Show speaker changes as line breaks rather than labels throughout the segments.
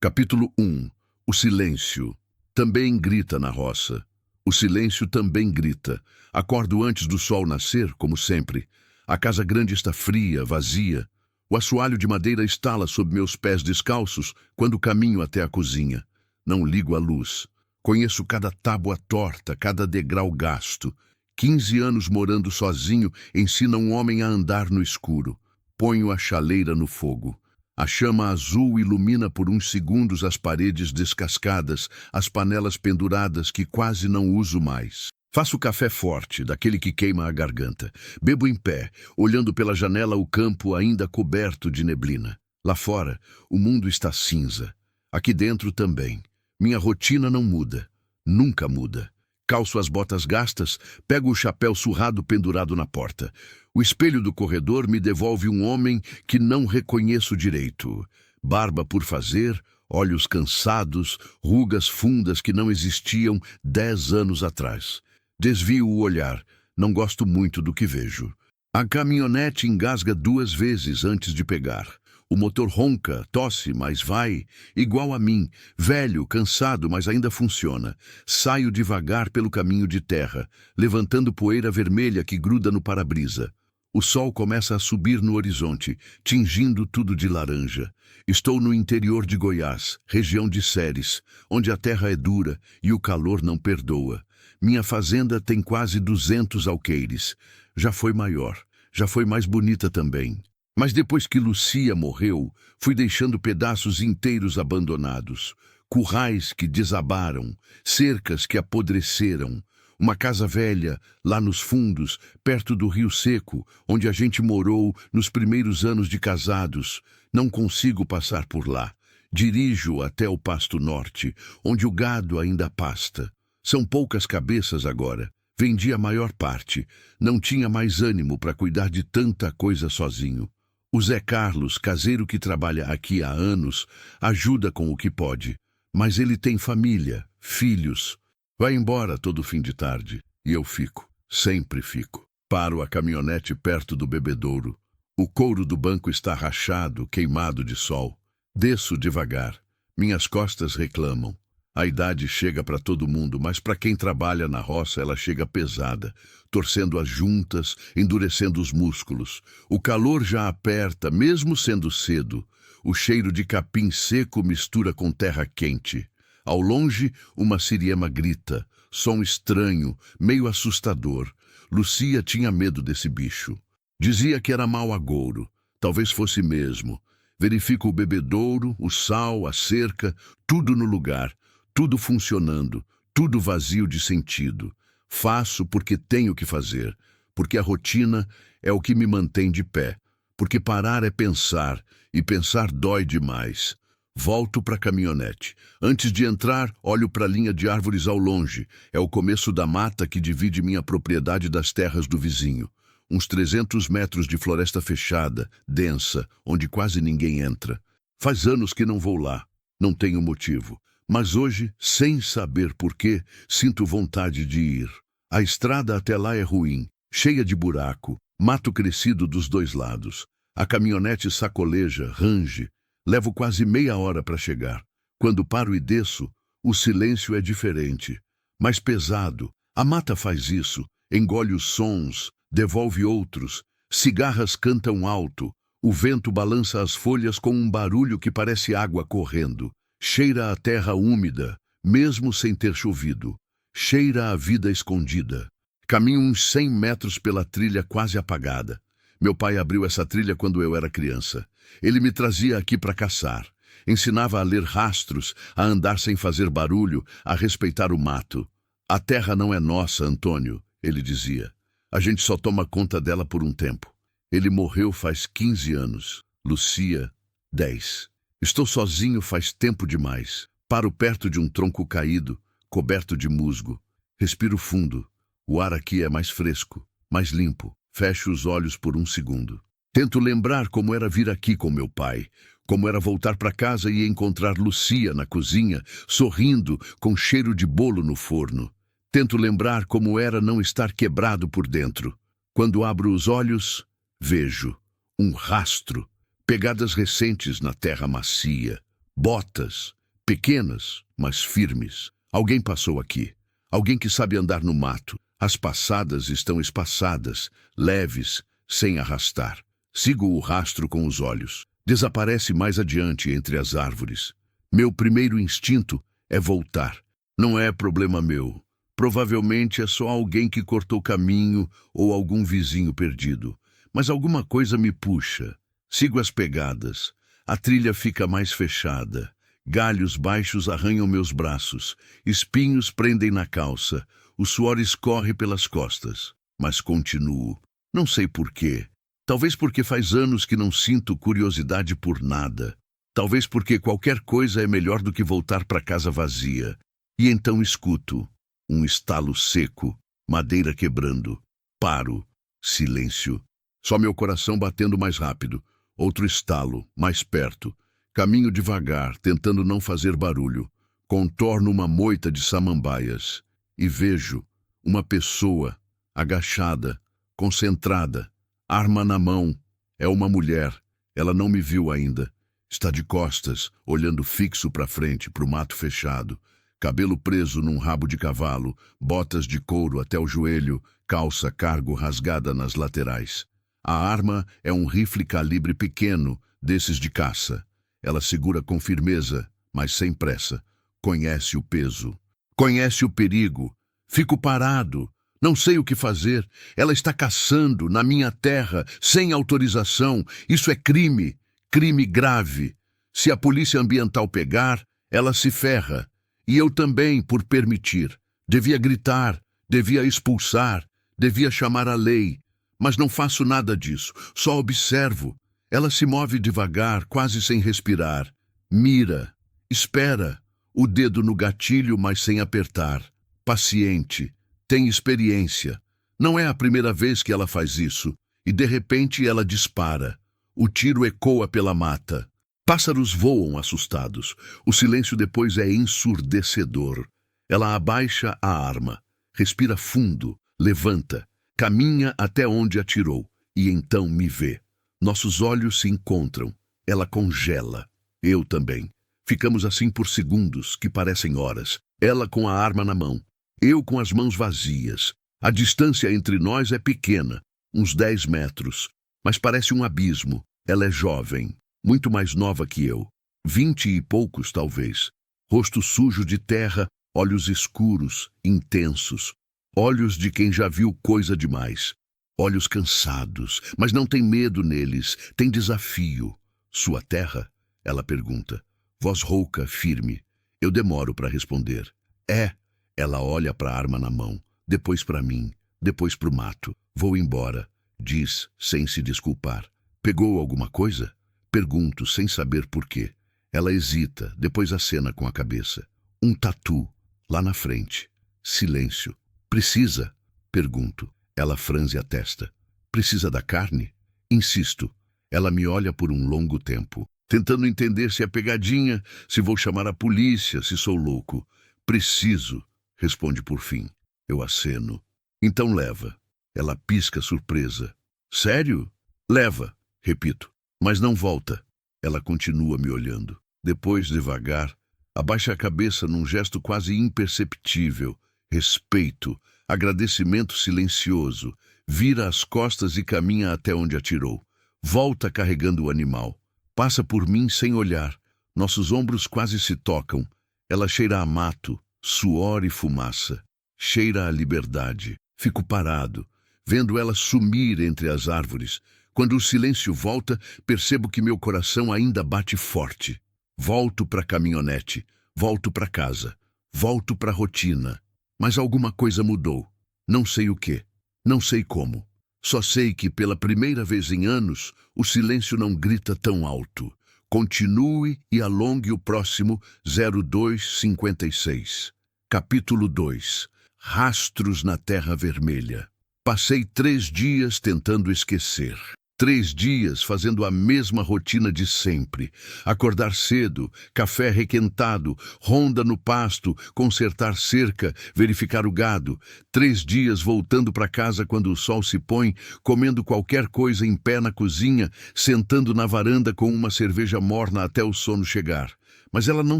Capítulo 1. O silêncio. Também grita na roça. O silêncio também grita. Acordo antes do sol nascer, como sempre. A casa grande está fria, vazia. O assoalho de madeira estala sob meus pés descalços quando caminho até a cozinha. Não ligo a luz. Conheço cada tábua torta, cada degrau gasto. 15 anos morando sozinho ensina um homem a andar no escuro. Ponho a chaleira no fogo. A chama azul ilumina por uns segundos as paredes descascadas, as panelas penduradas que quase não uso mais. Faço café forte, daquele que queima a garganta. Bebo em pé, olhando pela janela o campo ainda coberto de neblina. Lá fora, o mundo está cinza. Aqui dentro também. Minha rotina não muda. Nunca muda. Calço as botas gastas, pego o chapéu surrado pendurado na porta. O espelho do corredor me devolve um homem que não reconheço direito. Barba por fazer, olhos cansados, rugas fundas que não existiam 10 anos atrás. Desvio o olhar, não gosto muito do que vejo. A caminhonete engasga 2 vezes antes de pegar. O motor ronca, tosse, mas vai, igual a mim, velho, cansado, mas ainda funciona. Saio devagar pelo caminho de terra, levantando poeira vermelha que gruda no para-brisa. O sol começa a subir no horizonte, tingindo tudo de laranja. Estou no interior de Goiás, região de Ceres, onde a terra é dura e o calor não perdoa. Minha fazenda tem quase 200 alqueires. Já foi maior, já foi mais bonita também. Mas depois que Lucia morreu, fui deixando pedaços inteiros abandonados. Currais que desabaram, cercas que apodreceram. Uma casa velha, lá nos fundos, perto do Rio Seco, onde a gente morou nos primeiros anos de casados. Não consigo passar por lá. Dirijo até o Pasto Norte, onde o gado ainda pasta. São poucas cabeças agora. Vendi a maior parte. Não tinha mais ânimo para cuidar de tanta coisa sozinho. O Zé Carlos, caseiro que trabalha aqui há anos, ajuda com o que pode. Mas ele tem família, filhos. Vai embora todo fim de tarde. E eu fico, sempre fico. Paro a caminhonete perto do bebedouro. O couro do banco está rachado, queimado de sol. Desço devagar. Minhas costas reclamam. A idade chega para todo mundo, mas para quem trabalha na roça ela chega pesada, torcendo as juntas, endurecendo os músculos. O calor já aperta, mesmo sendo cedo. O cheiro de capim seco mistura com terra quente. Ao longe, uma siriema grita. Som estranho, meio assustador. Lucia tinha medo desse bicho. Dizia que era mau agouro. Talvez fosse mesmo. Verifico o bebedouro, o sal, a cerca, tudo no lugar. Tudo funcionando, tudo vazio de sentido. Faço porque tenho que fazer, porque a rotina é o que me mantém de pé, porque parar é pensar, e pensar dói demais. Volto para a caminhonete. Antes de entrar, olho para a linha de árvores ao longe. É o começo da mata que divide minha propriedade das terras do vizinho. Uns 300 metros de floresta fechada, densa, onde quase ninguém entra. Faz anos que não vou lá. Não tenho motivo. Mas hoje, sem saber porquê, sinto vontade de ir. A estrada até lá é ruim, cheia de buraco, mato crescido dos 2 lados. A caminhonete sacoleja, range. Levo quase meia hora para chegar. Quando paro e desço, o silêncio é diferente. Mais pesado. A mata faz isso. Engole os sons, devolve outros. Cigarras cantam alto. O vento balança as folhas com um barulho que parece água correndo. Cheira a terra úmida, mesmo sem ter chovido. Cheira a vida escondida. Caminho uns 100 metros pela trilha quase apagada. Meu pai abriu essa trilha quando eu era criança. Ele me trazia aqui para caçar. Ensinava a ler rastros, a andar sem fazer barulho, a respeitar o mato. A terra não é nossa, Antônio, ele dizia. A gente só toma conta dela por um tempo. Ele morreu faz 15 anos. Lucia, 10. Estou sozinho faz tempo demais. Paro perto de um tronco caído, coberto de musgo. Respiro fundo. O ar aqui é mais fresco, mais limpo. Fecho os olhos por um segundo. Tento lembrar como era vir aqui com meu pai, como era voltar para casa e encontrar Lucia na cozinha, sorrindo, com cheiro de bolo no forno. Tento lembrar como era não estar quebrado por dentro. Quando abro os olhos, vejo um rastro. Pegadas recentes na terra macia, Botas, pequenas, mas firmes. Alguém passou aqui. Alguém que sabe andar no mato. As passadas estão espaçadas, leves, sem arrastar. Sigo o rastro com os olhos. Desaparece mais adiante entre as árvores. Meu primeiro instinto é voltar. Não é problema meu. Provavelmente é só alguém que cortou caminho ou algum vizinho perdido. Mas alguma coisa me puxa. Sigo as pegadas. A trilha fica mais fechada. Galhos baixos arranham meus braços. Espinhos prendem na calça. O suor escorre pelas costas. Mas continuo. Não sei por quê. Talvez porque faz anos que não sinto curiosidade por nada. Talvez porque qualquer coisa é melhor do que voltar para casa vazia. E então escuto. Um estalo seco, madeira quebrando. Paro. Silêncio. Só meu coração batendo mais rápido. Outro estalo, mais perto. Caminho devagar, tentando não fazer barulho. Contorno uma moita de samambaias. E vejo uma pessoa, agachada, concentrada, arma na mão. É uma mulher. Ela não me viu ainda. Está de costas, olhando fixo para frente, para o mato fechado. Cabelo preso num rabo de cavalo, botas de couro até o joelho, calça cargo rasgada nas laterais. A arma é um rifle calibre pequeno, desses de caça. Ela segura com firmeza, mas sem pressa. Conhece o peso. Conhece o perigo. Fico parado. Não sei o que fazer. Ela está caçando na minha terra, sem autorização. Isso é crime. Crime grave. Se a polícia ambiental pegar, ela se ferra. E eu também, por permitir. Devia gritar, devia expulsar, devia chamar a lei. Mas não faço nada disso, só observo. Ela se move devagar, quase sem respirar. Mira, espera, o dedo no gatilho, mas sem apertar. Paciente, tem experiência. Não é a primeira vez que ela faz isso. E de repente ela dispara. O tiro ecoa pela mata. Pássaros voam assustados. O silêncio depois é ensurdecedor. Ela abaixa a arma, respira fundo, levanta, caminha até onde atirou e então me vê. Nossos olhos se encontram. Ela congela. Eu também. Ficamos assim por segundos, que parecem horas. Ela com a arma na mão. Eu com as mãos vazias. A distância entre nós é pequena, uns 10 metros. Mas parece um abismo. Ela é jovem. Muito mais nova que eu, 20 e poucos talvez, rosto sujo de terra, olhos escuros, intensos, olhos de quem já viu coisa demais, olhos cansados, mas não tem medo neles, tem desafio. Sua terra? Ela pergunta, voz rouca, firme. Eu demoro para responder. É. Ela olha para a arma na mão, depois para mim, depois para o mato. Vou embora, diz, sem se desculpar. Pegou alguma coisa? Pergunto, sem saber por quê. Ela hesita, depois acena com a cabeça. Um tatu, lá na frente. Silêncio. Precisa? Pergunto. Ela franze a testa. Precisa da carne? Insisto. Ela me olha por um longo tempo, tentando entender se é pegadinha, se vou chamar a polícia, se sou louco. Preciso, responde por fim. Eu aceno. Então leva. Ela pisca surpresa. Sério? Leva, repito. Mas não volta. Ela continua me olhando. Depois, devagar, abaixa a cabeça num gesto quase imperceptível. Respeito, agradecimento silencioso. Vira as costas e caminha até onde atirou. Volta carregando o animal. Passa por mim sem olhar. Nossos ombros quase se tocam. Ela cheira a mato, suor e fumaça. Cheira a liberdade. Fico parado, vendo ela sumir entre as árvores. Quando o silêncio volta, percebo que meu coração ainda bate forte. Volto para a caminhonete, volto para casa, volto para a rotina. Mas alguma coisa mudou. Não sei o quê, não sei como. Só sei que, pela primeira vez em anos, o silêncio não grita tão alto. Continue e alongue o próximo 0256. Capítulo 2. Rastros na Terra Vermelha. Passei 3 dias tentando esquecer. 3 dias fazendo a mesma rotina de sempre. Acordar cedo, café requentado, ronda no pasto, consertar cerca, verificar o gado. 3 dias voltando para casa quando o sol se põe, comendo qualquer coisa em pé na cozinha, sentando na varanda com uma cerveja morna até o sono chegar. mas ela não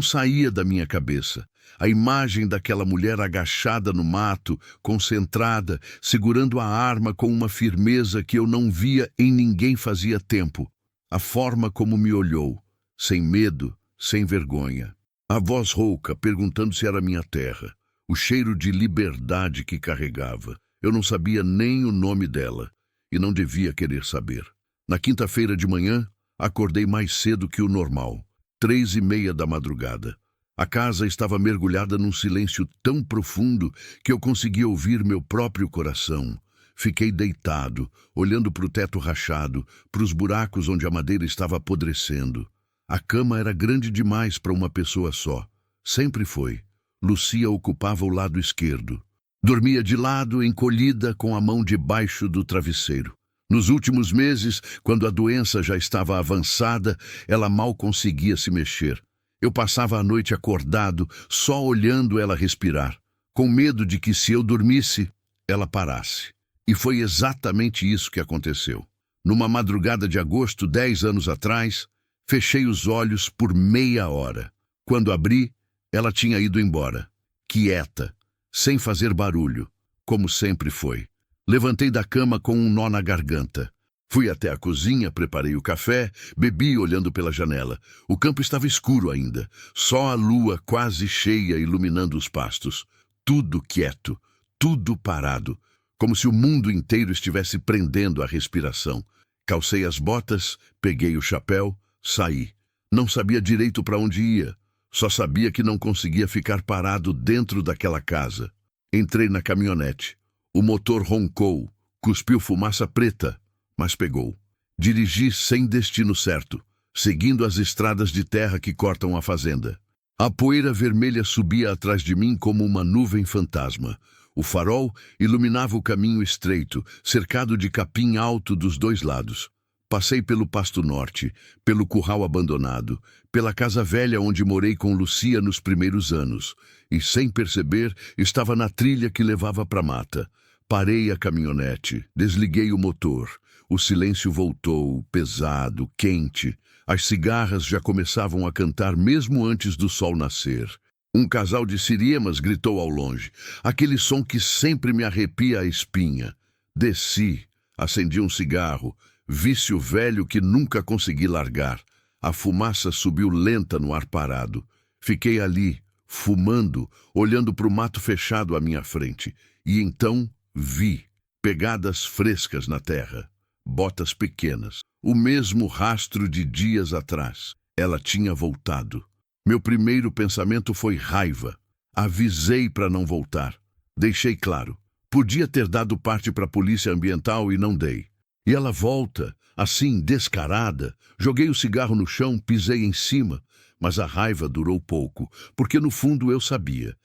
saía da minha cabeça. A imagem daquela mulher agachada no mato, concentrada, segurando a arma com uma firmeza que eu não via em ninguém fazia tempo. A forma como me olhou, sem medo, sem vergonha. A voz rouca, perguntando se era minha terra. O cheiro de liberdade que carregava. Eu não sabia nem o nome dela, e não devia querer saber. Na quinta-feira de manhã, acordei mais cedo que o normal, 3:30 da madrugada. A casa estava mergulhada num silêncio tão profundo que eu conseguia ouvir meu próprio coração. Fiquei deitado, olhando para o teto rachado, para os buracos onde a madeira estava apodrecendo. A cama era grande demais para uma pessoa só. Sempre foi. Lucia ocupava o lado esquerdo. Dormia de lado, encolhida, com a mão debaixo do travesseiro. Nos últimos meses, quando a doença já estava avançada, ela mal conseguia se mexer. Eu passava a noite acordado, só olhando ela respirar, com medo de que, se eu dormisse, ela parasse. E foi exatamente isso que aconteceu. Numa madrugada de agosto, 10 anos atrás, fechei os olhos por meia hora. Quando abri, ela tinha ido embora, quieta, sem fazer barulho, como sempre foi. Levantei da cama com um nó na garganta. Fui até a cozinha, preparei o café, bebi olhando pela janela. O campo estava escuro ainda, só a lua quase cheia iluminando os pastos. Tudo quieto, tudo parado, como se o mundo inteiro estivesse prendendo a respiração. Calcei as botas, peguei o chapéu, saí. Não sabia direito para onde ia, só sabia que não conseguia ficar parado dentro daquela casa. Entrei na caminhonete. O motor roncou, cuspiu fumaça preta, mas pegou. Dirigi sem destino certo, seguindo as estradas de terra que cortam a fazenda. A poeira vermelha subia atrás de mim como uma nuvem fantasma. O farol iluminava o caminho estreito, cercado de capim alto dos dois lados. Passei pelo Pasto Norte, pelo curral abandonado, pela casa velha onde morei com Lucia nos primeiros anos, e, sem perceber, estava na trilha que levava para a mata. Parei a caminhonete, desliguei o motor. O silêncio voltou, pesado, quente. As cigarras já começavam a cantar mesmo antes do sol nascer. Um casal de siriemas gritou ao longe, aquele som que sempre me arrepia a espinha. Desci, acendi um cigarro, vício velho que nunca consegui largar. A fumaça subiu lenta no ar parado. Fiquei ali, fumando, olhando para o mato fechado à minha frente. E então vi pegadas frescas na terra, botas pequenas, o mesmo rastro de dias atrás. Ela tinha voltado. Meu primeiro pensamento foi raiva. Avisei para não voltar. Deixei claro. Podia ter dado parte para a polícia ambiental e não dei. E ela volta, assim, descarada. Joguei o cigarro no chão, pisei em cima. Mas a raiva durou pouco, porque no fundo eu sabia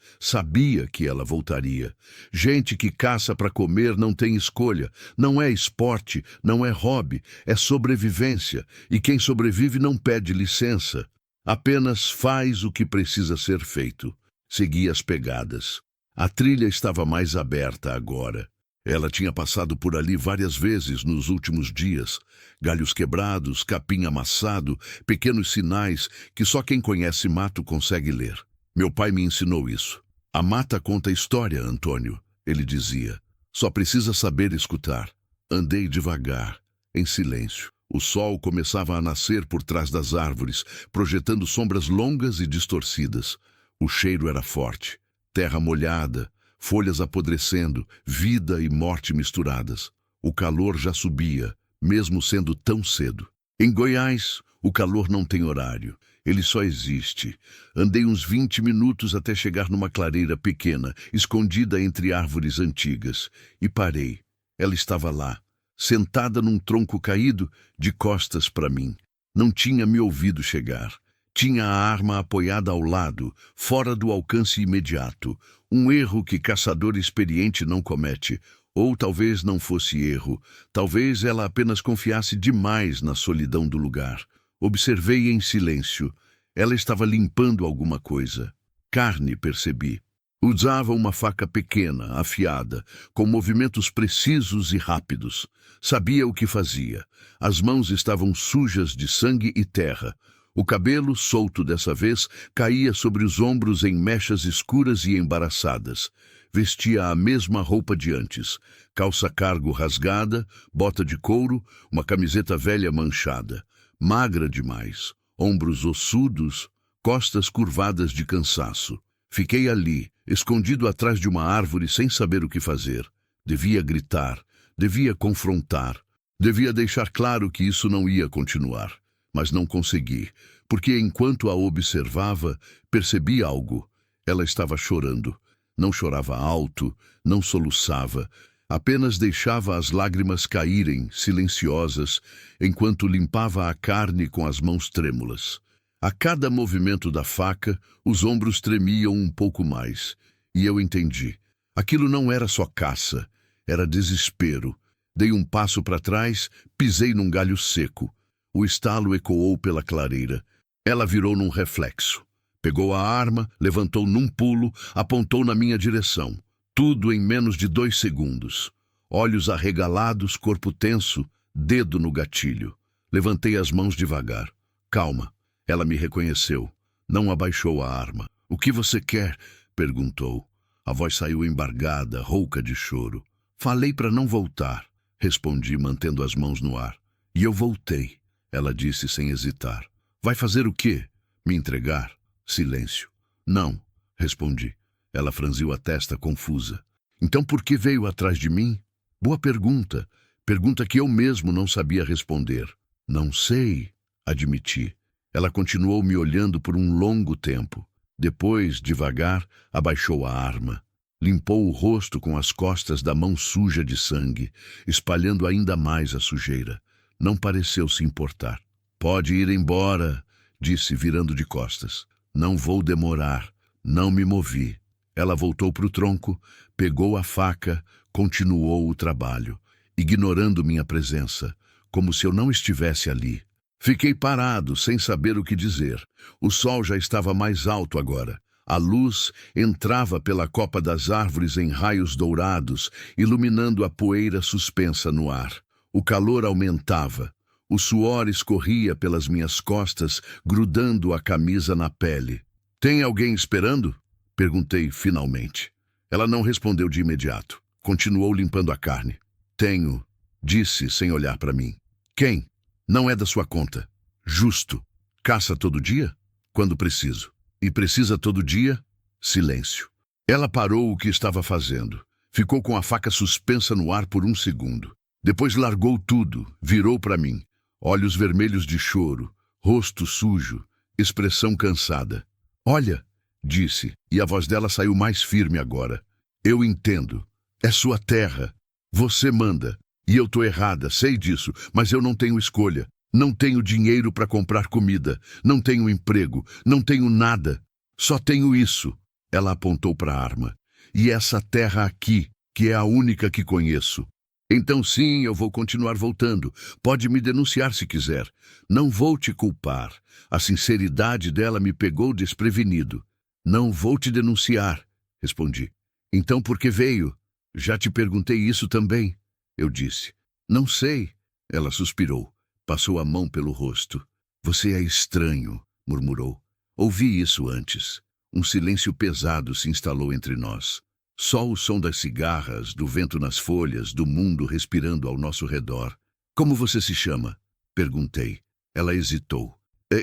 que ela voltaria. Gente que caça para comer não tem escolha, não é esporte, não é hobby, é sobrevivência, e quem sobrevive não pede licença, apenas faz o que precisa ser feito. Segui as pegadas. A trilha estava mais aberta agora. Ela tinha passado por ali várias vezes nos últimos dias. Galhos quebrados, capim amassado, pequenos sinais que só quem conhece mato consegue ler. Meu pai me ensinou isso. A mata conta história, Antônio, ele dizia. Só precisa saber escutar. Andei devagar, em silêncio. O sol começava a nascer por trás das árvores, projetando sombras longas e distorcidas. O cheiro era forte. Terra molhada, folhas apodrecendo, vida e morte misturadas. O calor já subia, mesmo sendo tão cedo. Em Goiás, o calor não tem horário. Ele só existe. Andei uns 20 minutos até chegar numa clareira pequena, escondida entre árvores antigas. E parei. Ela estava lá, sentada num tronco caído, de costas para mim. Não tinha me ouvido chegar. Tinha a arma apoiada ao lado, fora do alcance imediato. Um erro que caçador experiente não comete. Ou talvez não fosse erro. Talvez ela apenas confiasse demais na solidão do lugar. Observei em silêncio. Ela estava limpando alguma coisa. Carne, percebi. Usava uma faca pequena, afiada, com movimentos precisos e rápidos. Sabia o que fazia. As mãos estavam sujas de sangue e terra. O cabelo, solto dessa vez, caía sobre os ombros em mechas escuras e embaraçadas. Vestia a mesma roupa de antes, calça cargo rasgada, bota de couro, uma camiseta velha manchada. Magra demais, ombros ossudos, costas curvadas de cansaço. Fiquei ali, escondido atrás de uma árvore sem saber o que fazer. Devia gritar, devia confrontar, devia deixar claro que isso não ia continuar. Mas não consegui, porque enquanto a observava, percebi algo. Ela estava chorando. Não chorava alto, não soluçava, apenas deixava as lágrimas caírem, silenciosas, enquanto limpava a carne com as mãos trêmulas. A cada movimento da faca, os ombros tremiam um pouco mais, e eu entendi. Aquilo não era só caça, era desespero. Dei um passo para trás, pisei num galho seco. O estalo ecoou pela clareira. Ela virou num reflexo. Pegou a arma, levantou num pulo, apontou na minha direção. Tudo em menos de 2 segundos. Olhos arregalados, corpo tenso, dedo no gatilho. Levantei as mãos devagar. Calma. Ela me reconheceu. Não abaixou a arma. O que você quer? Perguntou. A voz saiu embargada, rouca de choro. Falei para não voltar. Respondi, mantendo as mãos no ar. E eu voltei. Ela disse sem hesitar. Vai fazer o quê? Me entregar? Silêncio. Não, respondi. Ela franziu a testa confusa. Então por que veio atrás de mim? Boa pergunta. Pergunta que eu mesmo não sabia responder. Não sei, admiti. Ela continuou me olhando por um longo tempo. Depois, devagar, abaixou a arma. Limpou o rosto com as costas da mão suja de sangue, espalhando ainda mais a sujeira. Não pareceu se importar. Pode ir embora, disse, virando de costas. Não vou demorar. Não me movi. Ela voltou para o tronco, pegou a faca, continuou o trabalho, ignorando minha presença, como se eu não estivesse ali. Fiquei parado, sem saber o que dizer. O sol já estava mais alto agora. A luz entrava pela copa das árvores em raios dourados, iluminando a poeira suspensa no ar. O calor aumentava. O suor escorria pelas minhas costas, grudando a camisa na pele. Tem alguém esperando? Perguntei finalmente. Ela não respondeu de imediato. Continuou limpando a carne. Tenho, disse sem olhar para mim. Quem? Não é da sua conta. Justo. Caça todo dia? Quando preciso. E precisa todo dia? Silêncio. Ela parou o que estava fazendo. Ficou com a faca suspensa no ar por um segundo. Depois largou tudo, virou para mim. Olhos vermelhos de choro, rosto sujo, expressão cansada. Olha, disse, e a voz dela saiu mais firme agora. Eu entendo. É sua terra. Você manda. E eu tô errada, sei disso, mas eu não tenho escolha. Não tenho dinheiro para comprar comida. Não tenho emprego. Não tenho nada. Só tenho isso. Ela apontou para a arma. E essa terra aqui, que é a única que conheço. Então sim, eu vou continuar voltando. Pode me denunciar se quiser. Não vou te culpar. A sinceridade dela me pegou desprevenido. Não vou te denunciar, respondi. Então por que veio? Já te perguntei isso também, eu disse. Não sei. Ela suspirou. Passou a mão pelo rosto. Você é estranho, murmurou. Ouvi isso antes. Um silêncio pesado se instalou entre nós. Só o som das cigarras, do vento nas folhas, do mundo respirando ao nosso redor. Como você se chama? Perguntei. Ela hesitou.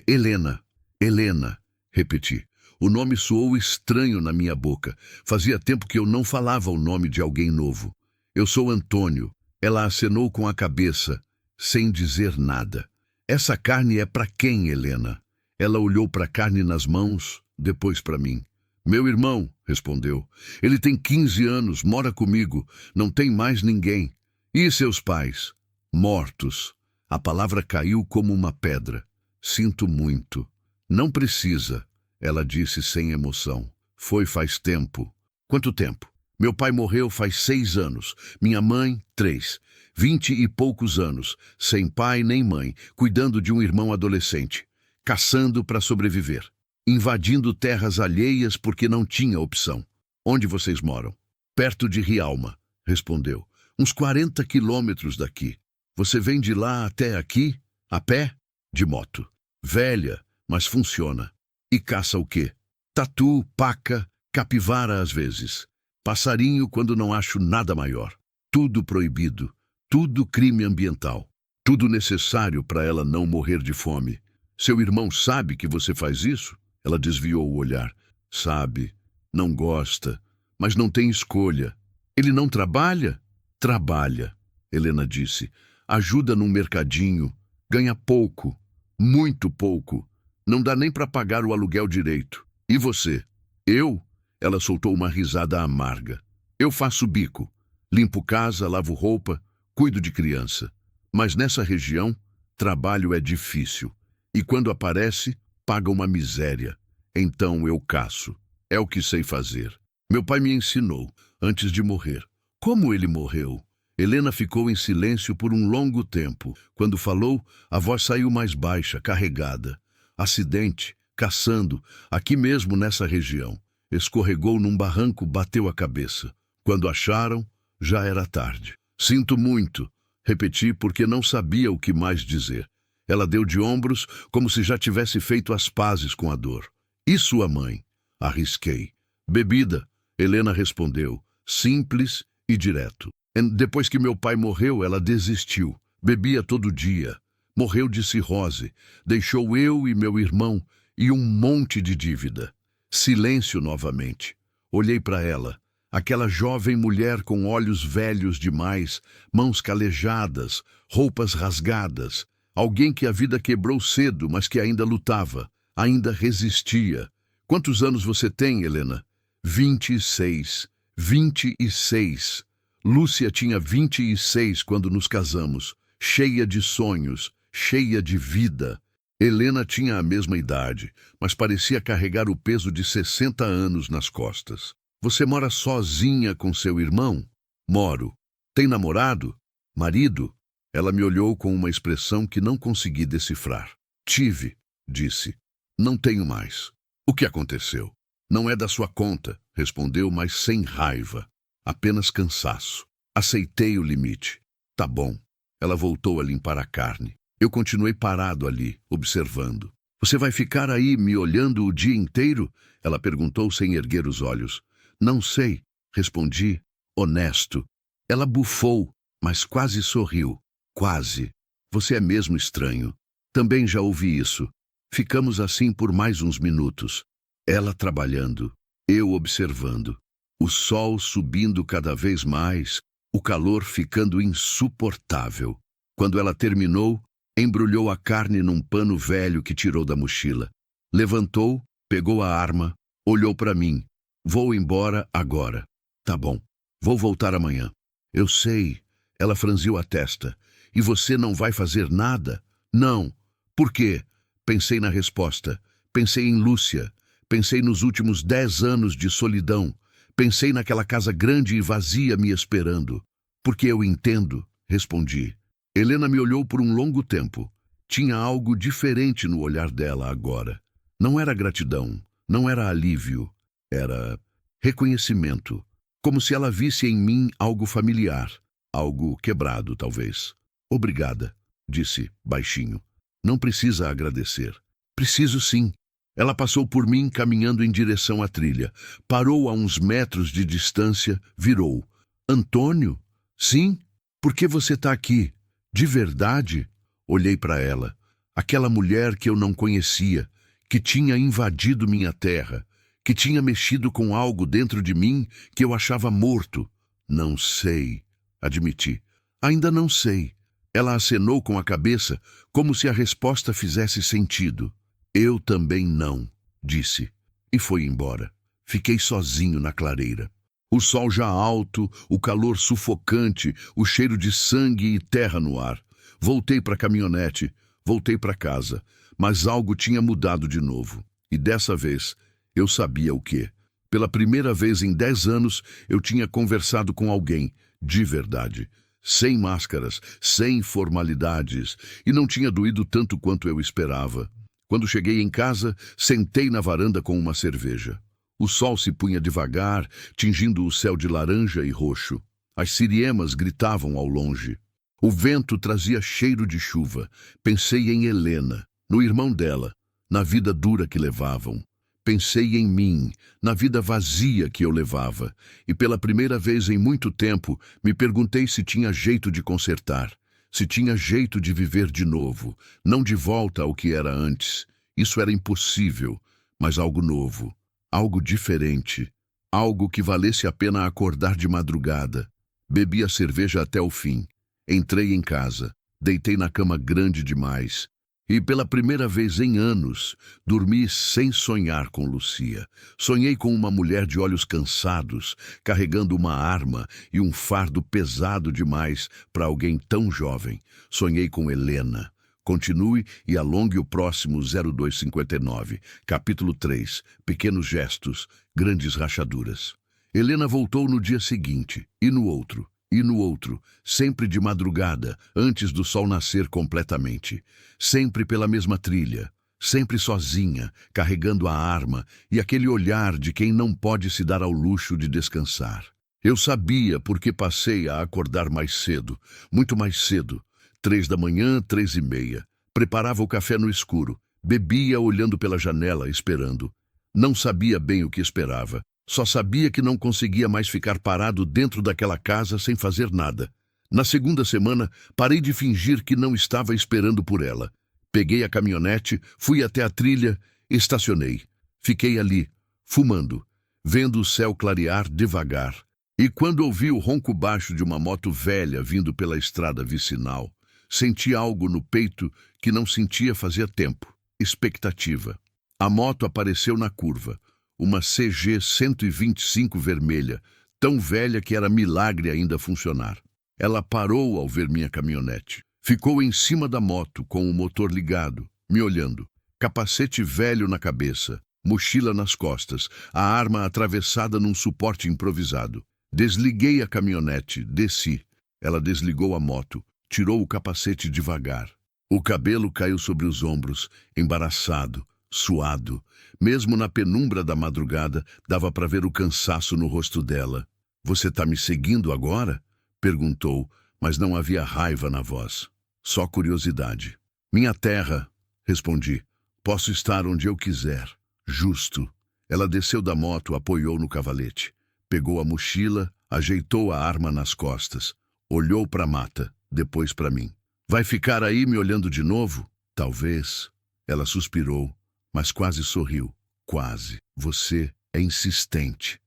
Helena. Helena, repeti. O nome soou estranho na minha boca. Fazia tempo que eu não falava o nome de alguém novo. Eu sou Antônio. Ela acenou com a cabeça, sem dizer nada. Essa carne é para quem, Helena? Ela olhou para a carne nas mãos, depois para mim. Meu irmão, respondeu. Ele tem 15 anos, mora comigo, não tem mais ninguém. E seus pais? Mortos. A palavra caiu como uma pedra. Sinto muito. Não precisa, ela disse sem emoção. Foi faz tempo. Quanto tempo? Meu pai morreu faz 6 anos. Minha mãe, 3. 20 e poucos anos, sem pai nem mãe, cuidando de um irmão adolescente. Caçando para sobreviver. Invadindo terras alheias porque não tinha opção. Onde vocês moram? Perto de Rialma, respondeu. Uns 40 quilômetros daqui. Você vem de lá até aqui? A pé? De moto. Velha, mas funciona. E caça o quê? Tatu, paca, capivara às vezes. Passarinho quando não acho nada maior. Tudo proibido, tudo crime ambiental. Tudo necessário para ela não morrer de fome. Seu irmão sabe que você faz isso? Ela desviou o olhar. Sabe, não gosta, mas não tem escolha. Ele não trabalha? Trabalha, Helena disse. Ajuda num mercadinho, ganha pouco, muito pouco. Não dá nem para pagar o aluguel direito. E você? Eu? Ela soltou uma risada amarga. Eu faço bico. Limpo casa, lavo roupa, cuido de criança. Mas nessa região, trabalho é difícil. E quando aparece, paga uma miséria. Então eu caço. É o que sei fazer. Meu pai me ensinou, antes de morrer. Como ele morreu? Helena ficou em silêncio por um longo tempo. Quando falou, a voz saiu mais baixa, carregada. Acidente, caçando, aqui mesmo nessa região. Escorregou num barranco, bateu a cabeça. Quando acharam, já era tarde. Sinto muito, repeti porque não sabia o que mais dizer. Ela deu de ombros, como se já tivesse feito as pazes com a dor. E sua mãe? Arrisquei. Bebida, Helena respondeu, simples e direto. Depois que meu pai morreu, ela desistiu. Bebia todo dia. Morreu de cirrose. Deixou eu e meu irmão e um monte de dívida. Silêncio novamente. Olhei para ela. Aquela jovem mulher com olhos velhos demais, mãos calejadas, roupas rasgadas. Alguém que a vida quebrou cedo, mas que ainda lutava, ainda resistia. Quantos anos você tem, Helena? 26. 26. Lúcia tinha 26 quando nos casamos, cheia de sonhos, cheia de vida. Helena tinha a mesma idade, mas parecia carregar o peso de 60 anos nas costas. Você mora sozinha com seu irmão? Moro. Tem namorado? Marido? Ela me olhou com uma expressão que não consegui decifrar. Tive, disse. Não tenho mais. O que aconteceu? Não é da sua conta, respondeu, mas sem raiva. Apenas cansaço. Aceitei o limite. Tá bom. Ela voltou a limpar a carne. Eu continuei parado ali, observando. Você vai ficar aí me olhando o dia inteiro? Ela perguntou sem erguer os olhos. Não sei, respondi, honesto. Ela bufou, mas quase sorriu. Quase. Você é mesmo estranho. Também já ouvi isso. Ficamos assim por mais uns minutos. Ela trabalhando, eu observando. O sol subindo cada vez mais, o calor ficando insuportável. Quando ela terminou, embrulhou a carne num pano velho que tirou da mochila. Levantou, pegou a arma, olhou para mim. Vou embora agora. Tá bom. Vou voltar amanhã. Eu sei. Ela franziu a testa. E você não vai fazer nada? Não. Por quê? Pensei na resposta. Pensei em Lúcia. Pensei nos últimos 10 anos de solidão. Pensei naquela casa grande e vazia me esperando. Porque eu entendo, respondi. Helena me olhou por um longo tempo. Tinha algo diferente no olhar dela agora. Não era gratidão, não era alívio. Era reconhecimento. Como se ela visse em mim algo familiar. Algo quebrado, talvez. Obrigada, disse, baixinho. Não precisa agradecer. Preciso sim. Ela passou por mim caminhando em direção à trilha. Parou a uns metros de distância, virou. Antônio? Sim? Por que você está aqui? De verdade? Olhei para ela. Aquela mulher que eu não conhecia, que tinha invadido minha terra, que tinha mexido com algo dentro de mim que eu achava morto. Não sei, admiti. Ainda não sei. Ela acenou com a cabeça, como se a resposta fizesse sentido. Eu também não, disse, e foi embora. Fiquei sozinho na clareira. O sol já alto, o calor sufocante, o cheiro de sangue e terra no ar. Voltei para a caminhonete, voltei para casa, mas algo tinha mudado de novo. E dessa vez, eu sabia o quê. Pela primeira vez em 10 anos, eu tinha conversado com alguém, de verdade. Sem máscaras, sem formalidades, e não tinha doído tanto quanto eu esperava. Quando cheguei em casa, sentei na varanda com uma cerveja. O sol se punha devagar, tingindo o céu de laranja e roxo. As siriemas gritavam ao longe. O vento trazia cheiro de chuva. Pensei em Helena, no irmão dela, na vida dura que levavam. Pensei em mim, na vida vazia que eu levava, e pela primeira vez em muito tempo me perguntei se tinha jeito de consertar, se tinha jeito de viver de novo, não de volta ao que era antes. Isso era impossível, mas algo novo, algo diferente, algo que valesse a pena acordar de madrugada. Bebi a cerveja até o fim. Entrei em casa, deitei na cama grande demais. E pela primeira vez em anos, dormi sem sonhar com Lucia. Sonhei com uma mulher de olhos cansados, carregando uma arma e um fardo pesado demais para alguém tão jovem. Sonhei com Helena. Continue e alongue o próximo 0259, capítulo 3, Pequenos Gestos, Grandes Rachaduras. Helena voltou no dia seguinte, e no outro, e no outro, sempre de madrugada, antes do sol nascer completamente. Sempre pela mesma trilha, sempre sozinha, carregando a arma e aquele olhar de quem não pode se dar ao luxo de descansar. Eu sabia porque passei a acordar mais cedo, muito mais cedo. 3 da manhã, 3:30. Preparava o café no escuro, bebia olhando pela janela, esperando. Não sabia bem o que esperava. Só sabia que não conseguia mais ficar parado dentro daquela casa sem fazer nada. Na segunda semana, parei de fingir que não estava esperando por ela. Peguei a caminhonete, fui até a trilha, estacionei. Fiquei ali, fumando, vendo o céu clarear devagar. E quando ouvi o ronco baixo de uma moto velha vindo pela estrada vicinal, senti algo no peito que não sentia fazia tempo. Expectativa. A moto apareceu na curva. Uma CG 125 vermelha, tão velha que era milagre ainda funcionar. Ela parou ao ver minha caminhonete. Ficou em cima da moto, com o motor ligado, me olhando. Capacete velho na cabeça, mochila nas costas, a arma atravessada num suporte improvisado. Desliguei a caminhonete, desci. Ela desligou a moto, tirou o capacete devagar. O cabelo caiu sobre os ombros, embaraçado, suado. Mesmo na penumbra da madrugada, dava para ver o cansaço no rosto dela. "Você tá me seguindo agora?" perguntou, mas não havia raiva na voz. Só curiosidade. "Minha terra", respondi. "Posso estar onde eu quiser." Justo. Ela desceu da moto, apoiou no cavalete. Pegou a mochila, ajeitou a arma nas costas. Olhou para a mata, depois para mim. "Vai ficar aí me olhando de novo?" "Talvez." Ela suspirou, mas quase sorriu. "Quase. Você é insistente."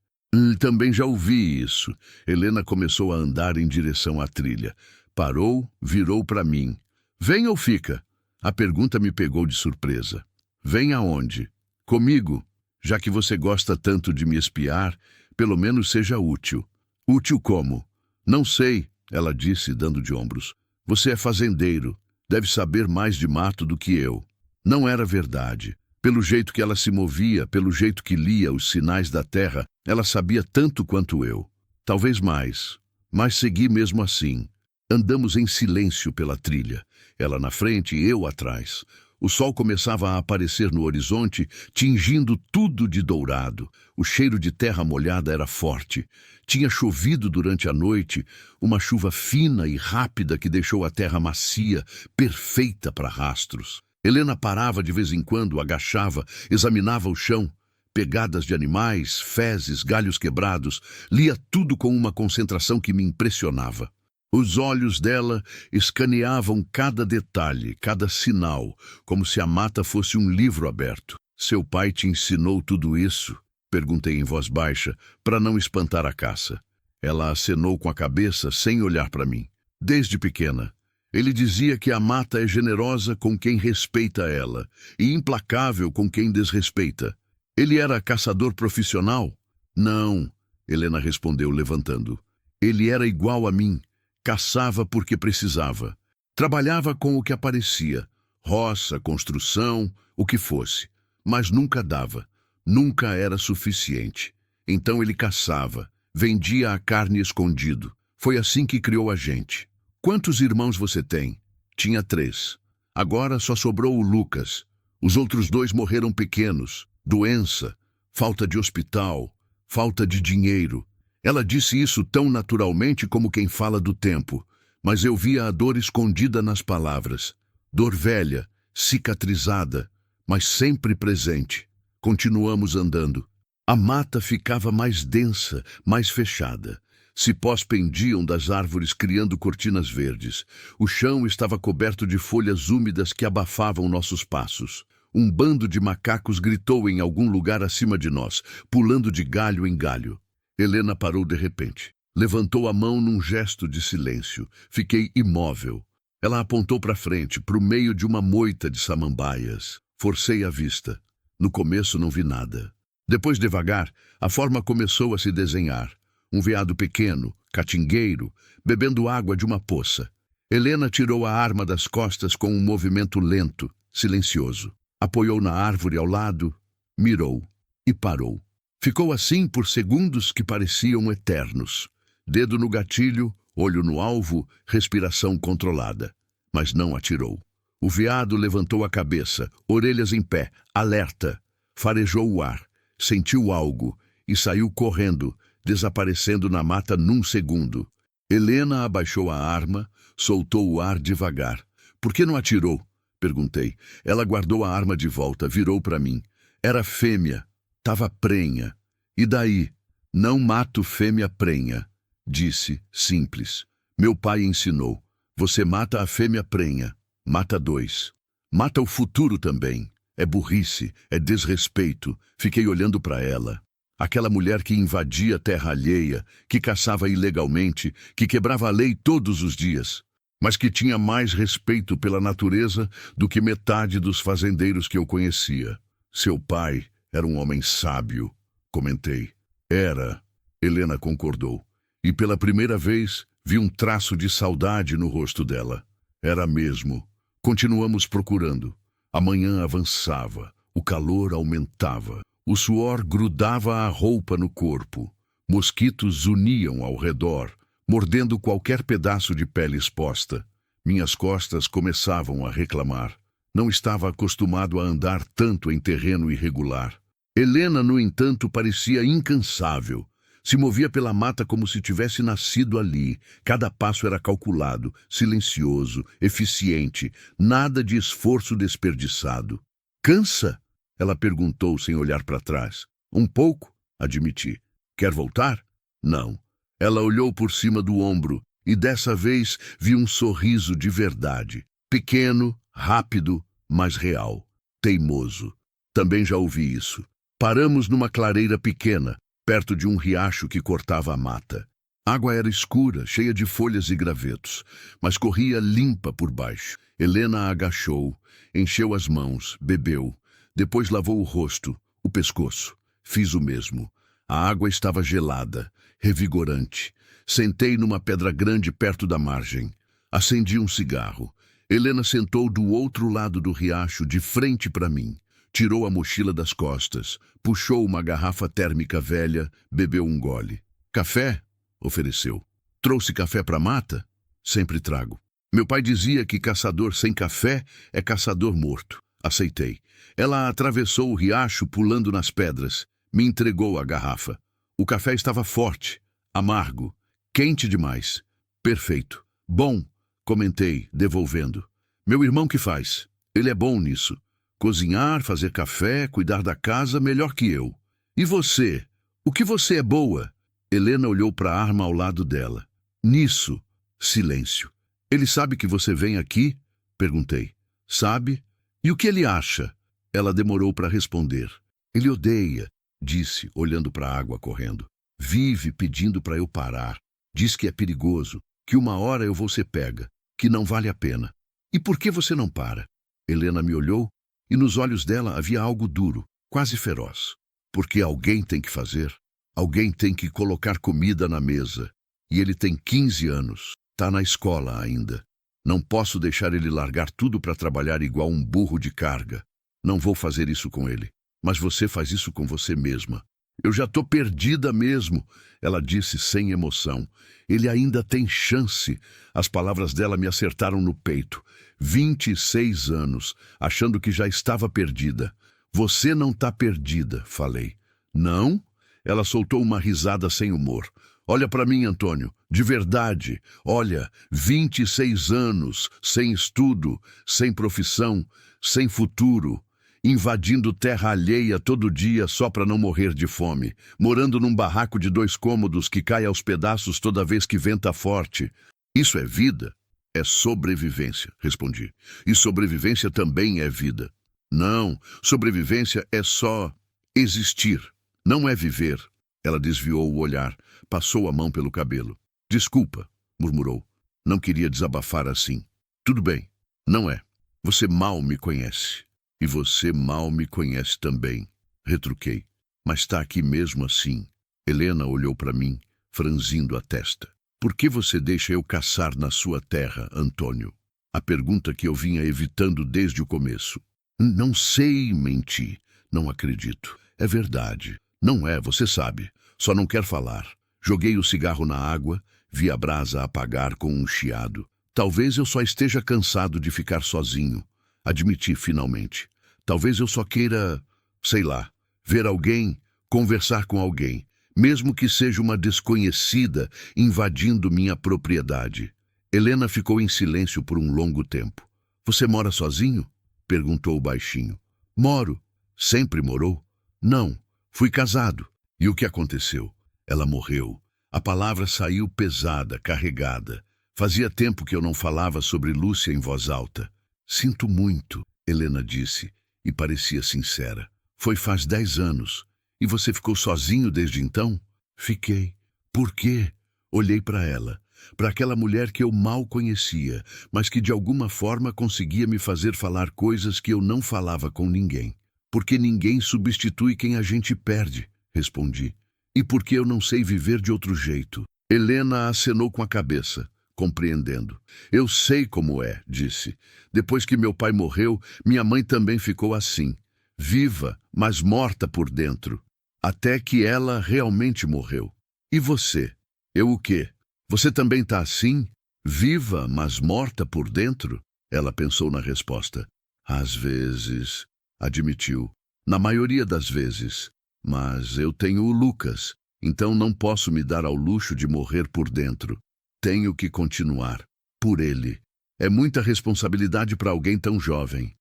Também já ouvi isso." Helena começou a andar em direção à trilha. Parou, virou para mim. "Vem ou fica?" A pergunta me pegou de surpresa. "Vem aonde?" "Comigo. Já que você gosta tanto de me espiar, pelo menos seja útil." "Útil como?" "Não sei," ela disse, dando de ombros. "Você é fazendeiro. Deve saber mais de mato do que eu." Não era verdade. Pelo jeito que ela se movia, pelo jeito que lia os sinais da terra, ela sabia tanto quanto eu. Talvez mais. Mas segui mesmo assim. Andamos em silêncio pela trilha. Ela na frente e eu atrás. O sol começava a aparecer no horizonte, tingindo tudo de dourado. O cheiro de terra molhada era forte. Tinha chovido durante a noite, uma chuva fina e rápida que deixou a terra macia, perfeita para rastros. Helena parava de vez em quando, agachava, examinava o chão. Pegadas de animais, fezes, galhos quebrados, lia tudo com uma concentração que me impressionava. Os olhos dela escaneavam cada detalhe, cada sinal, como se a mata fosse um livro aberto. "Seu pai te ensinou tudo isso?" perguntei em voz baixa, para não espantar a caça. Ela acenou com a cabeça, sem olhar para mim. "Desde pequena. Ele dizia que a mata é generosa com quem respeita ela e implacável com quem desrespeita." "Ele era caçador profissional?" "Não," Helena respondeu, levantando. "Ele era igual a mim. Caçava porque precisava. Trabalhava com o que aparecia, roça, construção, o que fosse. Mas nunca dava, nunca era suficiente. Então ele caçava, vendia a carne escondido. Foi assim que criou a gente." "Quantos irmãos você tem?" "Tinha 3. Agora só sobrou o Lucas. Os outros 2 morreram pequenos. Doença, falta de hospital, falta de dinheiro." Ela disse isso tão naturalmente como quem fala do tempo, mas eu via a dor escondida nas palavras. Dor velha, cicatrizada, mas sempre presente. Continuamos andando. A mata ficava mais densa, mais fechada. Cipós pendiam das árvores criando cortinas verdes. O chão estava coberto de folhas úmidas que abafavam nossos passos. Um bando de macacos gritou em algum lugar acima de nós, pulando de galho em galho. Helena parou de repente. Levantou a mão num gesto de silêncio. Fiquei imóvel. Ela apontou para frente, para o meio de uma moita de samambaias. Forcei a vista. No começo não vi nada. Depois, devagar, a forma começou a se desenhar. Um veado pequeno, catingueiro, bebendo água de uma poça. Helena tirou a arma das costas com um movimento lento, silencioso. Apoiou na árvore ao lado, mirou e parou. Ficou assim por segundos que pareciam eternos. Dedo no gatilho, olho no alvo, respiração controlada. Mas não atirou. O veado levantou a cabeça, orelhas em pé, alerta. Farejou o ar, sentiu algo e saiu correndo, desaparecendo na mata num segundo. Helena abaixou a arma, soltou o ar devagar. Por que não atirou? Perguntei. Ela guardou a arma de volta, virou para mim. Era fêmea, tava prenha. E daí? Não mato fêmea prenha, disse, simples. Meu pai ensinou. Você mata a fêmea prenha, mata dois. Mata o futuro também. É burrice, é desrespeito. Fiquei olhando para ela. Aquela mulher que invadia terra alheia, que caçava ilegalmente, que quebrava a lei todos os dias, mas que tinha mais respeito pela natureza do que metade dos fazendeiros que eu conhecia. Seu pai era um homem sábio, comentei. Era, Helena concordou. E pela primeira vez vi um traço de saudade no rosto dela. Era mesmo. Continuamos procurando. A manhã avançava, o calor aumentava. O suor grudava a roupa no corpo. Mosquitos zuniam ao redor, mordendo qualquer pedaço de pele exposta. Minhas costas começavam a reclamar. Não estava acostumado a andar tanto em terreno irregular. Helena, no entanto, parecia incansável. Se movia pela mata como se tivesse nascido ali. Cada passo era calculado, silencioso, eficiente, nada de esforço desperdiçado. Cansa? Ela perguntou sem olhar para trás. Um pouco, admiti. Quer voltar? Não. Ela olhou por cima do ombro e dessa vez vi um sorriso de verdade. Pequeno, rápido, mas real. Teimoso. Também já ouvi isso. Paramos numa clareira pequena, perto de um riacho que cortava a mata. A água era escura, cheia de folhas e gravetos, mas corria limpa por baixo. Helena agachou, encheu as mãos, bebeu. Depois lavou o rosto, o pescoço. Fiz o mesmo. A água estava gelada, revigorante. Sentei numa pedra grande perto da margem. Acendi um cigarro. Helena sentou do outro lado do riacho, de frente para mim. Tirou a mochila das costas, puxou uma garrafa térmica velha, bebeu um gole. Café? Ofereceu. Trouxe café para a mata? Sempre trago. Meu pai dizia que caçador sem café é caçador morto. Aceitei. Ela atravessou o riacho pulando nas pedras. Me entregou a garrafa. O café estava forte, amargo, quente demais. Perfeito. Bom, comentei, devolvendo. Meu irmão que faz. Ele é bom nisso. Cozinhar, fazer café, cuidar da casa melhor que eu. E você? O que você é boa? Helena olhou para a arma ao lado dela. Nisso. Silêncio. Ele sabe que você vem aqui? Perguntei. Sabe? E o que ele acha? Ela demorou para responder. Ele odeia, disse, olhando para a água correndo. Vive pedindo para eu parar. Diz que é perigoso, que uma hora eu vou ser pega, que não vale a pena. E por que você não para? Helena me olhou e nos olhos dela havia algo duro, quase feroz. Porque alguém tem que fazer. Alguém tem que colocar comida na mesa. E ele tem 15 anos. Tá na escola ainda. Não posso deixar ele largar tudo para trabalhar igual um burro de carga. Não vou fazer isso com ele. Mas você faz isso com você mesma. Eu já tô perdida mesmo, ela disse sem emoção. Ele ainda tem chance. As palavras dela me acertaram no peito. 26 anos, achando que já estava perdida. Você não tá perdida, falei. Não? Ela soltou uma risada sem humor. Olha para mim, Antônio, de verdade. Olha, 26 anos, sem estudo, sem profissão, sem futuro. invadindo terra alheia todo dia só para não morrer de fome, morando num barraco de 2 cômodos que cai aos pedaços toda vez que venta forte. Isso é vida? É sobrevivência, respondi. E sobrevivência também é vida. Não, sobrevivência é só existir, não é viver. Ela desviou o olhar, passou a mão pelo cabelo. Desculpa, murmurou. Não queria desabafar assim. Tudo bem, não é. Você mal me conhece. E você mal me conhece também, retruquei. Mas está aqui mesmo assim. Helena olhou para mim, franzindo a testa. Por que você deixa eu caçar na sua terra, Antônio? A pergunta que eu vinha evitando desde o começo. Não sei, menti. Não acredito. É verdade. Não é, você sabe. Só não quer falar. Joguei o cigarro na água, vi a brasa apagar com um chiado. Talvez eu só esteja cansado de ficar sozinho. Admiti finalmente. Talvez eu só queira, sei lá, ver alguém, conversar com alguém, mesmo que seja uma desconhecida invadindo minha propriedade. Helena ficou em silêncio por um longo tempo. Você mora sozinho? Perguntou baixinho. Moro. Sempre morou? Não. Fui casado. E o que aconteceu? Ela morreu. A palavra saiu pesada, carregada. Fazia tempo que eu não falava sobre Lúcia em voz alta. Sinto muito, Helena disse, e parecia sincera. Foi faz 10 anos. E você ficou sozinho desde então? Fiquei. Por quê? Olhei para ela, para aquela mulher que eu mal conhecia, mas que de alguma forma conseguia me fazer falar coisas que eu não falava com ninguém. Porque ninguém substitui quem a gente perde, respondi. E porque eu não sei viver de outro jeito. Helena acenou com a cabeça, compreendendo. Eu sei como é, disse. Depois que meu pai morreu, minha mãe também ficou assim. Viva, mas morta por dentro. Até que ela realmente morreu. E você? Eu o quê? Você também tá assim? Viva, mas morta por dentro? Ela pensou na resposta. Às vezes, admitiu. Na maioria das vezes. Mas eu tenho o Lucas, então não posso me dar ao luxo de morrer por dentro. Tenho que continuar. Por ele. É muita responsabilidade para alguém tão jovem.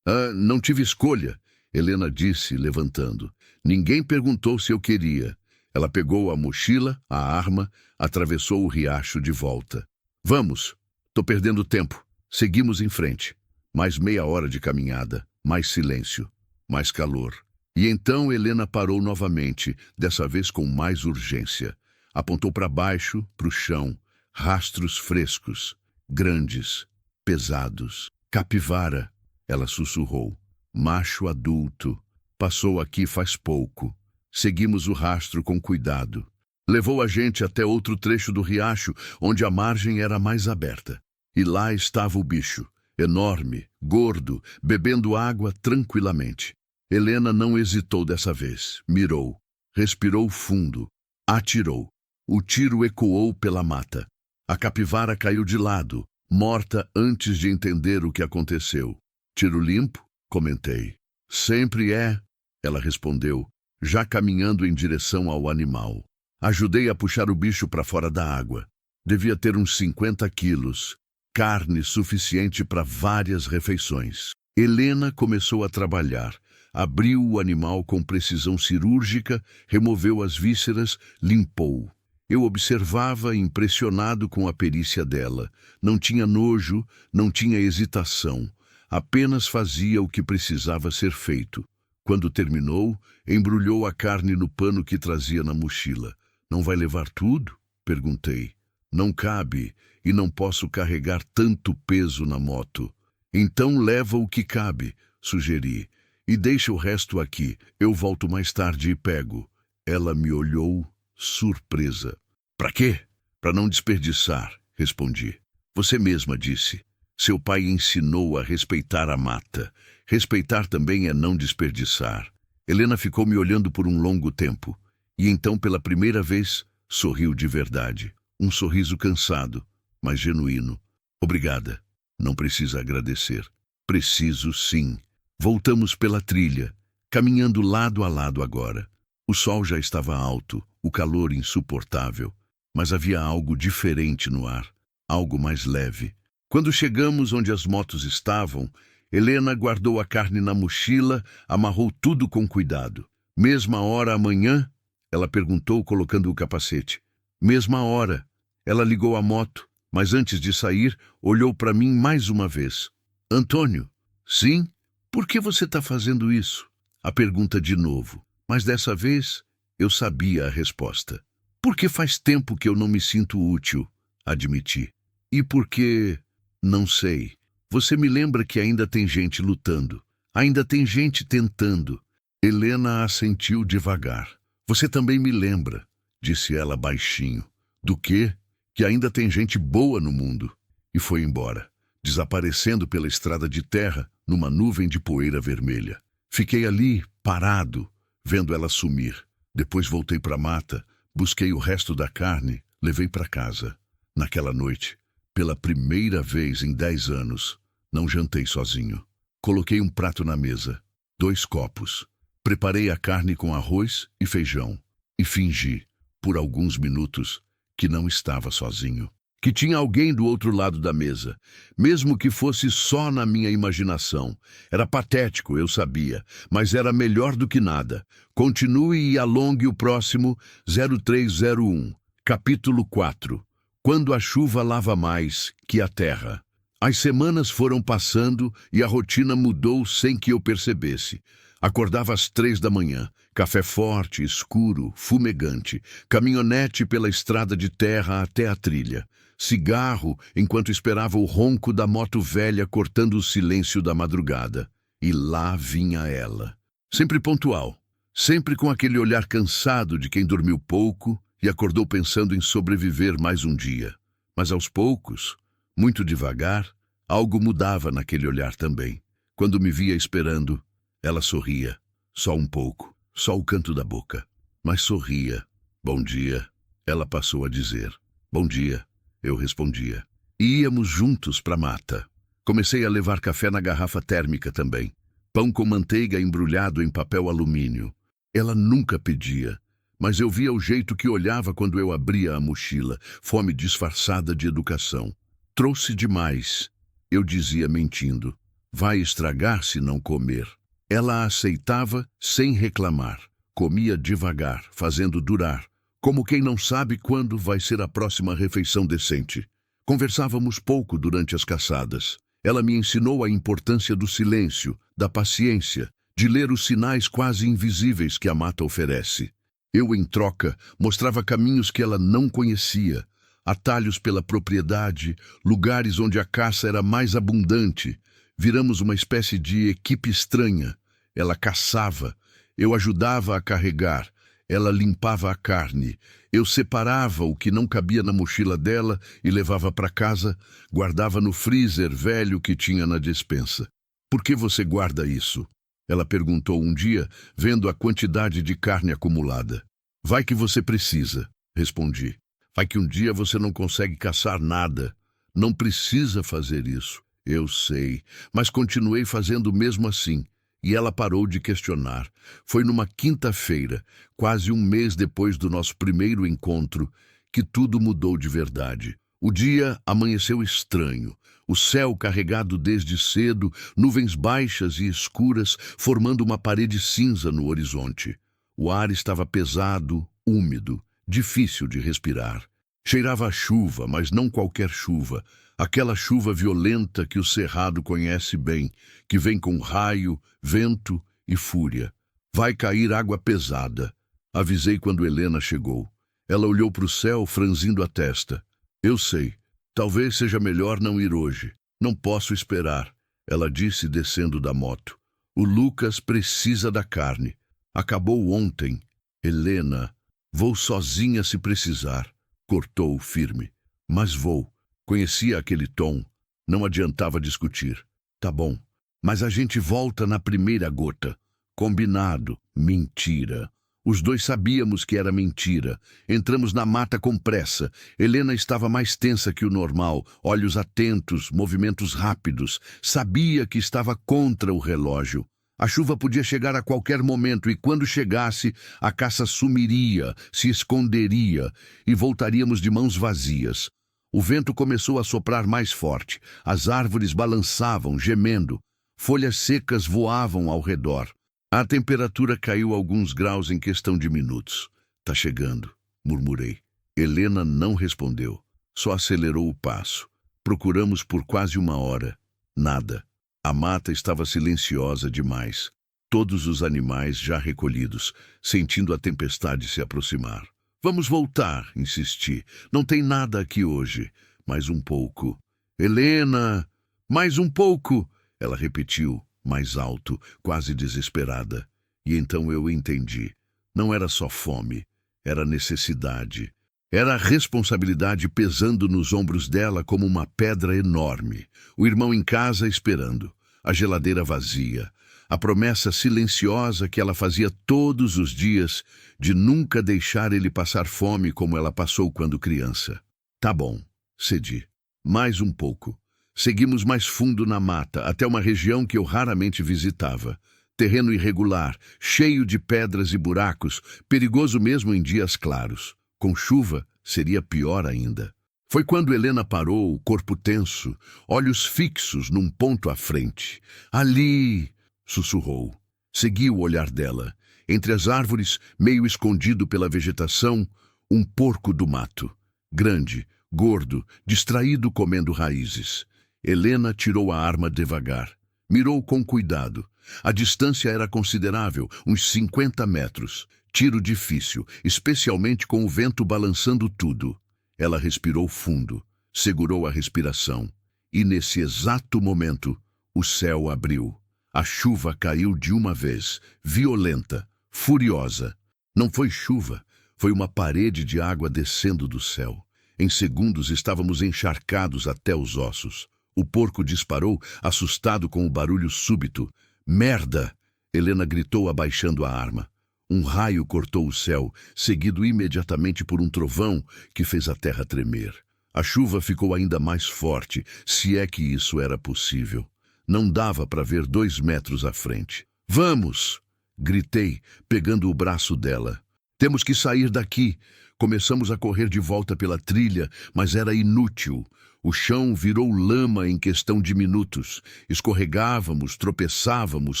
Não tive escolha, Helena disse, levantando. Ninguém perguntou se eu queria. Ela pegou a mochila, a arma, atravessou o riacho de volta. Vamos. Tô perdendo tempo. Seguimos em frente. Mais meia hora de caminhada, mais silêncio, mais calor. E então Helena parou novamente, dessa vez com mais urgência. Apontou para baixo, para o chão, rastros frescos, grandes, pesados. Capivara, ela sussurrou. Macho adulto. Passou aqui faz pouco. Seguimos o rastro com cuidado. Levou a gente até outro trecho do riacho, onde a margem era mais aberta. E lá estava o bicho, enorme, gordo, bebendo água tranquilamente. Helena não hesitou dessa vez. Mirou. Respirou fundo. Atirou. O tiro ecoou pela mata. A capivara caiu de lado, morta antes de entender o que aconteceu. Tiro limpo? Comentei. Sempre é, ela respondeu, já caminhando em direção ao animal. Ajudei a puxar o bicho para fora da água. Devia ter uns 50 quilos. Carne suficiente para várias refeições. Helena começou a trabalhar. Abriu o animal com precisão cirúrgica, removeu as vísceras, limpou. Eu observava, impressionado com a perícia dela. Não tinha nojo, não tinha hesitação. Apenas fazia o que precisava ser feito. Quando terminou, embrulhou a carne no pano que trazia na mochila. Não vai levar tudo? Perguntei. Não cabe, e não posso carregar tanto peso na moto. Então leva o que cabe, sugeri. E deixa o resto aqui, eu volto mais tarde e pego. Ela me olhou, surpresa. Pra quê? Pra não desperdiçar, respondi. Você mesma disse. Seu pai ensinou a respeitar a mata. Respeitar também é não desperdiçar. Helena ficou me olhando por um longo tempo. E então, pela primeira vez, sorriu de verdade. Um sorriso cansado, mas genuíno. Obrigada. Não precisa agradecer. Preciso sim. Voltamos pela trilha, caminhando lado a lado agora. O sol já estava alto, o calor insuportável, mas havia algo diferente no ar, algo mais leve. Quando chegamos onde as motos estavam, Helena guardou a carne na mochila, amarrou tudo com cuidado. Mesma hora amanhã? Ela perguntou, colocando o capacete. Mesma hora. Ela ligou a moto, mas antes de sair, olhou para mim mais uma vez. Antônio? Sim? Por que você está fazendo isso? A pergunta de novo. Mas dessa vez, eu sabia a resposta. Porque faz tempo que eu não me sinto útil, admiti. E porque... não sei. Você me lembra que ainda tem gente lutando. Ainda tem gente tentando. Helena assentiu devagar. Você também me lembra, disse ela baixinho. Do quê? Que ainda tem gente boa no mundo. E foi embora, desaparecendo pela estrada de terra numa nuvem de poeira vermelha. Fiquei ali, parado, vendo ela sumir. Depois voltei para a mata, busquei o resto da carne, levei para casa. Naquela noite, pela primeira vez em 10 anos, não jantei sozinho. Coloquei um prato na mesa, 2 copos. Preparei a carne com arroz e feijão e fingi, por alguns minutos, que não estava sozinho. Que tinha alguém do outro lado da mesa, mesmo que fosse só na minha imaginação. Era patético, eu sabia, mas era melhor do que nada. Continue e alongue o próximo 0301, capítulo 4. Quando a chuva lava mais que a terra. As semanas foram passando e a rotina mudou sem que eu percebesse. Acordava às 3 da manhã, café forte, escuro, fumegante, caminhonete pela estrada de terra até a trilha. Cigarro enquanto esperava o ronco da moto velha cortando o silêncio da madrugada. E lá vinha ela. Sempre pontual, sempre com aquele olhar cansado de quem dormiu pouco e acordou pensando em sobreviver mais um dia. Mas aos poucos, muito devagar, algo mudava naquele olhar também. Quando me via esperando, ela sorria, só um pouco, só o canto da boca. Mas sorria. Bom dia, ela passou a dizer. Bom dia, eu respondia. E íamos juntos para a mata. Comecei a levar café na garrafa térmica também. Pão com manteiga embrulhado em papel alumínio. Ela nunca pedia, mas eu via o jeito que olhava quando eu abria a mochila, fome disfarçada de educação. Trouxe demais, eu dizia mentindo. Vai estragar se não comer. Ela aceitava sem reclamar. Comia devagar, fazendo durar, como quem não sabe quando vai ser a próxima refeição decente. Conversávamos pouco durante as caçadas. Ela me ensinou a importância do silêncio, da paciência, de ler os sinais quase invisíveis que a mata oferece. Eu, em troca, mostrava caminhos que ela não conhecia, atalhos pela propriedade, lugares onde a caça era mais abundante. Viramos uma espécie de equipe estranha. Ela caçava, eu ajudava a carregar, ela limpava a carne, eu separava o que não cabia na mochila dela e levava para casa, guardava no freezer velho que tinha na despensa. Por que você guarda isso? Ela perguntou um dia, vendo a quantidade de carne acumulada. Vai que você precisa, respondi. Vai que um dia você não consegue caçar nada. Não precisa fazer isso. Eu sei, mas continuei fazendo mesmo assim. E ela parou de questionar. Foi numa quinta-feira, quase um mês depois do nosso primeiro encontro, que tudo mudou de verdade. O dia amanheceu estranho. O céu carregado desde cedo, nuvens baixas e escuras, formando uma parede cinza no horizonte. O ar estava pesado, úmido, difícil de respirar. Cheirava a chuva, mas não qualquer chuva. Aquela chuva violenta que o cerrado conhece bem, que vem com raio, vento e fúria. Vai cair água pesada. Avisei quando Helena chegou. Ela olhou para o céu, franzindo a testa. Eu sei. Talvez seja melhor não ir hoje. Não posso esperar, ela disse descendo da moto. O Lucas precisa da carne. Acabou ontem. Helena, vou sozinha se precisar. Cortou firme. Mas vou. Conhecia aquele tom. Não adiantava discutir. Tá bom. Mas a gente volta na primeira gota. Combinado. Mentira. Os dois sabíamos que era mentira. Entramos na mata com pressa. Helena estava mais tensa que o normal, olhos atentos, movimentos rápidos. Sabia que estava contra o relógio. A chuva podia chegar a qualquer momento e quando chegasse, a caça sumiria, se esconderia e voltaríamos de mãos vazias. O vento começou a soprar mais forte. As árvores balançavam, gemendo. Folhas secas voavam ao redor. A temperatura caiu alguns graus em questão de minutos. Tá chegando, murmurei. Helena não respondeu. Só acelerou o passo. Procuramos por quase uma hora. Nada. A mata estava silenciosa demais. Todos os animais já recolhidos, sentindo a tempestade se aproximar. Vamos voltar, insisti. Não tem nada aqui hoje. Mais um pouco. Helena! Mais um pouco! Ela repetiu, mais alto, quase desesperada. E então eu entendi. Não era só fome. Era necessidade. Era a responsabilidade pesando nos ombros dela como uma pedra enorme. O irmão em casa esperando. A geladeira vazia. A promessa silenciosa que ela fazia todos os dias de nunca deixar ele passar fome como ela passou quando criança. Tá bom, cedi. Mais um pouco. Seguimos mais fundo na mata, até uma região que eu raramente visitava. Terreno irregular, cheio de pedras e buracos, perigoso mesmo em dias claros. Com chuva, seria pior ainda. Foi quando Helena parou, o corpo tenso, olhos fixos num ponto à frente. Ali! Sussurrou. Segui o olhar dela. Entre as árvores, meio escondido pela vegetação, um porco do mato. Grande, gordo, distraído comendo raízes. Helena tirou a arma devagar. Mirou com cuidado. A distância era considerável, uns 50 metros. Tiro difícil, especialmente com o vento balançando tudo. Ela respirou fundo, segurou a respiração. E nesse exato momento, o céu abriu. A chuva caiu de uma vez, violenta, furiosa. Não foi chuva, foi uma parede de água descendo do céu. Em segundos estávamos encharcados até os ossos. O porco disparou, assustado com o barulho súbito. Merda! Helena gritou abaixando a arma. Um raio cortou o céu, seguido imediatamente por um trovão que fez a terra tremer. A chuva ficou ainda mais forte, se é que isso era possível. Não dava para ver 2 metros à frente. Vamos! Gritei, pegando o braço dela. Temos que sair daqui. Começamos a correr de volta pela trilha, mas era inútil. O chão virou lama em questão de minutos. Escorregávamos, tropeçávamos,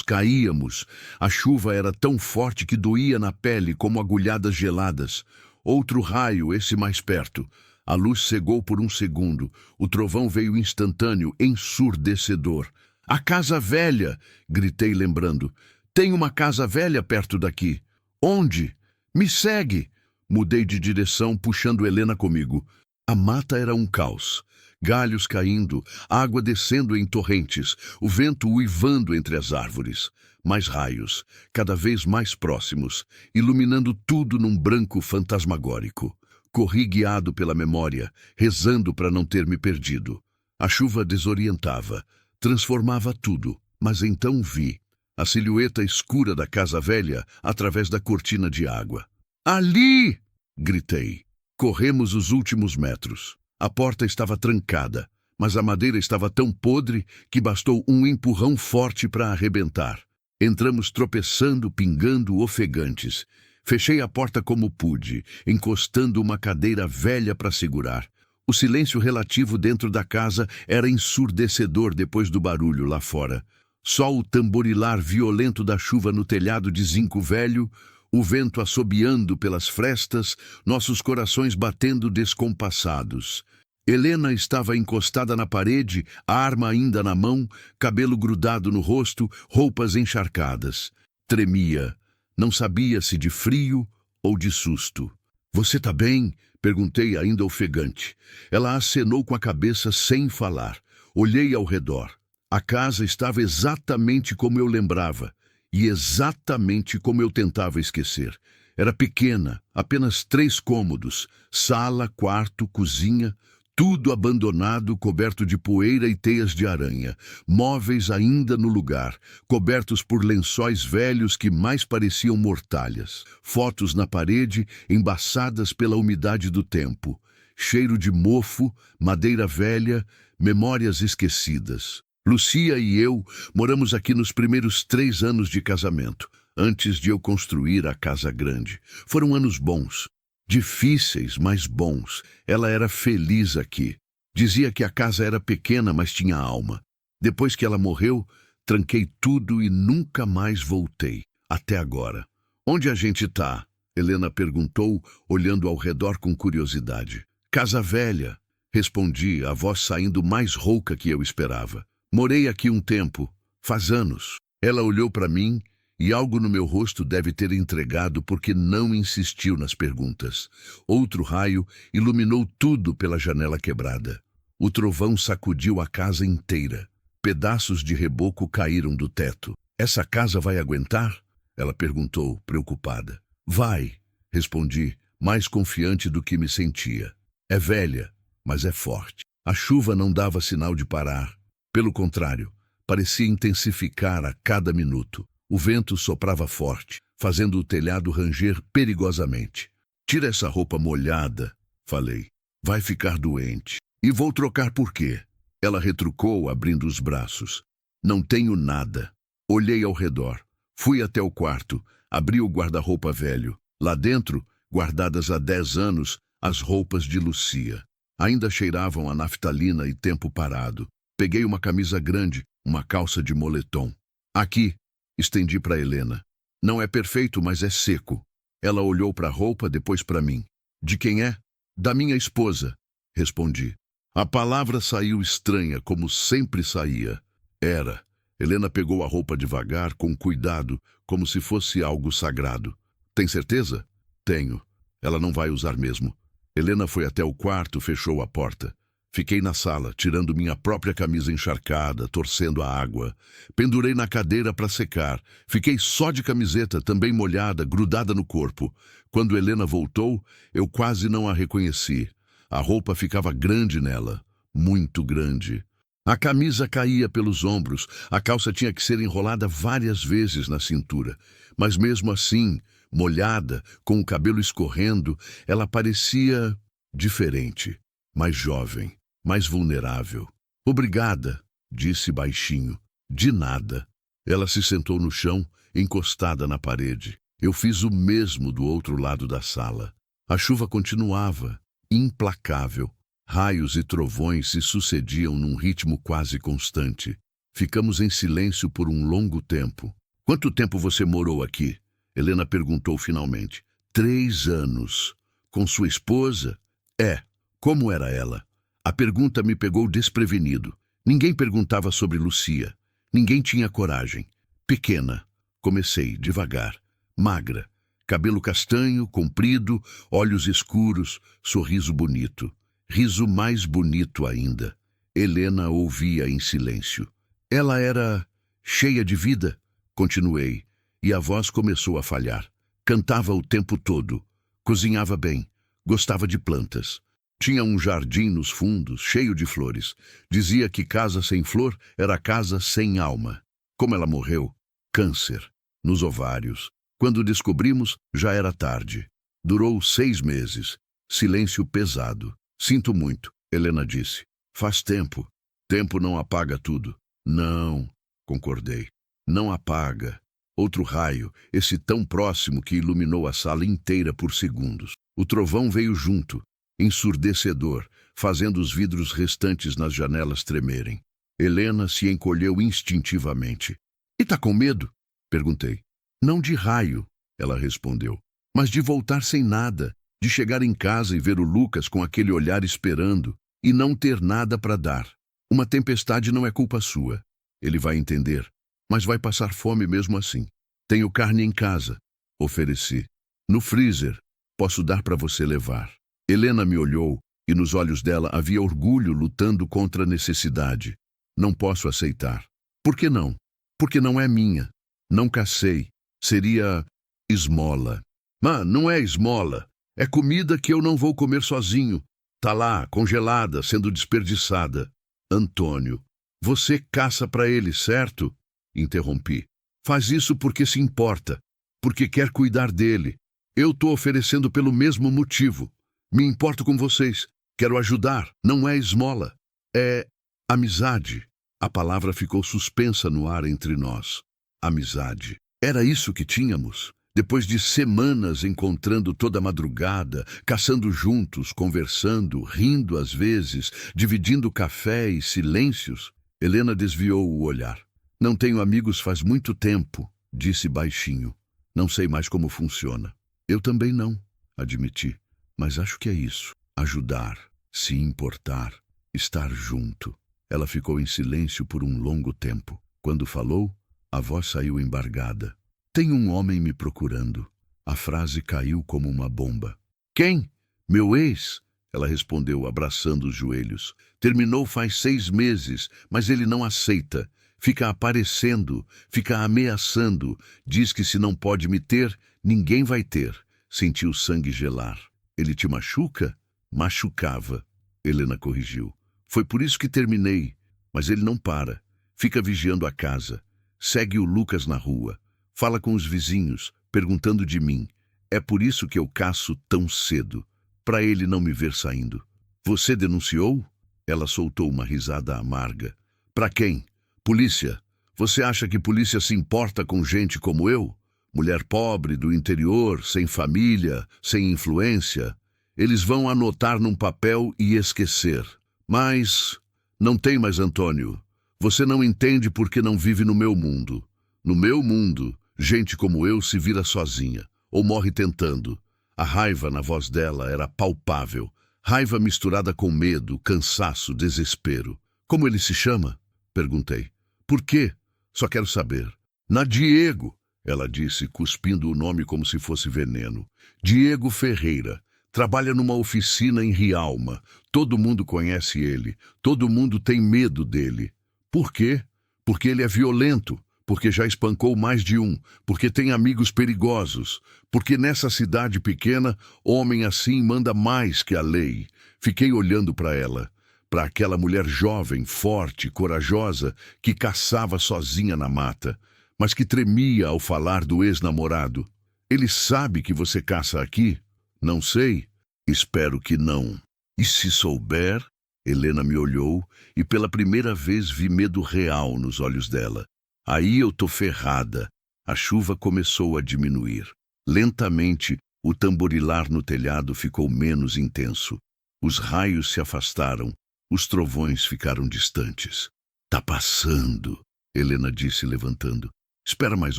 caíamos. A chuva era tão forte que doía na pele como agulhadas geladas. Outro raio, esse mais perto. A luz cegou por um segundo. O trovão veio instantâneo, ensurdecedor. A casa velha! Gritei lembrando. Tem uma casa velha perto daqui. Onde? Me segue! Mudei de direção, puxando Helena comigo. A mata era um caos. Galhos caindo, água descendo em torrentes, o vento uivando entre as árvores. Mais raios, cada vez mais próximos, iluminando tudo num branco fantasmagórico. Corri guiado pela memória, rezando para não ter me perdido. A chuva desorientava, transformava tudo, mas então vi a silhueta escura da casa velha através da cortina de água. Ali! Gritei. Corremos os últimos metros. A porta estava trancada, mas a madeira estava tão podre que bastou um empurrão forte para arrebentar. Entramos tropeçando, pingando, ofegantes. Fechei a porta como pude, encostando uma cadeira velha para segurar. O silêncio relativo dentro da casa era ensurdecedor depois do barulho lá fora. Só o tamborilar violento da chuva no telhado de zinco velho, o vento assobiando pelas frestas, nossos corações batendo descompassados. Helena estava encostada na parede, a arma ainda na mão, cabelo grudado no rosto, roupas encharcadas. Tremia. Não sabia se de frio ou de susto. Você tá bem? Perguntei ainda ofegante. Ela acenou com a cabeça sem falar. Olhei ao redor. A casa estava exatamente como eu lembrava. E exatamente como eu tentava esquecer. Era pequena, apenas 3 cômodos, sala, quarto, cozinha, tudo abandonado, coberto de poeira e teias de aranha, móveis ainda no lugar, cobertos por lençóis velhos que mais pareciam mortalhas, fotos na parede embaçadas pela umidade do tempo, cheiro de mofo, madeira velha, memórias esquecidas. Lucia e eu moramos aqui nos primeiros 3 anos de casamento, antes de eu construir a casa grande. Foram anos bons, difíceis, mas bons. Ela era feliz aqui. Dizia que a casa era pequena, mas tinha alma. Depois que ela morreu, Tranquei tudo e nunca mais voltei, até agora. Onde a gente tá? Helena perguntou, olhando ao redor com curiosidade. Casa velha, respondi, a voz saindo mais rouca que eu esperava. Morei aqui um tempo, faz anos. Ela olhou para mim e algo no meu rosto deve ter entregado porque não insistiu nas perguntas. Outro raio iluminou tudo pela janela quebrada. O trovão sacudiu a casa inteira. Pedaços de reboco caíram do teto. Essa casa vai aguentar? Ela perguntou, preocupada. Vai, respondi, mais confiante do que me sentia. É velha, mas é forte. A chuva não dava sinal de parar. Pelo contrário, parecia intensificar a cada minuto. O vento soprava forte, fazendo o telhado ranger perigosamente. Tira essa roupa molhada, falei. Vai ficar doente. E vou trocar por quê? Ela retrucou, abrindo os braços. Não tenho nada. Olhei ao redor. Fui até o quarto. Abri o guarda-roupa velho. Lá dentro, guardadas há 10 anos, as roupas de Lucia. Ainda cheiravam a naftalina e tempo parado. Peguei uma camisa grande, uma calça de moletom. Aqui, estendi para Helena. Não é perfeito, mas é seco. Ela olhou para a roupa, depois para mim. De quem é? Da minha esposa, respondi. A palavra saiu estranha, como sempre saía. Era. Helena pegou a roupa devagar, com cuidado, como se fosse algo sagrado. Tem certeza? Tenho. Ela não vai usar mesmo. Helena foi até o quarto, fechou a porta. Fiquei na sala, tirando minha própria camisa encharcada, torcendo a água. Pendurei na cadeira para secar. Fiquei só de camiseta, também molhada, grudada no corpo. Quando Helena voltou, eu quase não a reconheci. A roupa ficava grande nela, muito grande. A camisa caía pelos ombros, a calça tinha que ser enrolada várias vezes na cintura. Mas mesmo assim, molhada, com o cabelo escorrendo, ela parecia diferente, mais jovem, mais vulnerável. Obrigada, disse baixinho. De nada. Ela se sentou no chão, encostada na parede. Eu fiz o mesmo do outro lado da sala. A chuva continuava, implacável. Raios e trovões se sucediam num ritmo quase constante. Ficamos em silêncio por um longo tempo. Quanto tempo você morou aqui? Helena perguntou finalmente. 3 anos. Com sua esposa? É. Como era ela? A pergunta me pegou desprevenido. Ninguém perguntava sobre Lucia. Ninguém tinha coragem. Pequena. Comecei, devagar. Magra. Cabelo castanho, comprido, olhos escuros, sorriso bonito. Riso mais bonito ainda. Helena ouvia em silêncio. Ela era cheia de vida, continuei, e a voz começou a falhar. Cantava o tempo todo. Cozinhava bem. Gostava de plantas. Tinha um jardim nos fundos, cheio de flores. Dizia que casa sem flor era casa sem alma. Como ela morreu? Câncer. Nos ovários. Quando descobrimos, já era tarde. Durou 6 meses. Silêncio pesado. Sinto muito, Helena disse. Faz tempo. Tempo não apaga tudo. Não, concordei. Não apaga. Outro raio, esse tão próximo que iluminou a sala inteira por segundos. O trovão veio junto, ensurdecedor, fazendo os vidros restantes nas janelas tremerem. Helena se encolheu instintivamente. E tá com medo? Perguntei. Não de raio, ela respondeu, mas de voltar sem nada, de chegar em casa e ver o Lucas com aquele olhar esperando e não ter nada para dar. Uma tempestade não é culpa sua. Ele vai entender, mas vai passar fome mesmo assim. Tenho carne em casa, ofereci. No freezer, posso dar para você levar. Helena me olhou e nos olhos dela havia orgulho lutando contra a necessidade. Não posso aceitar. Por que não? Porque não é minha. Não cacei. Seria esmola. Mas não é esmola. É comida que eu não vou comer sozinho. Tá lá, congelada, sendo desperdiçada. Antônio, você caça para ele, certo? Interrompi. Faz isso porque se importa, porque quer cuidar dele. Eu tô oferecendo pelo mesmo motivo. Me importo com vocês. Quero ajudar. Não é esmola. É amizade. A palavra ficou suspensa no ar entre nós. Amizade. Era isso que tínhamos. Depois de semanas encontrando toda madrugada, caçando juntos, conversando, rindo às vezes, dividindo café e silêncios, Helena desviou o olhar. Não tenho amigos faz muito tempo, disse baixinho. Não sei mais como funciona. Eu também não, admiti. Mas acho que é isso. Ajudar, se importar, estar junto. Ela ficou em silêncio por um longo tempo. Quando falou, a voz saiu embargada. Tem um homem me procurando. A frase caiu como uma bomba. Quem? Meu ex? Ela respondeu, abraçando os joelhos. Terminou faz 6 meses, mas ele não aceita. Fica aparecendo, fica ameaçando. Diz que se não pode me ter, ninguém vai ter. Senti o sangue gelar. Ele te machuca? Machucava. Helena corrigiu. Foi por isso que terminei. Mas ele não para. Fica vigiando a casa. Segue o Lucas na rua. Fala com os vizinhos, perguntando de mim. É por isso que eu caço tão cedo. Para ele não me ver saindo. Você denunciou? Ela soltou uma risada amarga. Para quem? Polícia. Você acha que polícia se importa com gente como eu? Mulher pobre, do interior, sem família, sem influência. Eles vão anotar num papel e esquecer. Mas não tem mais Antônio. Você não entende porque não vive no meu mundo. No meu mundo, gente como eu se vira sozinha, ou morre tentando. A raiva na voz dela era palpável. Raiva misturada com medo, cansaço, desespero. Como ele se chama? Perguntei. Por quê? Só quero saber. Na Diego, ela disse, cuspindo o nome como se fosse veneno. Diego Ferreira. Trabalha numa oficina em Rialma. Todo mundo conhece ele. Todo mundo tem medo dele. Por quê? Porque ele é violento. Porque já espancou mais de um. Porque tem amigos perigosos. Porque nessa cidade pequena, homem assim manda mais que a lei. Fiquei olhando para ela. Para aquela mulher jovem, forte, corajosa, que caçava sozinha na mata, mas que tremia ao falar do ex-namorado. Ele sabe que você caça aqui? Não sei. Espero que não. E se souber? Helena me olhou e pela primeira vez vi medo real nos olhos dela. Aí eu tô ferrada. A chuva começou a diminuir. Lentamente, o tamborilar no telhado ficou menos intenso. Os raios se afastaram. Os trovões ficaram distantes. Tá passando, Helena disse levantando. Espera mais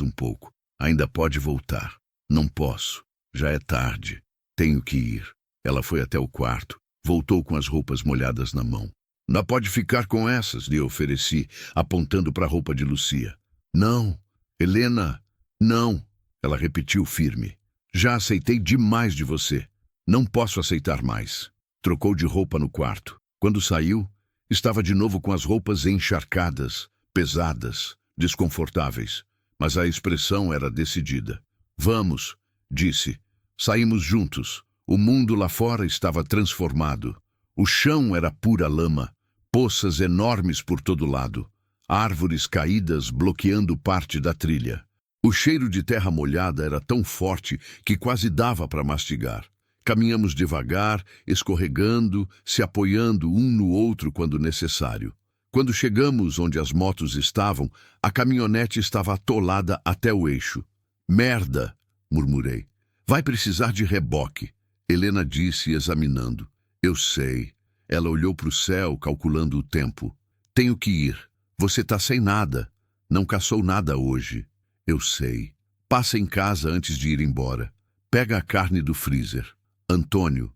um pouco. Ainda pode voltar. Não posso. Já é tarde. Tenho que ir. Ela foi até o quarto. Voltou com as roupas molhadas na mão. Não pode ficar com essas, lhe ofereci, apontando para a roupa de Lucia. Não, Helena, não. Ela repetiu firme. Já aceitei demais de você. Não posso aceitar mais. Trocou de roupa no quarto. Quando saiu, estava de novo com as roupas encharcadas, pesadas, desconfortáveis. Mas a expressão era decidida. Vamos, disse. Saímos juntos. O mundo lá fora estava transformado. O chão era pura lama, poças enormes por todo lado, árvores caídas bloqueando parte da trilha. O cheiro de terra molhada era tão forte que quase dava para mastigar. Caminhamos devagar, escorregando, se apoiando um no outro quando necessário. Quando chegamos onde as motos estavam, a caminhonete estava atolada até o eixo. Merda, murmurei. Vai precisar de reboque, Helena disse, examinando. Eu sei. Ela olhou para o céu, calculando o tempo. Tenho que ir. Você tá sem nada. Não caçou nada hoje. Eu sei. Passa em casa antes de ir embora. Pega a carne do freezer. Antônio,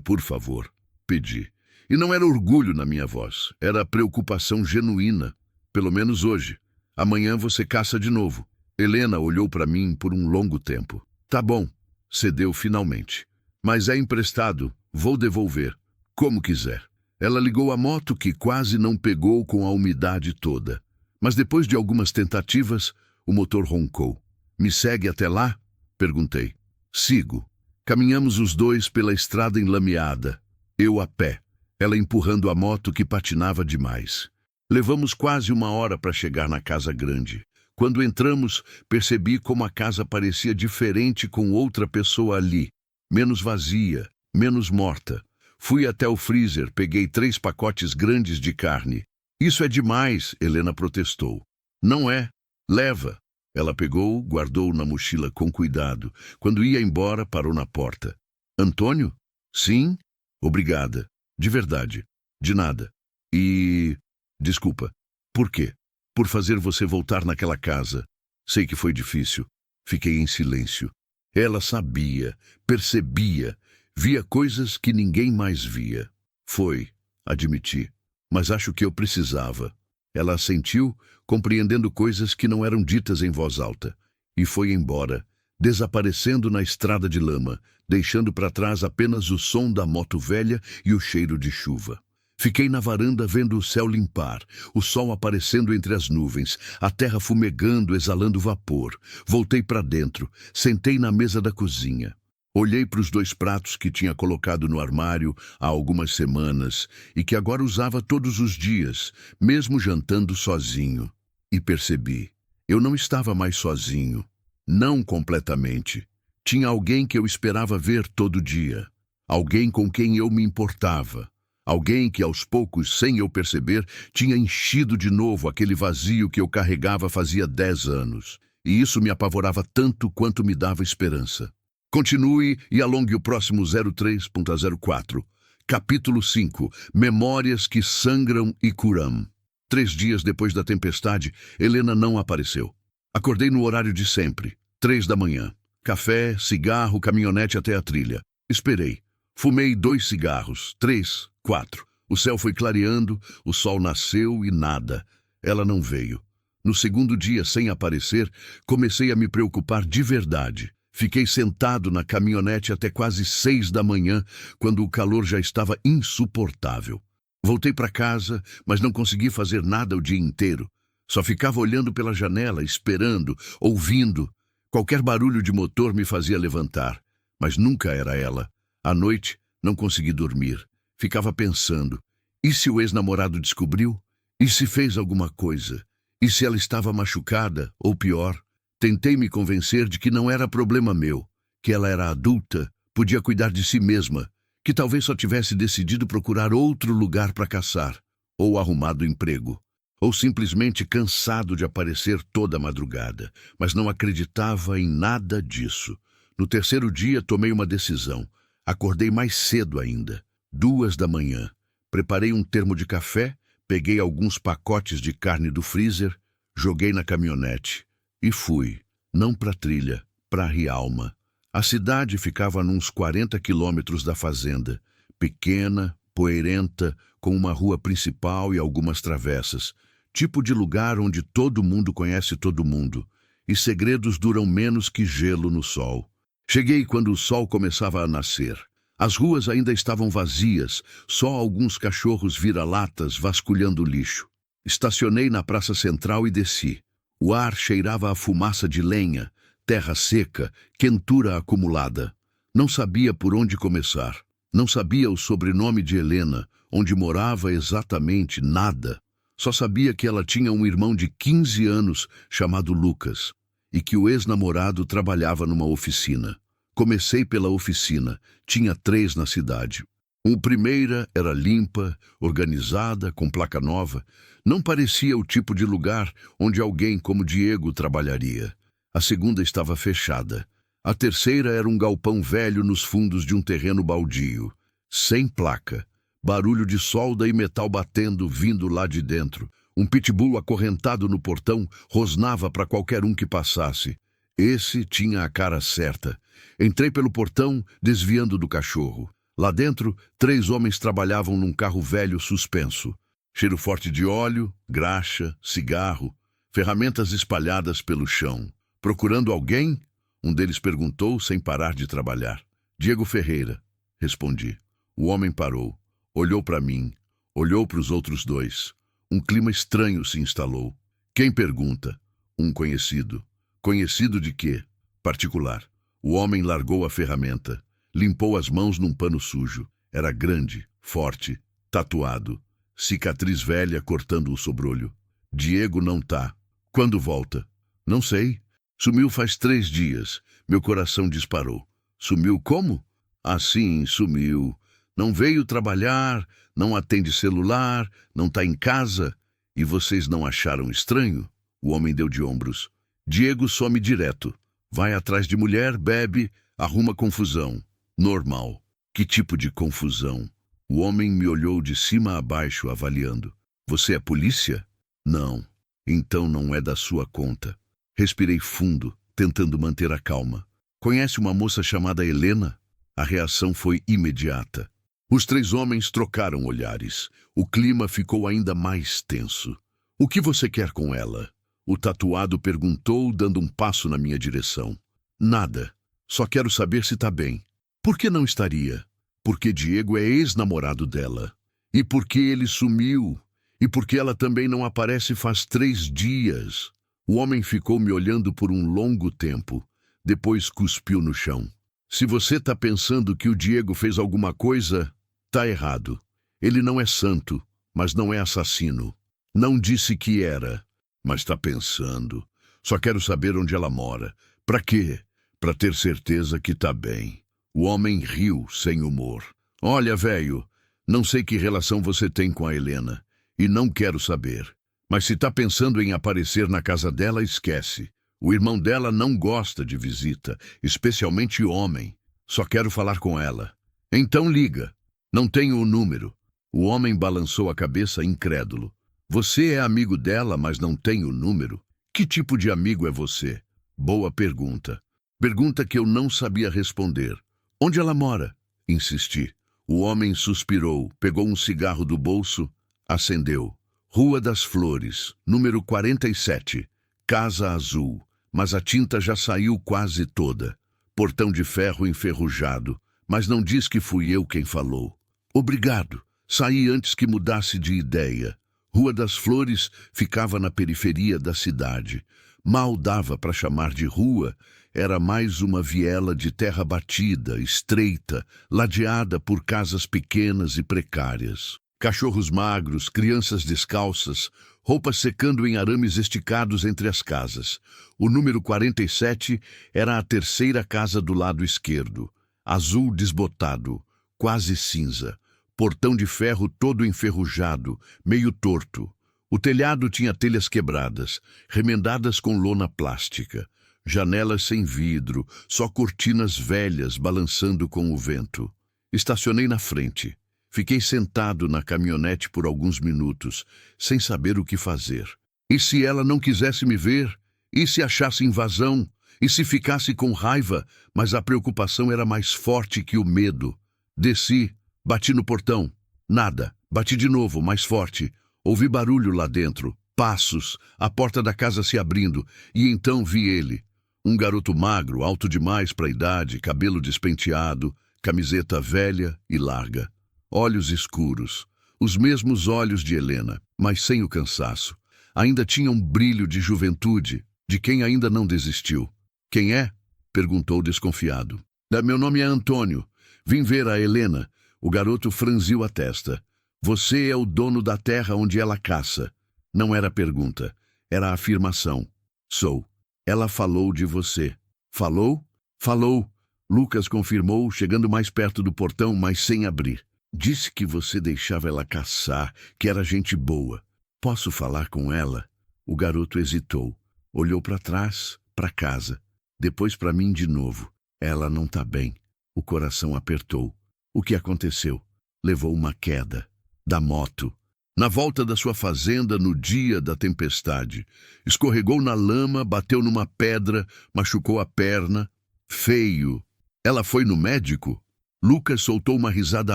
por favor, pedi. E não era orgulho na minha voz. Era preocupação genuína. Pelo menos hoje. Amanhã você caça de novo. Helena olhou para mim por um longo tempo. Tá bom. Cedeu finalmente. Mas é emprestado. Vou devolver. Como quiser. Ela ligou a moto que quase não pegou com a umidade toda. Mas depois de algumas tentativas, o motor roncou. Me segue até lá? Perguntei. Sigo. Caminhamos os dois pela estrada enlameada. Eu a pé. Ela empurrando a moto que patinava demais. Levamos quase 1 hora para chegar na casa grande. Quando entramos, percebi como a casa parecia diferente com outra pessoa ali. Menos vazia, menos morta. Fui até o freezer, peguei 3 pacotes grandes de carne. Isso é demais, Helena protestou. Não é. Leva. Ela pegou, guardou na mochila com cuidado. Quando ia embora, parou na porta. Antônio? Sim? Obrigada. De verdade. De nada. E... Desculpa. Por quê? por fazer você voltar naquela casa. Sei que foi difícil. Fiquei em silêncio. Ela sabia, percebia, via coisas que ninguém mais via. Foi, admiti, mas acho que eu precisava. Ela assentiu, compreendendo coisas que não eram ditas em voz alta, e foi embora, desaparecendo na estrada de lama, deixando para trás apenas o som da moto velha e o cheiro de chuva. Fiquei na varanda vendo o céu limpar, o sol aparecendo entre as nuvens, a terra fumegando, exalando vapor. Voltei para dentro, sentei na mesa da cozinha. Olhei para os 2 pratos que tinha colocado no armário há algumas semanas e que agora usava todos os dias, mesmo jantando sozinho. E percebi, eu não estava mais sozinho. Não completamente. Tinha alguém que eu esperava ver todo dia. Alguém com quem eu me importava. Alguém que, aos poucos, sem eu perceber, tinha enchido de novo aquele vazio que eu carregava fazia 10 anos. E isso me apavorava tanto quanto me dava esperança. Continue e alongue o próximo 03.04. Capítulo 5. Memórias que sangram e curam. 3 dias depois da tempestade, Helena não apareceu. Acordei no horário de sempre, 3 da manhã. Café, cigarro, caminhonete até a trilha. Esperei. Fumei 2 cigarros, 3, 4. O céu foi clareando, o sol nasceu e nada. Ela não veio. No segundo dia, sem aparecer, comecei a me preocupar de verdade. Fiquei sentado na caminhonete até quase 6 da manhã, quando o calor já estava insuportável. Voltei para casa, mas não consegui fazer nada o dia inteiro. Só ficava olhando pela janela, esperando, ouvindo. Qualquer barulho de motor me fazia levantar, mas nunca era ela. À noite, não consegui dormir. Ficava pensando, e se o ex-namorado descobriu? E se fez alguma coisa? E se ela estava machucada, ou pior? Tentei me convencer de que não era problema meu, que ela era adulta, podia cuidar de si mesma, que talvez só tivesse decidido procurar outro lugar para caçar, ou arrumado emprego, ou simplesmente cansado de aparecer toda madrugada, mas não acreditava em nada disso. No terceiro dia, tomei uma decisão. Acordei mais cedo ainda, 2 da manhã. Preparei um termo de café, peguei alguns pacotes de carne do freezer, joguei na caminhonete e fui, não para trilha, para Rialma. A cidade ficava a uns 40 quilômetros da fazenda, pequena, poeirenta, com uma rua principal e algumas travessas, tipo de lugar onde todo mundo conhece todo mundo, e segredos duram menos que gelo no sol. Cheguei quando o sol começava a nascer. As ruas ainda estavam vazias, só alguns cachorros vira-latas vasculhando o lixo. Estacionei na praça central e desci. O ar cheirava a fumaça de lenha, terra seca, quentura acumulada. Não sabia por onde começar. Não sabia o sobrenome de Helena, onde morava exatamente nada. Só sabia que ela tinha um irmão de 15 anos chamado Lucas e que o ex-namorado trabalhava numa oficina. Comecei pela oficina, tinha 3 na cidade. A primeira era limpa, organizada, com placa nova. Não parecia o tipo de lugar onde alguém como Diego trabalharia. A segunda estava fechada. A terceira era um galpão velho nos fundos de um terreno baldio. Sem placa. Barulho de solda e metal batendo vindo lá de dentro. Um pitbull acorrentado no portão rosnava para qualquer um que passasse. Esse tinha a cara certa. Entrei pelo portão, desviando do cachorro. Lá dentro, 3 homens trabalhavam num carro velho suspenso. Cheiro forte de óleo, graxa, cigarro, ferramentas espalhadas pelo chão. Procurando alguém? Um deles perguntou sem parar de trabalhar. Diego Ferreira, respondi. O homem parou, olhou para mim, olhou para os outros 2. Um clima estranho se instalou. Quem pergunta? Um conhecido. Conhecido de quê? Particular. O homem largou a ferramenta. Limpou as mãos num pano sujo. Era grande, forte, tatuado. Cicatriz velha cortando o sobrolho. Diego não tá. Quando volta? Não sei. Sumiu faz 3 dias. Meu coração disparou. Sumiu como? Assim, sumiu. Não veio trabalhar, não atende celular, não tá em casa. E vocês não acharam estranho? O homem deu de ombros. Diego some direto. Vai atrás de mulher, bebe, arruma confusão. Normal. Que tipo de confusão? O homem me olhou de cima a baixo, avaliando. Você é polícia? Não. Então não é da sua conta. Respirei fundo, tentando manter a calma. Conhece uma moça chamada Helena? A reação foi imediata. Os três homens trocaram olhares. O clima ficou ainda mais tenso. O que você quer com ela? O tatuado perguntou, dando um passo na minha direção. Nada. Só quero saber se tá bem. Por que não estaria? Porque Diego é ex-namorado dela. E porque ele sumiu. E porque ela também não aparece faz 3 dias. O homem ficou me olhando por um longo tempo. Depois cuspiu no chão. Se você tá pensando que o Diego fez alguma coisa, tá errado. Ele não é santo, mas não é assassino. Não disse que era, mas tá pensando. Só quero saber onde ela mora. Pra quê? Pra ter certeza que tá bem. O homem riu sem humor. Olha, velho, não sei que relação você tem com a Helena. E não quero saber. Mas se tá pensando em aparecer na casa dela, esquece. O irmão dela não gosta de visita, especialmente homem. Só quero falar com ela. Então liga. Não tenho o número. O homem balançou a cabeça incrédulo. Você é amigo dela, mas não tem o número? Que tipo de amigo é você? Boa pergunta. Pergunta que eu não sabia responder. Onde ela mora? Insisti. O homem suspirou, pegou um cigarro do bolso, acendeu. Rua das Flores, número 47. Casa Azul. Mas a tinta já saiu quase toda. Portão de ferro enferrujado. Mas não diz que fui eu quem falou. Obrigado. Saí antes que mudasse de ideia. Rua das Flores ficava na periferia da cidade. Mal dava para chamar de rua. Era mais uma viela de terra batida, estreita, ladeada por casas pequenas e precárias. Cachorros magros, crianças descalças, roupas secando em arames esticados entre as casas. O número 47 era a terceira casa do lado esquerdo. Azul desbotado, quase cinza. Portão de ferro todo enferrujado, meio torto. O telhado tinha telhas quebradas, remendadas com lona plástica. Janelas sem vidro, só cortinas velhas balançando com o vento. Estacionei na frente. Fiquei sentado na caminhonete por alguns minutos, sem saber o que fazer. E se ela não quisesse me ver? E se achasse invasão? E se ficasse com raiva? Mas a preocupação era mais forte que o medo. Desci, bati no portão. Nada. Bati de novo, mais forte. Ouvi barulho lá dentro. Passos, a porta da casa se abrindo. E então vi ele. Um garoto magro, alto demais para a idade, cabelo despenteado, camiseta velha e larga. Olhos escuros, os mesmos olhos de Helena, mas sem o cansaço. Ainda tinha um brilho de juventude, de quem ainda não desistiu. Quem é? Perguntou desconfiado. Meu nome é Antônio. Vim ver a Helena. O garoto franziu a testa. Você é o dono da terra onde ela caça. Não era pergunta, era afirmação. Sou. Ela falou de você. Falou? Falou. Lucas confirmou, chegando mais perto do portão, mas sem abrir. Disse que você deixava ela caçar, que era gente boa. Posso falar com ela? O garoto hesitou. Olhou para trás, para casa. Depois para mim de novo. Ela não tá bem. O coração apertou. O que aconteceu? Levou uma queda. Da moto. Na volta da sua fazenda no dia da tempestade. Escorregou na lama, bateu numa pedra, machucou a perna. Feio. Ela foi no médico? Lucas soltou uma risada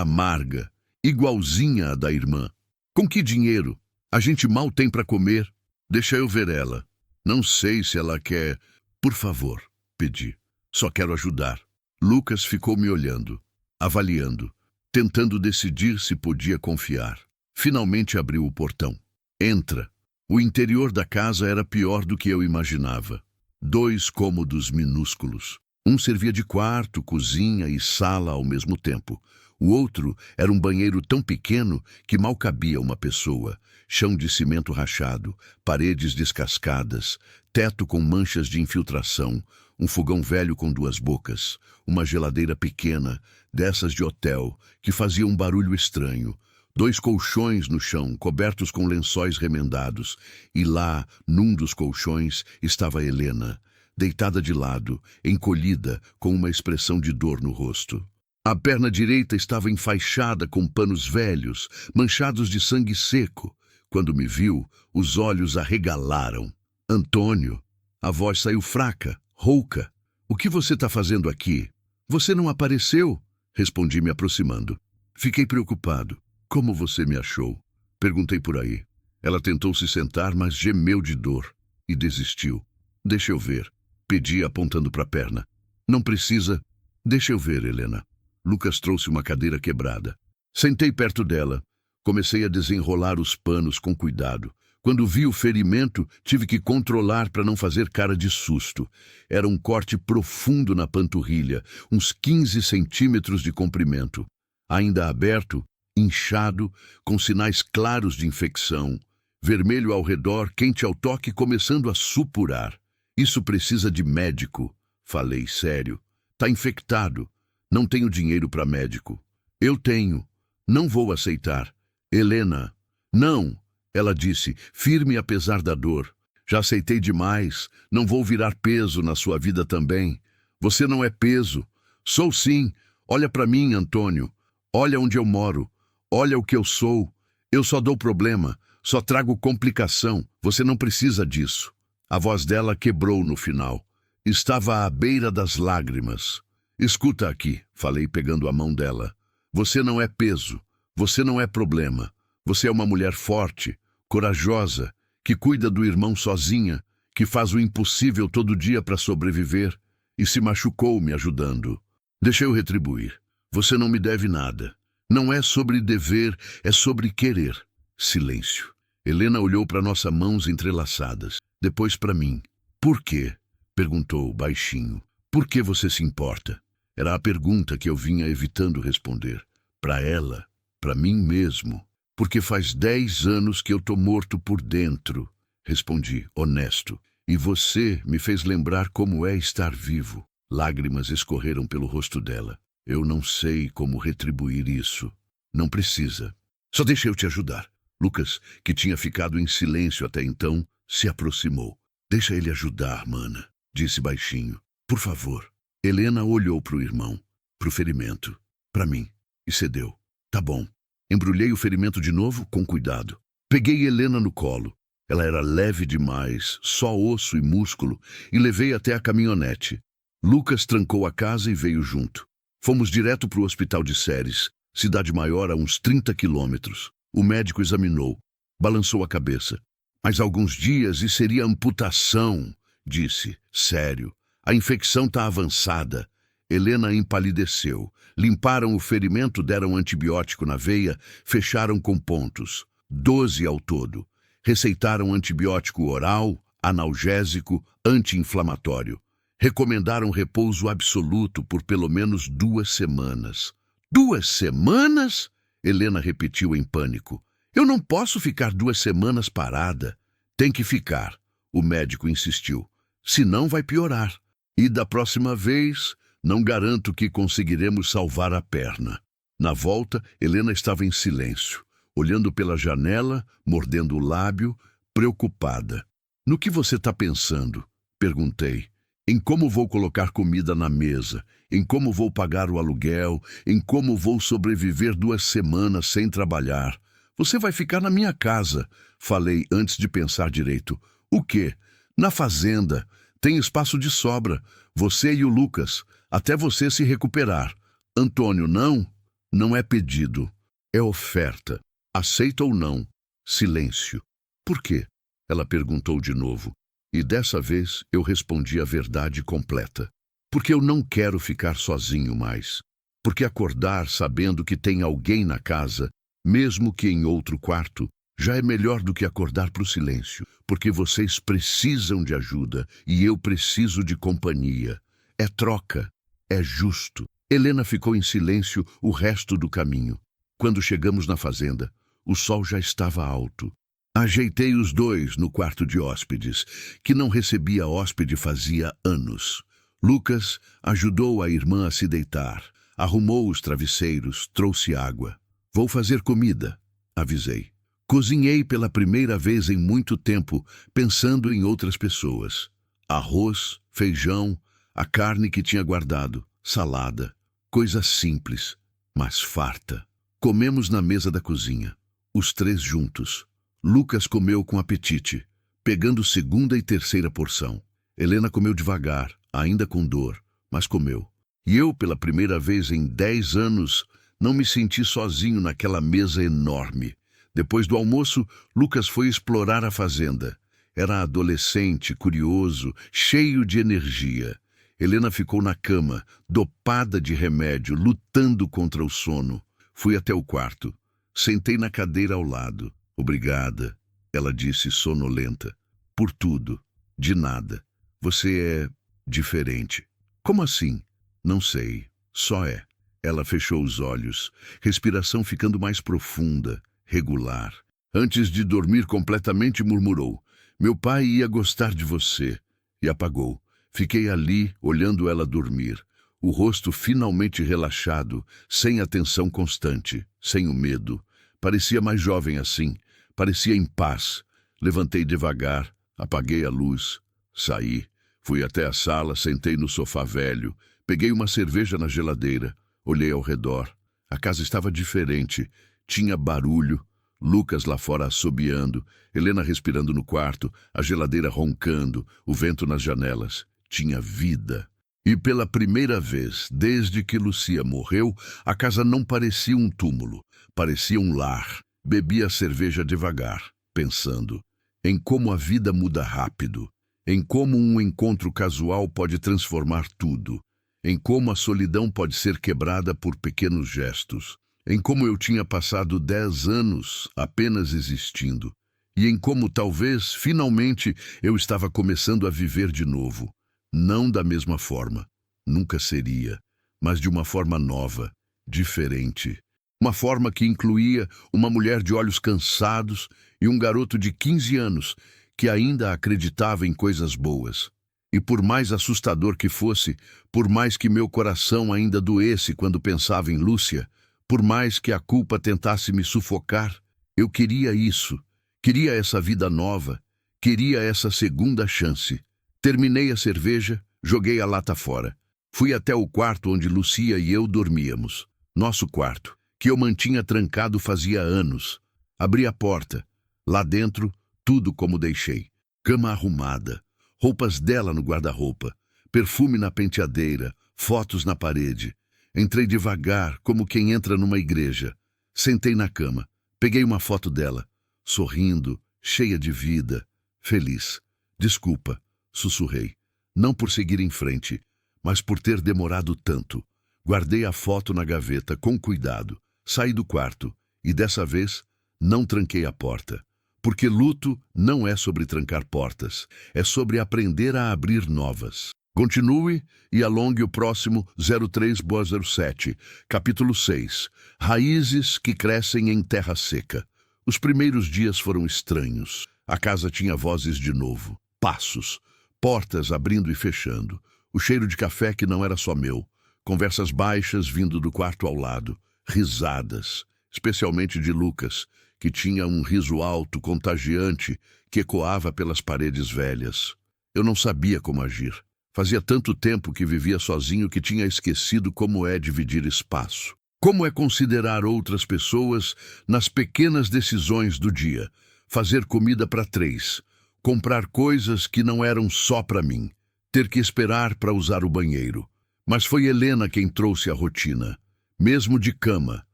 amarga, igualzinha à da irmã. Com que dinheiro? A gente mal tem para comer. Deixa eu ver ela. Não sei se ela quer... Por favor, pedi. Só quero ajudar. Lucas ficou me olhando, avaliando, tentando decidir se podia confiar. Finalmente abriu o portão. Entra. O interior da casa era pior do que eu imaginava. 2 cômodos minúsculos. Um servia de quarto, cozinha e sala ao mesmo tempo. O outro era um banheiro tão pequeno que mal cabia uma pessoa. Chão de cimento rachado, paredes descascadas, teto com manchas de infiltração, um fogão velho com 2 bocas, uma geladeira pequena, dessas de hotel, que fazia um barulho estranho. 2 colchões no chão, cobertos com lençóis remendados. E lá, num dos colchões, estava Helena, deitada de lado, encolhida, com uma expressão de dor no rosto. A perna direita estava enfaixada com panos velhos, manchados de sangue seco. Quando me viu, os olhos arregalaram. Antônio, a voz saiu fraca, rouca. O que você está fazendo aqui? Você não apareceu? Respondi me aproximando. Fiquei preocupado. Como você me achou? Perguntei por aí. Ela tentou se sentar, mas gemeu de dor e desistiu. Deixa eu ver. Pedi apontando para a perna. Não precisa. Deixa eu ver, Helena. Lucas trouxe uma cadeira quebrada. Sentei perto dela. Comecei a desenrolar os panos com cuidado. Quando vi o ferimento, tive que controlar para não fazer cara de susto. Era um corte profundo na panturrilha, uns 15 centímetros de comprimento. Ainda aberto, inchado, com sinais claros de infecção. Vermelho ao redor, quente ao toque, começando a supurar. Isso precisa de médico. Falei sério. Tá infectado. Não tenho dinheiro para médico. Eu tenho. Não vou aceitar. Helena. Não. Ela disse, firme apesar da dor. Já aceitei demais. Não vou virar peso na sua vida também. Você não é peso. Sou sim. Olha para mim, Antônio. Olha onde eu moro. Olha o que eu sou. Eu só dou problema. Só trago complicação. Você não precisa disso. A voz dela quebrou no final. Estava à beira das lágrimas. Escuta aqui, falei pegando a mão dela. Você não é peso. Você não é problema. Você é uma mulher forte, corajosa, que cuida do irmão sozinha, que faz o impossível todo dia para sobreviver e se machucou me ajudando. Deixa eu retribuir. Você não me deve nada. Não é sobre dever, é sobre querer. Silêncio. Helena olhou para nossas mãos entrelaçadas, depois para mim. Por quê? Perguntou baixinho. Por que você se importa? Era a pergunta que eu vinha evitando responder. Para ela, para mim mesmo. Porque faz 10 anos que eu tô morto por dentro. Respondi, honesto. E você me fez lembrar como é estar vivo. Lágrimas escorreram pelo rosto dela. Eu não sei como retribuir isso. Não precisa. Só deixa eu te ajudar. Lucas, que tinha ficado em silêncio até então, se aproximou. Deixa ele ajudar, mana, disse baixinho. Por favor. Helena olhou para o irmão, para o ferimento, para mim, e cedeu. Tá bom. Embrulhei o ferimento de novo, com cuidado. Peguei Helena no colo. Ela era leve demais, só osso e músculo, e levei até a caminhonete. Lucas trancou a casa e veio junto. Fomos direto para o hospital de Séries, cidade maior a uns 30 quilômetros. O médico examinou, balançou a cabeça. Mais alguns dias e seria amputação, disse, sério. A infecção está avançada. Helena empalideceu. Limparam o ferimento, deram antibiótico na veia, fecharam com pontos. 12 ao todo. Receitaram antibiótico oral, analgésico, anti-inflamatório. Recomendaram repouso absoluto por pelo menos 2 semanas. 2 semanas? Helena repetiu em pânico. Eu não posso ficar 2 semanas parada. Tem que ficar, o médico insistiu. Senão vai piorar. E da próxima vez, não garanto que conseguiremos salvar a perna. Na volta, Helena estava em silêncio, olhando pela janela, mordendo o lábio, preocupada. No que você está pensando? Perguntei. Em como vou colocar comida na mesa, em como vou pagar o aluguel, em como vou sobreviver 2 semanas sem trabalhar. Você vai ficar na minha casa, falei antes de pensar direito. O quê? Na fazenda. Tem espaço de sobra. Você e o Lucas, até você se recuperar. Antônio, não? Não é pedido. É oferta. Aceita ou não? Silêncio. Por quê? Ela perguntou de novo. E dessa vez eu respondi a verdade completa. Porque eu não quero ficar sozinho mais. Porque acordar sabendo que tem alguém na casa, mesmo que em outro quarto, já é melhor do que acordar para o silêncio. Porque vocês precisam de ajuda e eu preciso de companhia. É troca. É justo. Helena ficou em silêncio o resto do caminho. Quando chegamos na fazenda, o sol já estava alto. Ajeitei os dois no quarto de hóspedes, que não recebia hóspede fazia anos. Lucas ajudou a irmã a se deitar, arrumou os travesseiros, trouxe água. Vou fazer comida, avisei. Cozinhei pela primeira vez em muito tempo, pensando em outras pessoas. Arroz, feijão, a carne que tinha guardado, salada, coisa simples, mas farta. Comemos na mesa da cozinha, os 3 juntos. Lucas comeu com apetite, pegando segunda e terceira porção. Helena comeu devagar, ainda com dor, mas comeu. E eu, pela primeira vez em 10 anos, não me senti sozinho naquela mesa enorme. Depois do almoço, Lucas foi explorar a fazenda. Era adolescente, curioso, cheio de energia. Helena ficou na cama, dopada de remédio, lutando contra o sono. Fui até o quarto. Sentei na cadeira ao lado. Obrigada, ela disse sonolenta. Por tudo. De nada. Você é diferente. Como assim? Não sei. Só é. Ela fechou os olhos, respiração ficando mais profunda, regular. Antes de dormir completamente, murmurou: meu pai ia gostar de você. E apagou. Fiquei ali, olhando ela dormir. O rosto finalmente relaxado, sem a tensão constante, sem o medo. Parecia mais jovem assim. Parecia em paz. Levantei devagar, apaguei a luz. Saí. Fui até a sala, sentei no sofá velho. Peguei uma cerveja na geladeira. Olhei ao redor. A casa estava diferente. Tinha barulho. Lucas lá fora assobiando. Helena respirando no quarto. A geladeira roncando. O vento nas janelas. Tinha vida. E pela primeira vez, desde que Lucia morreu, a casa não parecia um túmulo. Parecia um lar. Bebi a cerveja devagar, pensando em como a vida muda rápido. Em como um encontro casual pode transformar tudo. Em como a solidão pode ser quebrada por pequenos gestos. Em como eu tinha passado 10 anos apenas existindo. E em como talvez, finalmente, eu estava começando a viver de novo. Não da mesma forma. Nunca seria. Mas de uma forma nova, diferente. Uma forma que incluía uma mulher de olhos cansados e um garoto de 15 anos que ainda acreditava em coisas boas. E por mais assustador que fosse, por mais que meu coração ainda doesse quando pensava em Lúcia, por mais que a culpa tentasse me sufocar, eu queria isso, queria essa vida nova, queria essa segunda chance. Terminei a cerveja, joguei a lata fora. Fui até o quarto onde Lucia e eu dormíamos. Nosso quarto, que eu mantinha trancado fazia anos. Abri a porta. Lá dentro, tudo como deixei. Cama arrumada. Roupas dela no guarda-roupa, perfume na penteadeira, fotos na parede. Entrei devagar, como quem entra numa igreja. Sentei na cama, peguei uma foto dela, sorrindo, cheia de vida, feliz. Desculpa, sussurrei, não por seguir em frente, mas por ter demorado tanto. Guardei a foto na gaveta com cuidado, saí do quarto e dessa vez não tranquei a porta. Porque luto não é sobre trancar portas, é sobre aprender a abrir novas. Continue e alongue o próximo 03/07, capítulo 6, Raízes que crescem em terra seca. Os primeiros dias foram estranhos. A casa tinha vozes de novo, passos, portas abrindo e fechando, o cheiro de café que não era só meu, conversas baixas vindo do quarto ao lado, risadas, especialmente de Lucas, que tinha um riso alto, contagiante, que ecoava pelas paredes velhas. Eu não sabia como agir. Fazia tanto tempo que vivia sozinho que tinha esquecido como é dividir espaço. Como é considerar outras pessoas nas pequenas decisões do dia. Fazer comida para 3. Comprar coisas que não eram só para mim. Ter que esperar para usar o banheiro. Mas foi Helena quem trouxe a rotina. Mesmo de cama,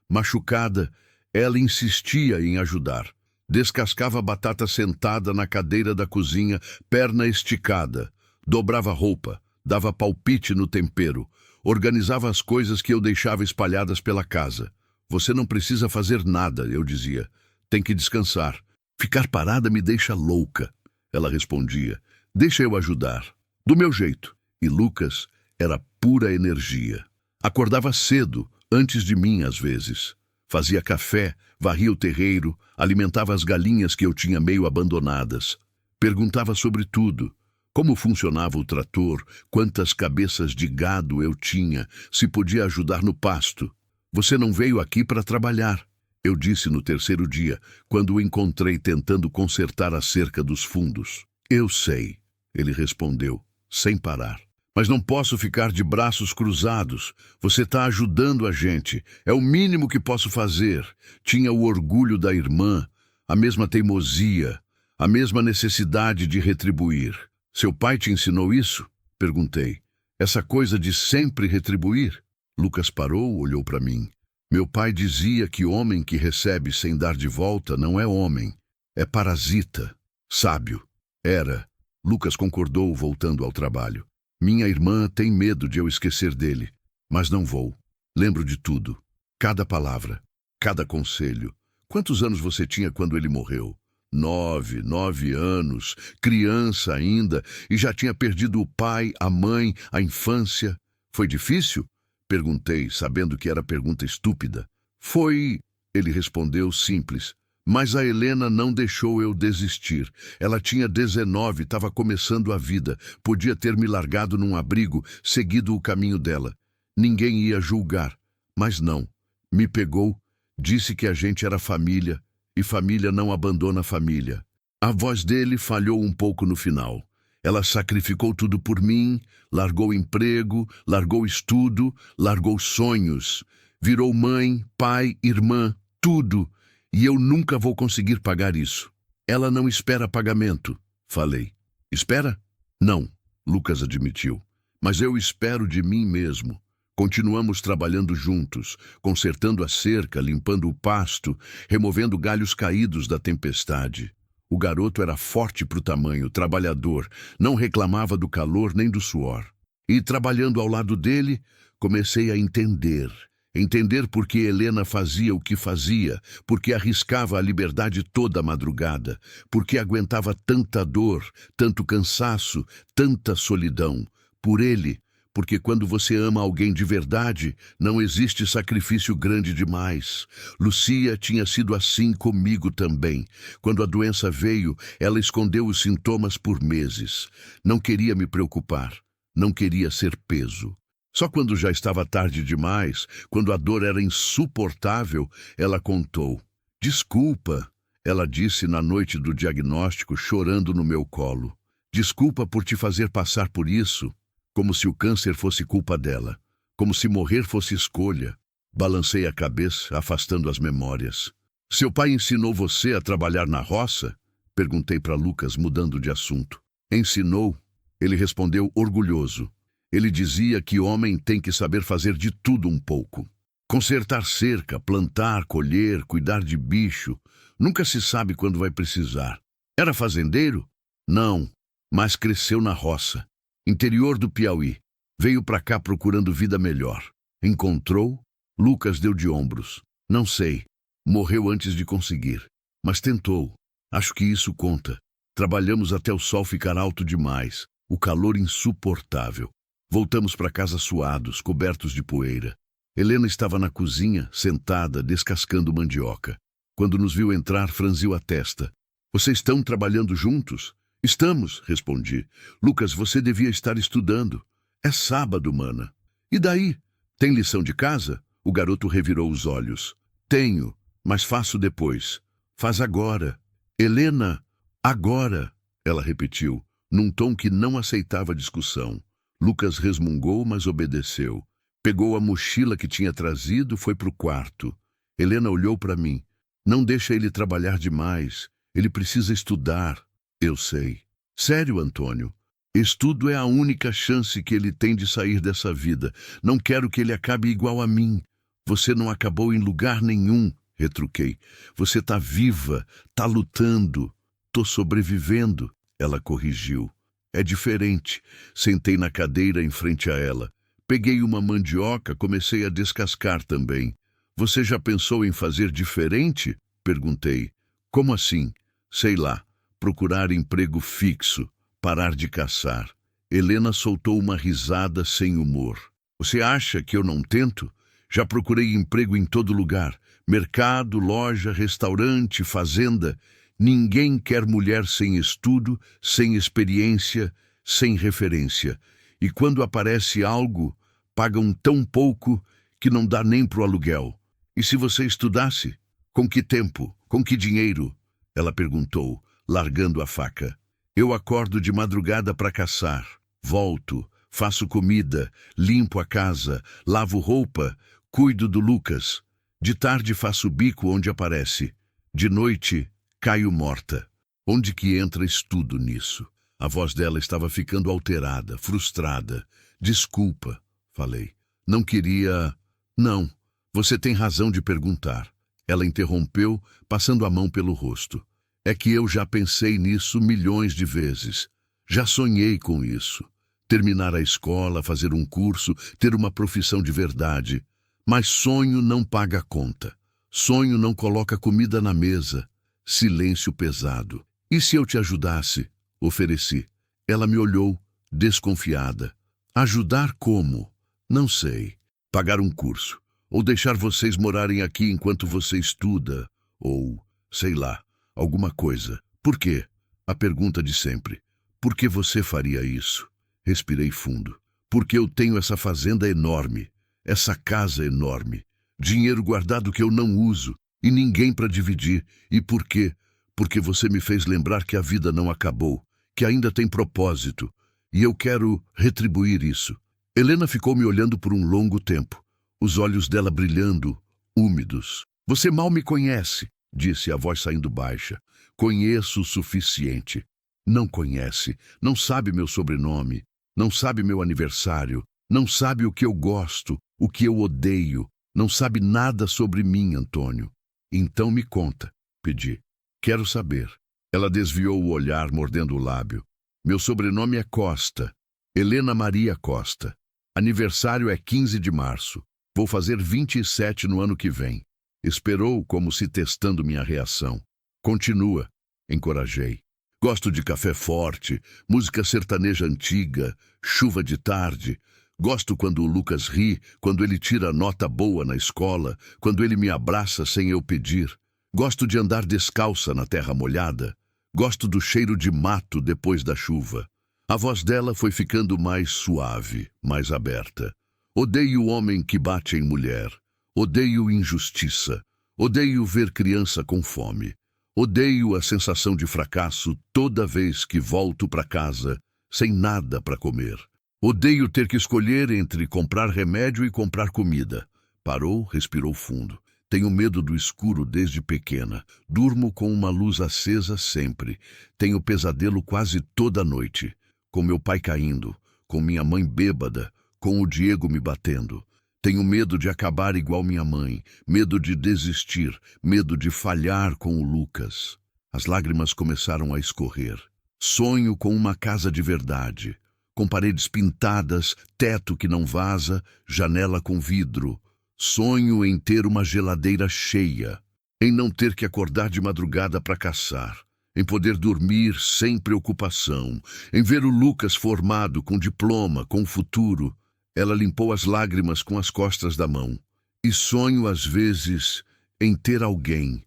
machucada, ela insistia em ajudar. Descascava a batata sentada na cadeira da cozinha, perna esticada. Dobrava roupa, dava palpite no tempero, organizava as coisas que eu deixava espalhadas pela casa. Você não precisa fazer nada, eu dizia. Tem que descansar. Ficar parada me deixa louca. Ela respondia. Deixa eu ajudar. Do meu jeito. E Lucas era pura energia. Acordava cedo, antes de mim às vezes. Fazia café, varria o terreiro, alimentava as galinhas que eu tinha meio abandonadas. Perguntava sobre tudo. Como funcionava o trator, quantas cabeças de gado eu tinha, se podia ajudar no pasto. Você não veio aqui para trabalhar, eu disse no terceiro dia, quando o encontrei tentando consertar a cerca dos fundos. Eu sei, ele respondeu, sem parar. Mas não posso ficar de braços cruzados. Você está ajudando a gente. É o mínimo que posso fazer. Tinha o orgulho da irmã, a mesma teimosia, a mesma necessidade de retribuir. Seu pai te ensinou isso? Perguntei. Essa coisa de sempre retribuir? Lucas parou, olhou para mim. Meu pai dizia que homem que recebe sem dar de volta não é homem, é parasita. Sábio. Era. Lucas concordou, voltando ao trabalho. Minha irmã tem medo de eu esquecer dele, mas não vou. Lembro de tudo. Cada palavra, cada conselho. Quantos anos você tinha quando ele morreu? 9 anos, criança ainda, e já tinha perdido o pai, a mãe, a infância. Foi difícil? Perguntei, sabendo que era pergunta estúpida. Foi, ele respondeu, simples. Mas a Helena não deixou eu desistir. Ela tinha 19, estava começando a vida. Podia ter me largado num abrigo, seguido o caminho dela. Ninguém ia julgar. Mas não. Me pegou, disse que a gente era família, e família não abandona família. A voz dele falhou um pouco no final. Ela sacrificou tudo por mim, largou emprego, largou estudo, largou sonhos. Virou mãe, pai, irmã, tudo. E eu nunca vou conseguir pagar isso. Ela não espera pagamento, falei. Espera? Não, Lucas admitiu. Mas eu espero de mim mesmo. Continuamos trabalhando juntos, consertando a cerca, limpando o pasto, removendo galhos caídos da tempestade. O garoto era forte para o tamanho, trabalhador, não reclamava do calor nem do suor. E trabalhando ao lado dele, comecei a entender. Entender por que Helena fazia o que fazia, por que arriscava a liberdade toda a madrugada, por que aguentava tanta dor, tanto cansaço, tanta solidão. Por ele, porque quando você ama alguém de verdade, não existe sacrifício grande demais. Lucia tinha sido assim comigo também. Quando a doença veio, ela escondeu os sintomas por meses. Não queria me preocupar, não queria ser peso. Só quando já estava tarde demais, quando a dor era insuportável, ela contou. Desculpa, ela disse na noite do diagnóstico, chorando no meu colo. Desculpa por te fazer passar por isso, como se o câncer fosse culpa dela, como se morrer fosse escolha. Balancei a cabeça, afastando as memórias. Seu pai ensinou você a trabalhar na roça? Perguntei para Lucas, mudando de assunto. Ensinou, ele respondeu orgulhoso. Ele dizia que homem tem que saber fazer de tudo um pouco. Consertar cerca, plantar, colher, cuidar de bicho. Nunca se sabe quando vai precisar. Era fazendeiro? Não, mas cresceu na roça. Interior do Piauí. Veio para cá procurando vida melhor. Encontrou? Lucas deu de ombros. Não sei. Morreu antes de conseguir. Mas tentou. Acho que isso conta. Trabalhamos até o sol ficar alto demais. O calor insuportável. Voltamos para casa suados, cobertos de poeira. Helena estava na cozinha, sentada, descascando mandioca. Quando nos viu entrar, franziu a testa. Vocês estão trabalhando juntos? Estamos, respondi. Lucas, você devia estar estudando. É sábado, mana. E daí? Tem lição de casa? O garoto revirou os olhos. Tenho, mas faço depois. Faz agora. Helena, agora, ela repetiu, num tom que não aceitava discussão. Lucas resmungou, mas obedeceu. Pegou a mochila que tinha trazido, foi para o quarto. Helena olhou para mim. Não deixa ele trabalhar demais. Ele precisa estudar. Eu sei. Sério, Antônio. Estudo é a única chance que ele tem de sair dessa vida. Não quero que ele acabe igual a mim. Você não acabou em lugar nenhum, retruquei. Você tá viva, tá lutando. Tô sobrevivendo, ela corrigiu. É diferente. Sentei na cadeira em frente a ela. Peguei uma mandioca, comecei a descascar também. Você já pensou em fazer diferente? Perguntei. Como assim? Sei lá. Procurar emprego fixo. Parar de caçar. Helena soltou uma risada sem humor. Você acha que eu não tento? Já procurei emprego em todo lugar. Mercado, loja, restaurante, fazenda. Ninguém quer mulher sem estudo, sem experiência, sem referência. E quando aparece algo, pagam tão pouco que não dá nem pro aluguel. E se você estudasse? Com que tempo? Com que dinheiro? Ela perguntou, largando a faca. Eu acordo de madrugada para caçar. Volto, faço comida, limpo a casa, lavo roupa, cuido do Lucas. De tarde faço bico onde aparece. De noite, Caio morta. Onde que entras tudo nisso? A voz dela estava ficando alterada, frustrada. Desculpa, falei. Não queria... Não, você tem razão de perguntar. Ela interrompeu, passando a mão pelo rosto. É que eu já pensei nisso milhões de vezes. Já sonhei com isso. Terminar a escola, fazer um curso, ter uma profissão de verdade. Mas sonho não paga a conta. Sonho não coloca comida na mesa. Silêncio pesado. E se eu te ajudasse? Ofereci. Ela me olhou, desconfiada. Ajudar como? Não sei. Pagar um curso. Ou deixar vocês morarem aqui enquanto você estuda. Ou, sei lá, alguma coisa. Por quê? A pergunta de sempre. Por que você faria isso? Respirei fundo. Porque eu tenho essa fazenda enorme. Essa casa enorme. Dinheiro guardado que eu não uso. E ninguém para dividir. E por quê? Porque você me fez lembrar que a vida não acabou. Que ainda tem propósito. E eu quero retribuir isso. Helena ficou me olhando por um longo tempo. Os olhos dela brilhando, úmidos. Você mal me conhece, disse a voz saindo baixa. Conheço o suficiente. Não conhece, não sabe meu sobrenome, não sabe meu aniversário, não sabe o que eu gosto, o que eu odeio, não sabe nada sobre mim, Antônio. Então me conta, pedi. Quero saber. Ela desviou o olhar, mordendo o lábio. Meu sobrenome é Costa, Helena Maria Costa. Aniversário é 15 de março. Vou fazer 27 no ano que vem. Esperou como se testando minha reação. Continua, encorajei. Gosto de café forte, música sertaneja antiga, chuva de tarde. Gosto quando o Lucas ri, quando ele tira nota boa na escola, quando ele me abraça sem eu pedir. Gosto de andar descalça na terra molhada. Gosto do cheiro de mato depois da chuva. A voz dela foi ficando mais suave, mais aberta. Odeio o homem que bate em mulher. Odeio injustiça. Odeio ver criança com fome. Odeio a sensação de fracasso toda vez que volto para casa sem nada para comer. Odeio ter que escolher entre comprar remédio e comprar comida. Parou, respirou fundo. Tenho medo do escuro desde pequena. Durmo com uma luz acesa sempre. Tenho pesadelo quase toda noite. Com meu pai caindo, com minha mãe bêbada, com o Diego me batendo. Tenho medo de acabar igual minha mãe, medo de desistir, medo de falhar com o Lucas. As lágrimas começaram a escorrer. Sonho com uma casa de verdade, com paredes pintadas, teto que não vaza, janela com vidro. Sonho em ter uma geladeira cheia, em não ter que acordar de madrugada para caçar, em poder dormir sem preocupação, em ver o Lucas formado, com diploma, com futuro. Ela limpou as lágrimas com as costas da mão. E sonho, às vezes, em ter alguém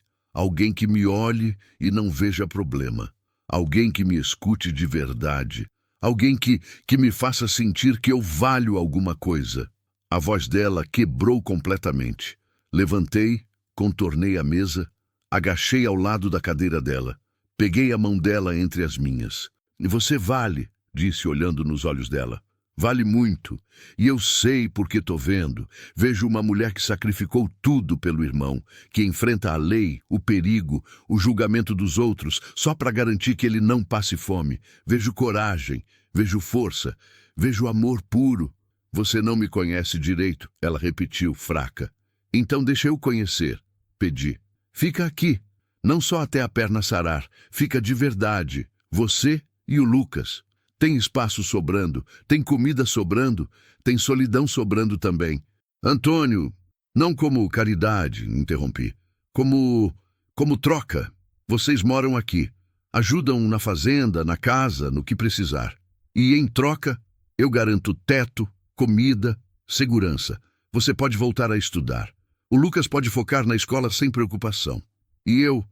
que me olhe e não veja problema, alguém que me escute de verdade, alguém que me faça sentir que eu valho alguma coisa. A voz dela quebrou completamente. Levantei, contornei a mesa, agachei ao lado da cadeira dela. Peguei a mão dela entre as minhas. Você vale, disse olhando nos olhos dela. Vale muito. E eu sei porque tô vendo. Vejo uma mulher que sacrificou tudo pelo irmão, que enfrenta a lei, o perigo, o julgamento dos outros, só para garantir que ele não passe fome. Vejo coragem, vejo força, vejo amor puro. Você não me conhece direito, ela repetiu, fraca. Então deixa eu conhecer, pedi. Fica aqui. Não só até a perna sarar, fica de verdade. Você e o Lucas. Tem espaço sobrando, tem comida sobrando, tem solidão sobrando também. Antônio, não como caridade, interrompi. Como troca. Vocês moram aqui. Ajudam na fazenda, na casa, no que precisar. E em troca, eu garanto teto, comida, segurança. Você pode voltar a estudar. O Lucas pode focar na escola sem preocupação. E eu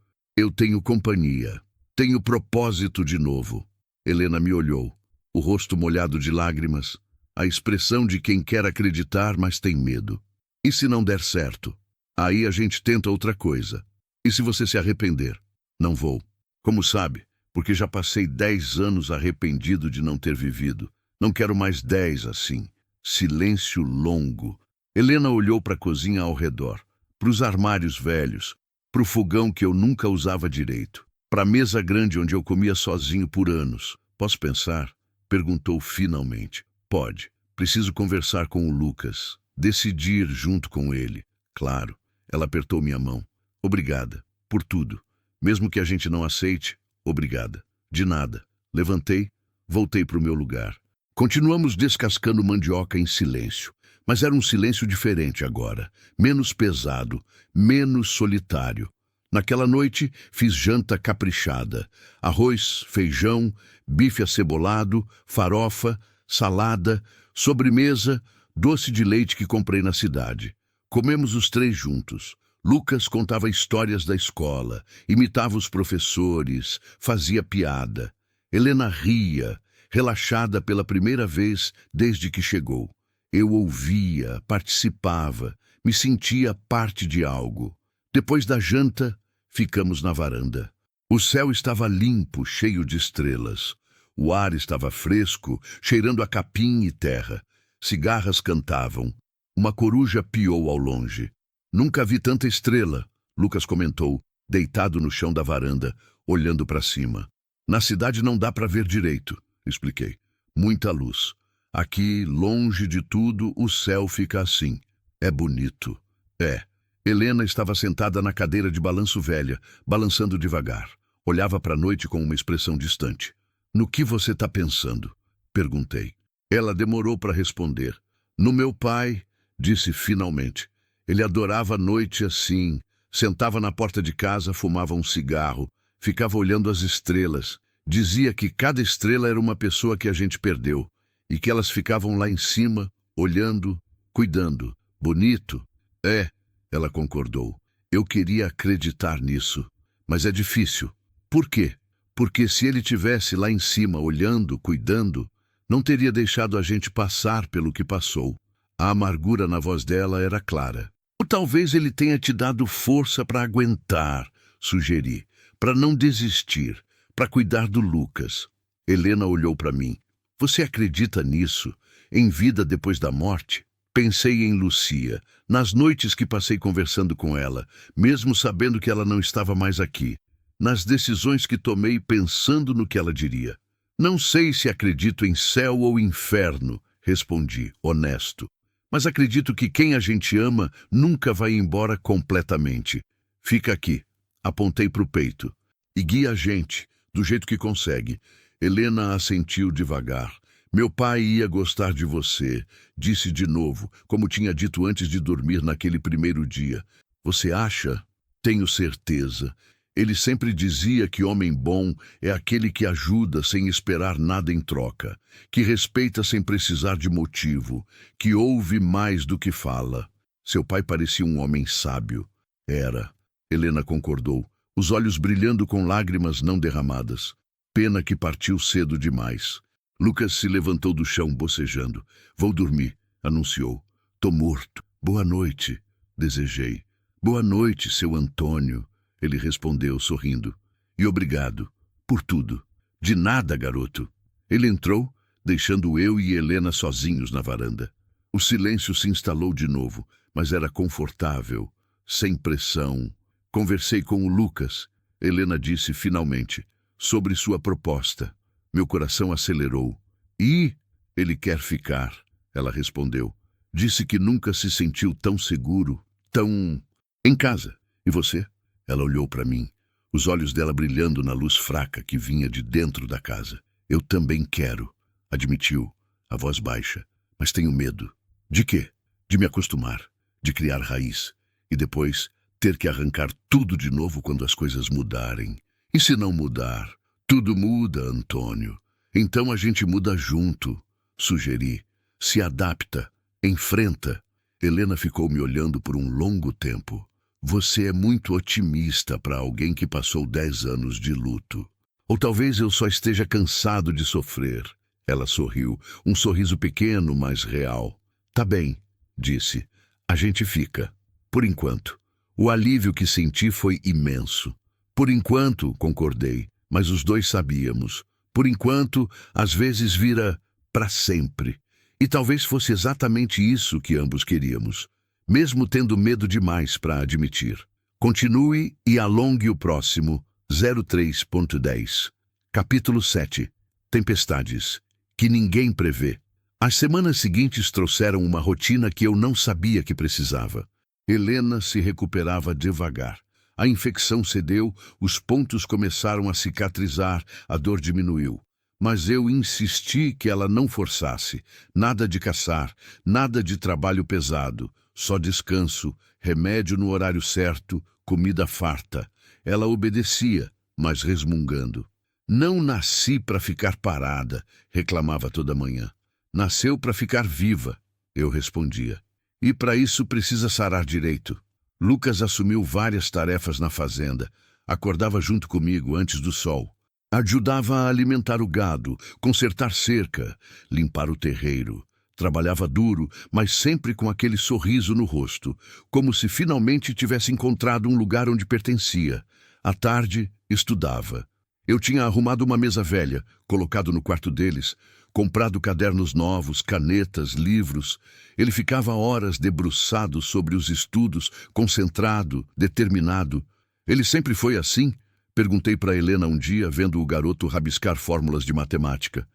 tenho companhia. Tenho propósito de novo. Helena me olhou, o rosto molhado de lágrimas, a expressão de quem quer acreditar, mas tem medo. E se não der certo? Aí a gente tenta outra coisa. E se você se arrepender? Não vou. Como sabe? Porque já passei 10 anos arrependido de não ter vivido. Não quero mais 10 assim. Silêncio longo. Helena olhou para a cozinha ao redor, para os armários velhos, para o fogão que eu nunca usava direito. Para a mesa grande onde eu comia sozinho por anos. Posso pensar? Perguntou finalmente. Pode. Preciso conversar com o Lucas. Decidir junto com ele. Claro. Ela apertou minha mão. Obrigada. Por tudo. Mesmo que a gente não aceite, obrigada. De nada. Levantei, voltei para o meu lugar. Continuamos descascando mandioca em silêncio. Mas era um silêncio diferente agora. Menos pesado, menos solitário. Naquela noite, fiz janta caprichada. Arroz, feijão, bife acebolado, farofa, salada, sobremesa, doce de leite que comprei na cidade. Comemos os três juntos. Lucas contava histórias da escola, imitava os professores, fazia piada. Helena ria, relaxada pela primeira vez desde que chegou. Eu ouvia, participava, me sentia parte de algo. Depois da janta, ficamos na varanda. O céu estava limpo, cheio de estrelas. O ar estava fresco, cheirando a capim e terra. Cigarras cantavam. Uma coruja piou ao longe. Nunca vi tanta estrela, Lucas comentou, deitado no chão da varanda, olhando para cima. Na cidade não dá para ver direito, expliquei. Muita luz. Aqui, longe de tudo, o céu fica assim. É bonito. É. Helena estava sentada na cadeira de balanço velha, balançando devagar. Olhava para a noite com uma expressão distante. No que você está pensando? Perguntei. Ela demorou para responder. No meu pai, disse finalmente. Ele adorava a noite assim. Sentava na porta de casa, fumava um cigarro, ficava olhando as estrelas. Dizia que cada estrela era uma pessoa que a gente perdeu. E que elas ficavam lá em cima, olhando, cuidando. Bonito? É, ela concordou. Eu queria acreditar nisso, mas é difícil. Por quê? Porque se ele tivesse lá em cima, olhando, cuidando, não teria deixado a gente passar pelo que passou. A amargura na voz dela era clara. Ou talvez ele tenha te dado força para aguentar, sugeri, para não desistir, para cuidar do Lucas. Helena olhou para mim. Você acredita nisso? Em vida depois da morte? Pensei em Lucia, nas noites que passei conversando com ela, mesmo sabendo que ela não estava mais aqui. Nas decisões que tomei pensando no que ela diria. Não sei se acredito em céu ou inferno, respondi, honesto. Mas acredito que quem a gente ama nunca vai embora completamente. Fica aqui. Apontei para o peito. E guia a gente, do jeito que consegue. Helena assentiu devagar. Meu pai ia gostar de você, disse de novo, como tinha dito antes de dormir naquele primeiro dia. Você acha? Tenho certeza. Ele sempre dizia que homem bom é aquele que ajuda sem esperar nada em troca, que respeita sem precisar de motivo, que ouve mais do que fala. Seu pai parecia um homem sábio. Era. Helena concordou, os olhos brilhando com lágrimas não derramadas. Pena que partiu cedo demais. Lucas se levantou do chão, bocejando. Vou dormir, anunciou. Tô morto. Boa noite, desejei. Boa noite, seu Antônio, ele respondeu, sorrindo. E obrigado, por tudo. De nada, garoto. Ele entrou, deixando eu e Helena sozinhos na varanda. O silêncio se instalou de novo, mas era confortável, sem pressão. Conversei com o Lucas. Helena disse finalmente. Sobre sua proposta. Meu coração acelerou. E ele quer ficar, ela respondeu. Disse que nunca se sentiu tão seguro, tão... em casa. E você? Ela olhou para mim, os olhos dela brilhando na luz fraca que vinha de dentro da casa. Eu também quero, admitiu, a voz baixa. Mas tenho medo. De quê? De me acostumar, de criar raiz. E depois ter que arrancar tudo de novo quando as coisas mudarem. E se não mudar? Tudo muda, Antônio. Então a gente muda junto, sugeri. Se adapta, enfrenta. Helena ficou me olhando por um longo tempo. Você é muito otimista para alguém que passou 10 anos de luto. Ou talvez eu só esteja cansado de sofrer. Ela sorriu, um sorriso pequeno, mas real. Tá bem, disse. A gente fica. Por enquanto. O alívio que senti foi imenso. Por enquanto, concordei, mas os dois sabíamos. Por enquanto, às vezes vira para sempre. E talvez fosse exatamente isso que ambos queríamos, mesmo tendo medo demais para admitir. Continue e alongue o próximo, 03.10. Capítulo 7. Tempestades que ninguém prevê. As semanas seguintes trouxeram uma rotina que eu não sabia que precisava. Helena se recuperava devagar. A infecção cedeu, os pontos começaram a cicatrizar, a dor diminuiu. Mas eu insisti que ela não forçasse. Nada de caçar, nada de trabalho pesado. Só descanso, remédio no horário certo, comida farta. Ela obedecia, mas resmungando. Não nasci para ficar parada, reclamava toda manhã. Nasceu para ficar viva, eu respondia. E para isso precisa sarar direito. Lucas assumiu várias tarefas na fazenda. Acordava junto comigo antes do sol. Ajudava a alimentar o gado, consertar cerca, limpar o terreiro. Trabalhava duro, mas sempre com aquele sorriso no rosto, como se finalmente tivesse encontrado um lugar onde pertencia. À tarde, estudava. Eu tinha arrumado uma mesa velha, colocado no quarto deles, comprado cadernos novos, canetas, livros. Ele ficava horas debruçado sobre os estudos, concentrado, determinado. Ele sempre foi assim? Perguntei para Helena um dia, vendo o garoto rabiscar fórmulas de matemática.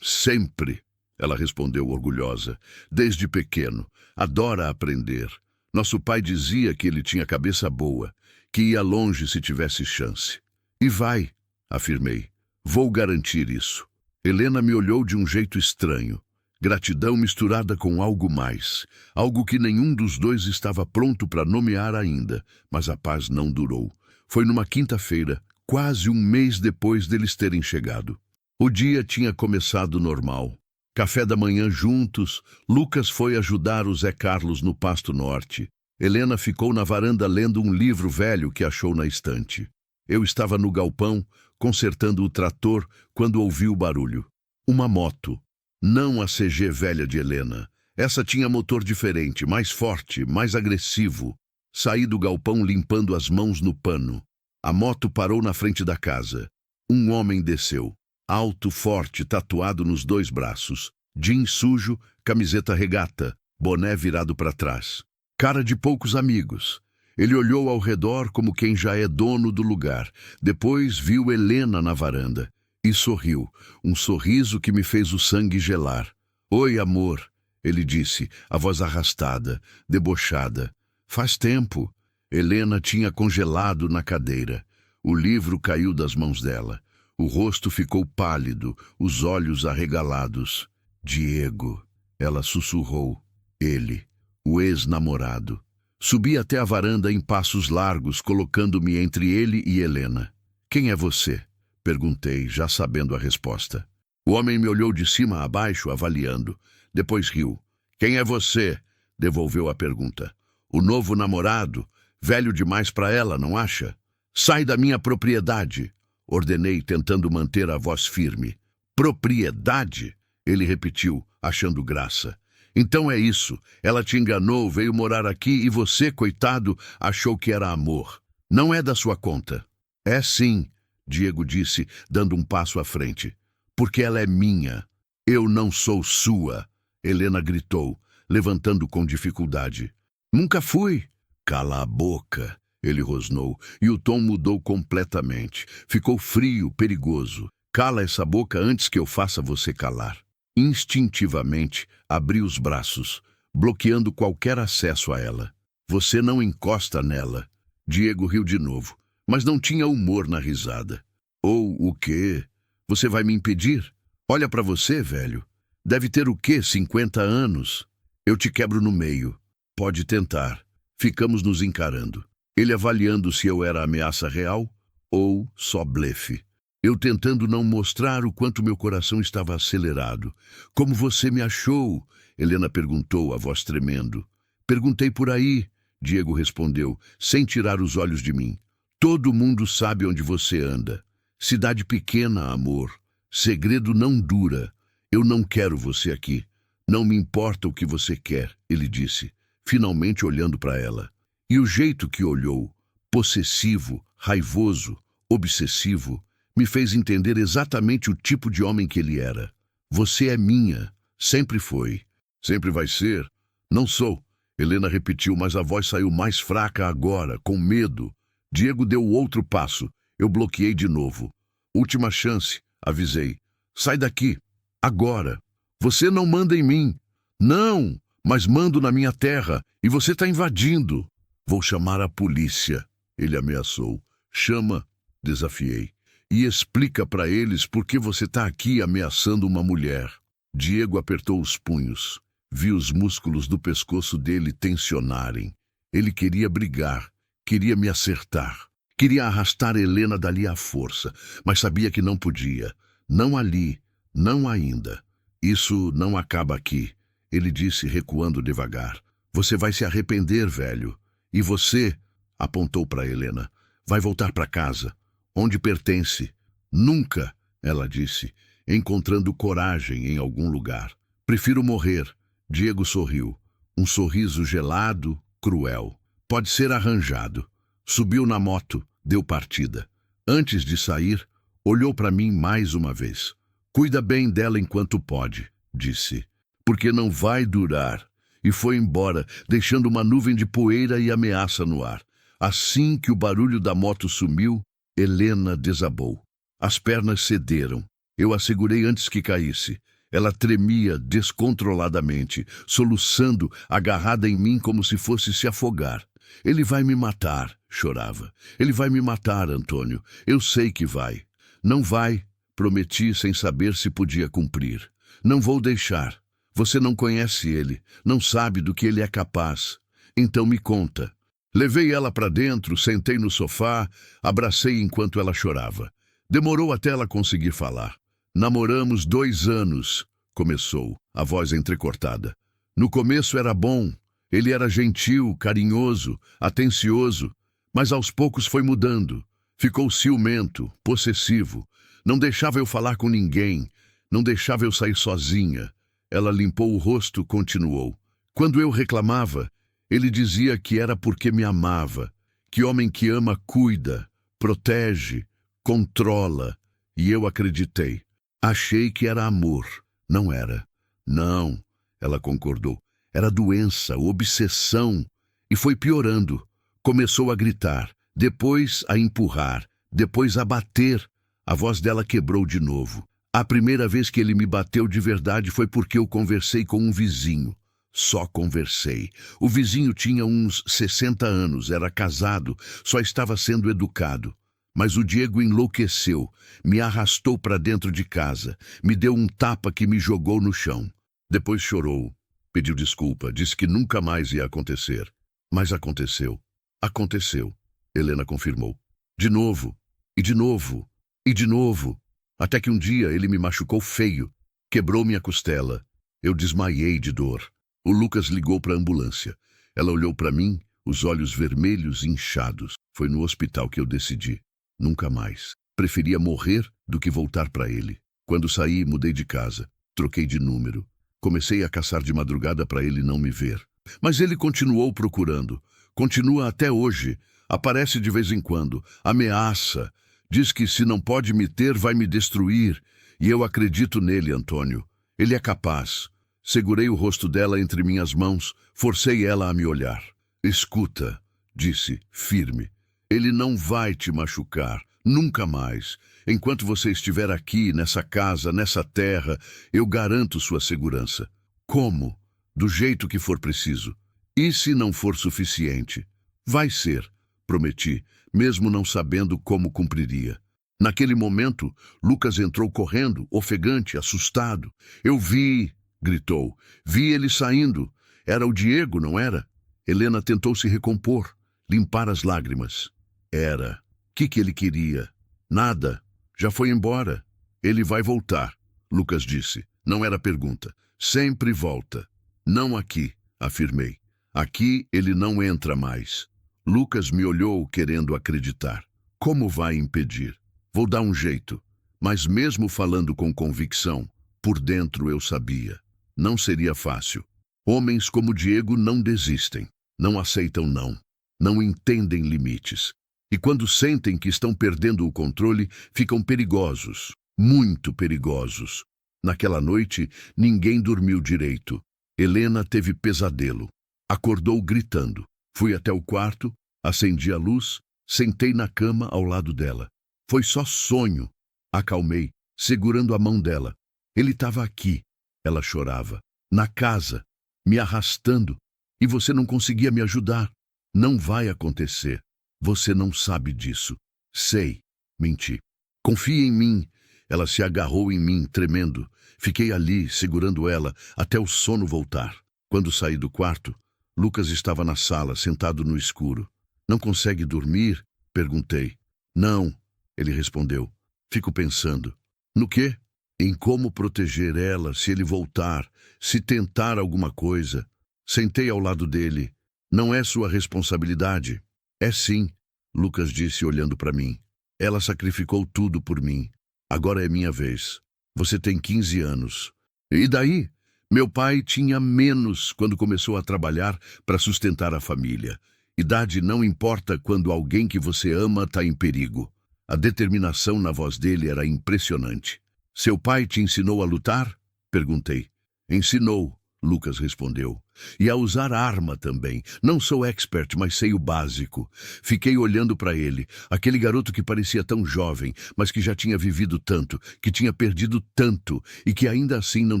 Sempre, ela respondeu orgulhosa. Desde pequeno. Adora aprender. Nosso pai dizia que ele tinha cabeça boa, que ia longe se tivesse chance. E vai, afirmei. Vou garantir isso. Helena me olhou de um jeito estranho. Gratidão misturada com algo mais. Algo que nenhum dos dois estava pronto para nomear ainda, mas a paz não durou. Foi numa quinta-feira, quase um mês depois deles terem chegado. O dia tinha começado normal. Café da manhã juntos, Lucas foi ajudar o Zé Carlos no Pasto Norte. Helena ficou na varanda lendo um livro velho que achou na estante. Eu estava no galpão, consertando o trator, quando ouvi o barulho. Uma moto. Não a CG velha de Helena. Essa tinha motor diferente, mais forte, mais agressivo. Saí do galpão limpando as mãos no pano. A moto parou na frente da casa. Um homem desceu. Alto, forte, tatuado nos dois braços. Jeans sujo, camiseta regata, boné virado para trás. Cara de poucos amigos. Ele olhou ao redor como quem já é dono do lugar. Depois viu Helena na varanda. E sorriu. Um sorriso que me fez o sangue gelar. Oi, amor, ele disse, a voz arrastada, debochada. Faz tempo. Helena tinha congelado na cadeira. O livro caiu das mãos dela. O rosto ficou pálido, os olhos arregalados. Diego, ela sussurrou. Ele, o ex-namorado. Subi até a varanda em passos largos, colocando-me entre ele e Helena. Quem é você? Perguntei, já sabendo a resposta. O homem me olhou de cima a baixo, avaliando. Depois riu. Quem é você? Devolveu a pergunta. O novo namorado, velho demais para ela, não acha? Sai da minha propriedade, ordenei, tentando manter a voz firme. Propriedade? Ele repetiu, achando graça. Então é isso, ela te enganou, veio morar aqui e você, coitado, achou que era amor. Não é da sua conta. É sim, Diego disse, dando um passo à frente. Porque ela é minha. Eu não sou sua, Helena gritou, levantando com dificuldade. Nunca fui. Cala a boca, ele rosnou, e o tom mudou completamente. Ficou frio, perigoso. Cala essa boca antes que eu faça você calar. Instintivamente, abri os braços, bloqueando qualquer acesso a ela. Você não encosta nela. Diego riu de novo, mas não tinha humor na risada. Ou o quê? Você vai me impedir? Olha para você, velho. Deve ter o quê, 50 anos? Eu te quebro no meio. Pode tentar. Ficamos nos encarando. Ele avaliando se eu era ameaça real ou só blefe. Eu tentando não mostrar o quanto meu coração estava acelerado. Como você me achou? Helena perguntou, a voz tremendo. Perguntei por aí, Diego respondeu, sem tirar os olhos de mim. Todo mundo sabe onde você anda. Cidade pequena, amor. Segredo não dura. Eu não quero você aqui. Não me importa o que você quer, ele disse, finalmente olhando para ela. E o jeito que olhou, possessivo, raivoso, obsessivo, me fez entender exatamente o tipo de homem que ele era. Você é minha. Sempre foi. Sempre vai ser. Não sou. Helena repetiu, mas a voz saiu mais fraca agora, com medo. Diego deu outro passo. Eu bloqueei de novo. Última chance, avisei. Sai daqui, agora. Você não manda em mim. Não, mas mando na minha terra e você está invadindo. Vou chamar a polícia, ele ameaçou. Chama, desafiei. E explica para eles por que você está aqui ameaçando uma mulher. Diego apertou os punhos. Vi os músculos do pescoço dele tensionarem. Ele queria brigar, queria me acertar. Queria arrastar Helena dali à força, mas sabia que não podia. Não ali, não ainda. Isso não acaba aqui, ele disse recuando devagar. Você vai se arrepender, velho. E você, apontou para Helena, vai voltar para casa, onde pertence. Nunca, ela disse, encontrando coragem em algum lugar. Prefiro morrer. Diego sorriu. Um sorriso gelado, cruel. Pode ser arranjado. Subiu na moto, deu partida. Antes de sair, olhou para mim mais uma vez. Cuida bem dela enquanto pode, disse, porque não vai durar. E foi embora, deixando uma nuvem de poeira e ameaça no ar. Assim que o barulho da moto sumiu, Helena desabou. As pernas cederam. Eu a segurei antes que caísse. Ela tremia descontroladamente, soluçando, agarrada em mim como se fosse se afogar. Ele vai me matar, chorava. Ele vai me matar, Antônio. Eu sei que vai. Não vai, prometi sem saber se podia cumprir. Não vou deixar. Você não conhece ele, não sabe do que ele é capaz. Então me conta. Levei ela para dentro, sentei no sofá, abracei enquanto ela chorava. Demorou até ela conseguir falar. Namoramos 2 anos, começou, a voz entrecortada. No começo era bom. Ele era gentil, carinhoso, atencioso, mas aos poucos foi mudando. Ficou ciumento, possessivo. Não deixava eu falar com ninguém, não deixava eu sair sozinha. Ela limpou o rosto, continuou. Quando eu reclamava, ele dizia que era porque me amava, que homem que ama cuida, protege, controla, e eu acreditei. Achei que era amor. Não era. Não, ela concordou. Era doença, obsessão. E foi piorando. Começou a gritar, depois a empurrar, depois a bater. A voz dela quebrou de novo. A primeira vez que ele me bateu de verdade foi porque eu conversei com um vizinho. Só conversei. O vizinho tinha uns 60 anos, era casado, só estava sendo educado. Mas o Diego enlouqueceu, me arrastou para dentro de casa, me deu um tapa que me jogou no chão. Depois chorou. Pediu desculpa, disse que nunca mais ia acontecer. Mas aconteceu. Aconteceu, Helena confirmou. De novo, e de novo, e de novo. Até que um dia ele me machucou feio. Quebrou minha costela. Eu desmaiei de dor. O Lucas ligou para a ambulância. Ela olhou para mim, os olhos vermelhos e inchados. Foi no hospital que eu decidi. Nunca mais. Preferia morrer do que voltar para ele. Quando saí, mudei de casa. Troquei de número. Comecei a caçar de madrugada para ele não me ver. Mas ele continuou procurando. Continua até hoje. Aparece de vez em quando. Ameaça. Diz que se não pode me ter, vai me destruir. E eu acredito nele, Antônio. Ele é capaz. Segurei o rosto dela entre minhas mãos. Forcei ela a me olhar. Escuta, disse, firme. Ele não vai te machucar. Nunca mais. Enquanto você estiver aqui, nessa casa, nessa terra, eu garanto sua segurança. Como? Do jeito que for preciso. E se não for suficiente? Vai ser, prometi, mesmo não sabendo como cumpriria. Naquele momento, Lucas entrou correndo, ofegante, assustado. Eu vi, gritou. Vi ele saindo. Era o Diego, não era? Helena tentou se recompor, limpar as lágrimas. Era. O que ele queria? Nada. Já foi embora. Ele vai voltar, Lucas disse. Não era pergunta. Sempre volta. Não aqui, afirmei. Aqui ele não entra mais. Lucas me olhou querendo acreditar. Como vai impedir? Vou dar um jeito. Mas mesmo falando com convicção, por dentro eu sabia. Não seria fácil. Homens como Diego não desistem. Não aceitam não. Não entendem limites. E quando sentem que estão perdendo o controle, ficam perigosos. Muito perigosos. Naquela noite, ninguém dormiu direito. Helena teve pesadelo. Acordou gritando. Fui até o quarto, acendi a luz, sentei na cama ao lado dela. Foi só sonho. Acalmei, segurando a mão dela. Ele estava aqui. Ela chorava. Na casa, me arrastando. E você não conseguia me ajudar. Não vai acontecer. Você não sabe disso. Sei. Menti. Confie em mim. Ela se agarrou em mim, tremendo. Fiquei ali, segurando ela, até o sono voltar. Quando saí do quarto, Lucas estava na sala, sentado no escuro. Não consegue dormir? Perguntei. Não, ele respondeu. Fico pensando. No quê? Em como proteger ela se ele voltar, se tentar alguma coisa. Sentei ao lado dele. Não é sua responsabilidade. É sim, Lucas disse olhando para mim. Ela sacrificou tudo por mim. Agora é minha vez. Você tem 15 anos. E daí? Meu pai tinha menos quando começou a trabalhar para sustentar a família. Idade não importa quando alguém que você ama está em perigo. A determinação na voz dele era impressionante. Seu pai te ensinou a lutar? Perguntei. Ensinou, Lucas respondeu. E a usar arma também. Não sou expert, mas sei o básico. Fiquei olhando para ele, aquele garoto que parecia tão jovem, mas que já tinha vivido tanto, que tinha perdido tanto e que ainda assim não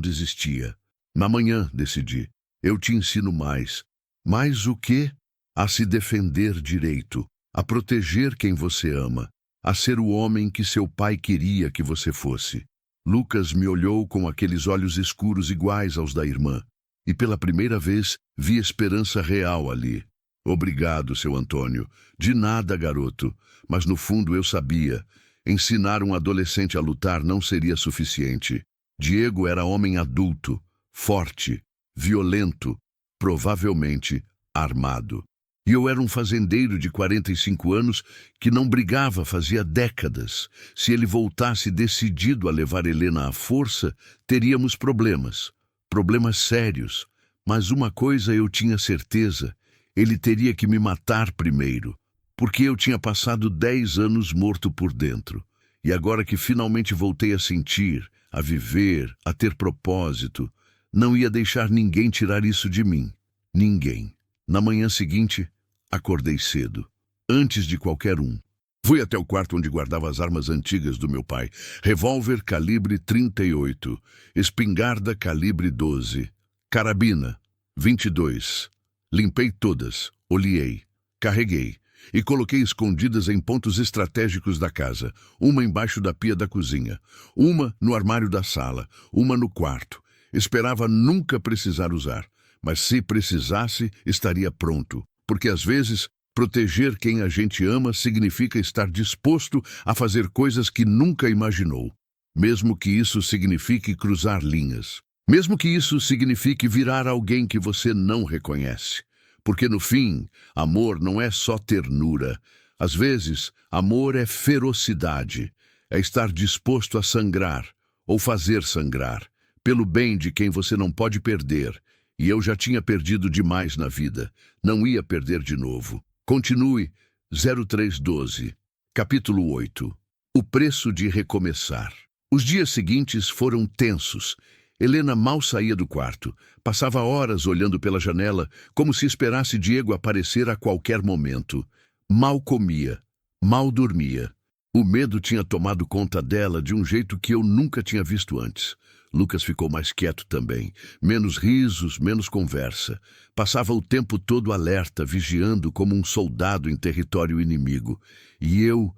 desistia. Na manhã, decidi. Eu te ensino mais. Mais o quê? A se defender direito, a proteger quem você ama, a ser o homem que seu pai queria que você fosse. Lucas me olhou com aqueles olhos escuros iguais aos da irmã, e pela primeira vez vi esperança real ali. Obrigado, seu Antônio. De nada, garoto. Mas no fundo eu sabia. Ensinar um adolescente a lutar não seria suficiente. Diego era homem adulto, forte, violento, provavelmente armado. E eu era um fazendeiro de 45 anos que não brigava fazia décadas. Se ele voltasse decidido a levar Helena à força, teríamos problemas. Problemas sérios. Mas uma coisa eu tinha certeza. Ele teria que me matar primeiro. Porque eu tinha passado 10 anos morto por dentro. E agora que finalmente voltei a sentir, a viver, a ter propósito, não ia deixar ninguém tirar isso de mim. Ninguém. Na manhã seguinte, acordei cedo, antes de qualquer um. Fui até o quarto onde guardava as armas antigas do meu pai. Revólver calibre 38, espingarda calibre 12, carabina 22. Limpei todas, olhei, carreguei e coloquei escondidas em pontos estratégicos da casa. Uma embaixo da pia da cozinha, uma no armário da sala, uma no quarto. Esperava nunca precisar usar, mas se precisasse, estaria pronto. Porque às vezes, proteger quem a gente ama significa estar disposto a fazer coisas que nunca imaginou. Mesmo que isso signifique cruzar linhas. Mesmo que isso signifique virar alguém que você não reconhece. Porque no fim, amor não é só ternura. Às vezes, amor é ferocidade. É estar disposto a sangrar, ou fazer sangrar, pelo bem de quem você não pode perder. E eu já tinha perdido demais na vida. Não ia perder de novo. Continue. 0312. Capítulo 8. O preço de recomeçar. Os dias seguintes foram tensos. Helena mal saía do quarto. Passava horas olhando pela janela, como se esperasse Diego aparecer a qualquer momento. Mal comia. Mal dormia. O medo tinha tomado conta dela de um jeito que eu nunca tinha visto antes. Lucas ficou mais quieto também. Menos risos, menos conversa. Passava o tempo todo alerta, vigiando como um soldado em território inimigo. E eu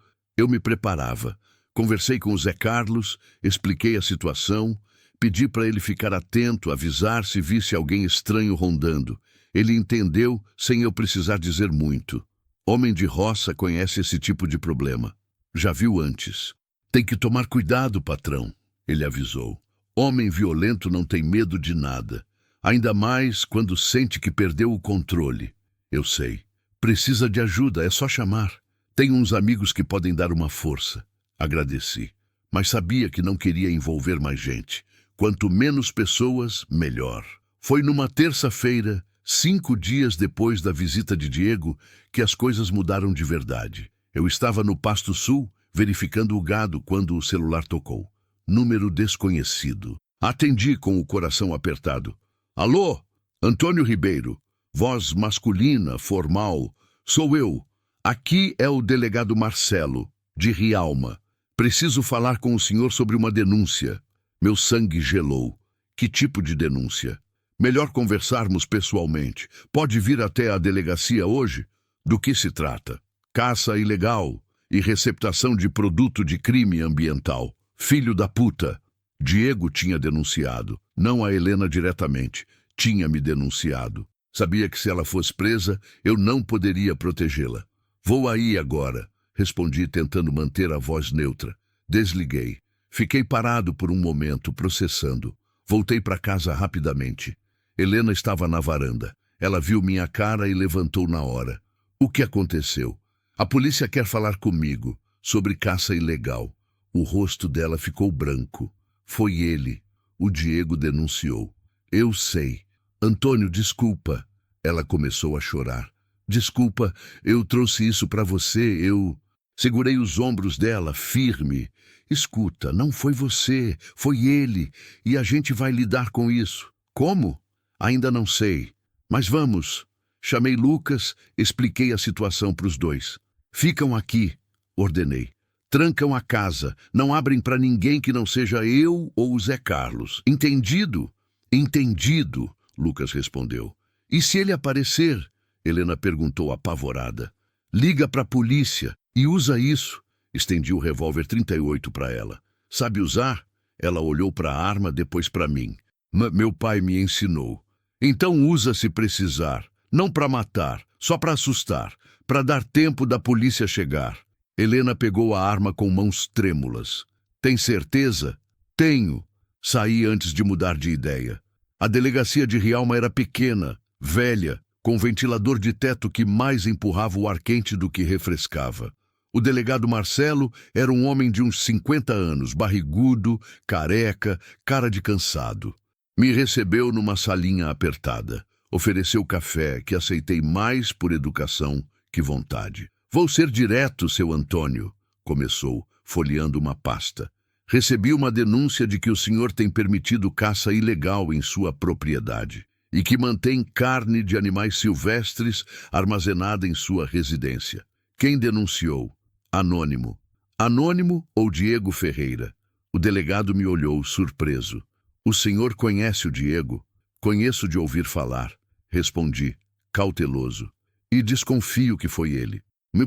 me preparava. Conversei com o Zé Carlos, expliquei a situação, pedi para ele ficar atento, avisar se visse alguém estranho rondando. Ele entendeu sem eu precisar dizer muito. Homem de roça conhece esse tipo de problema. Já viu antes. Tem que tomar cuidado, patrão, ele avisou. Homem violento não tem medo de nada. Ainda mais quando sente que perdeu o controle. Eu sei. Precisa de ajuda, é só chamar. Tenho uns amigos que podem dar uma força. Agradeci. Mas sabia que não queria envolver mais gente. Quanto menos pessoas, melhor. Foi numa terça-feira, 5 dias depois da visita de Diego, que as coisas mudaram de verdade. Eu estava no Pasto Sul, verificando o gado quando o celular tocou. Número desconhecido. Atendi com o coração apertado. Alô? Antônio Ribeiro. Voz masculina, formal. Sou eu. Aqui é o delegado Marcelo. De Rialma. Preciso falar com o senhor sobre uma denúncia. Meu sangue gelou. Que tipo de denúncia? Melhor conversarmos pessoalmente. Pode vir até a delegacia hoje? Do que se trata? Caça ilegal e receptação de produto de crime ambiental. Filho da puta. Diego tinha denunciado, não a Helena diretamente. Tinha me denunciado. Sabia que se ela fosse presa, eu não poderia protegê-la. Vou aí agora, respondi tentando manter a voz neutra. Desliguei. Fiquei parado por um momento, processando. Voltei para casa rapidamente. Helena estava na varanda. Ela viu minha cara e levantou na hora. O que aconteceu? A polícia quer falar comigo sobre caça ilegal. O rosto dela ficou branco. Foi ele. O Diego denunciou. Eu sei. Antônio, desculpa. Ela começou a chorar. Desculpa, eu trouxe isso para você, eu... Segurei os ombros dela, firme. Escuta, não foi você, foi ele, e a gente vai lidar com isso. Como? Ainda não sei. Mas vamos. Chamei Lucas, expliquei a situação para os dois. Ficam aqui, ordenei. Trancam a casa, não abrem para ninguém que não seja eu ou o Zé Carlos. Entendido? Entendido, Lucas respondeu. E se ele aparecer? Helena perguntou apavorada. Liga para a polícia e usa isso. Estendi o revólver 38 para ela. Sabe usar? Ela olhou para a arma, depois para mim. Meu pai me ensinou. Então usa se precisar. Não para matar, só para assustar. Para dar tempo da polícia chegar. Helena pegou a arma com mãos trêmulas. Tem certeza? Tenho. Saí antes de mudar de ideia. A delegacia de Rialma era pequena, velha, com ventilador de teto que mais empurrava o ar quente do que refrescava. O delegado Marcelo era um homem de uns 50 anos, barrigudo, careca, cara de cansado. Me recebeu numa salinha apertada. Ofereceu café, que aceitei mais por educação que vontade. Vou ser direto, seu Antônio, começou, folheando uma pasta. Recebi uma denúncia de que o senhor tem permitido caça ilegal em sua propriedade e que mantém carne de animais silvestres armazenada em sua residência. Quem denunciou? Anônimo. Anônimo ou Diego Ferreira? O delegado me olhou, surpreso. O senhor conhece o Diego? Conheço de ouvir falar, respondi, cauteloso. E desconfio que foi ele.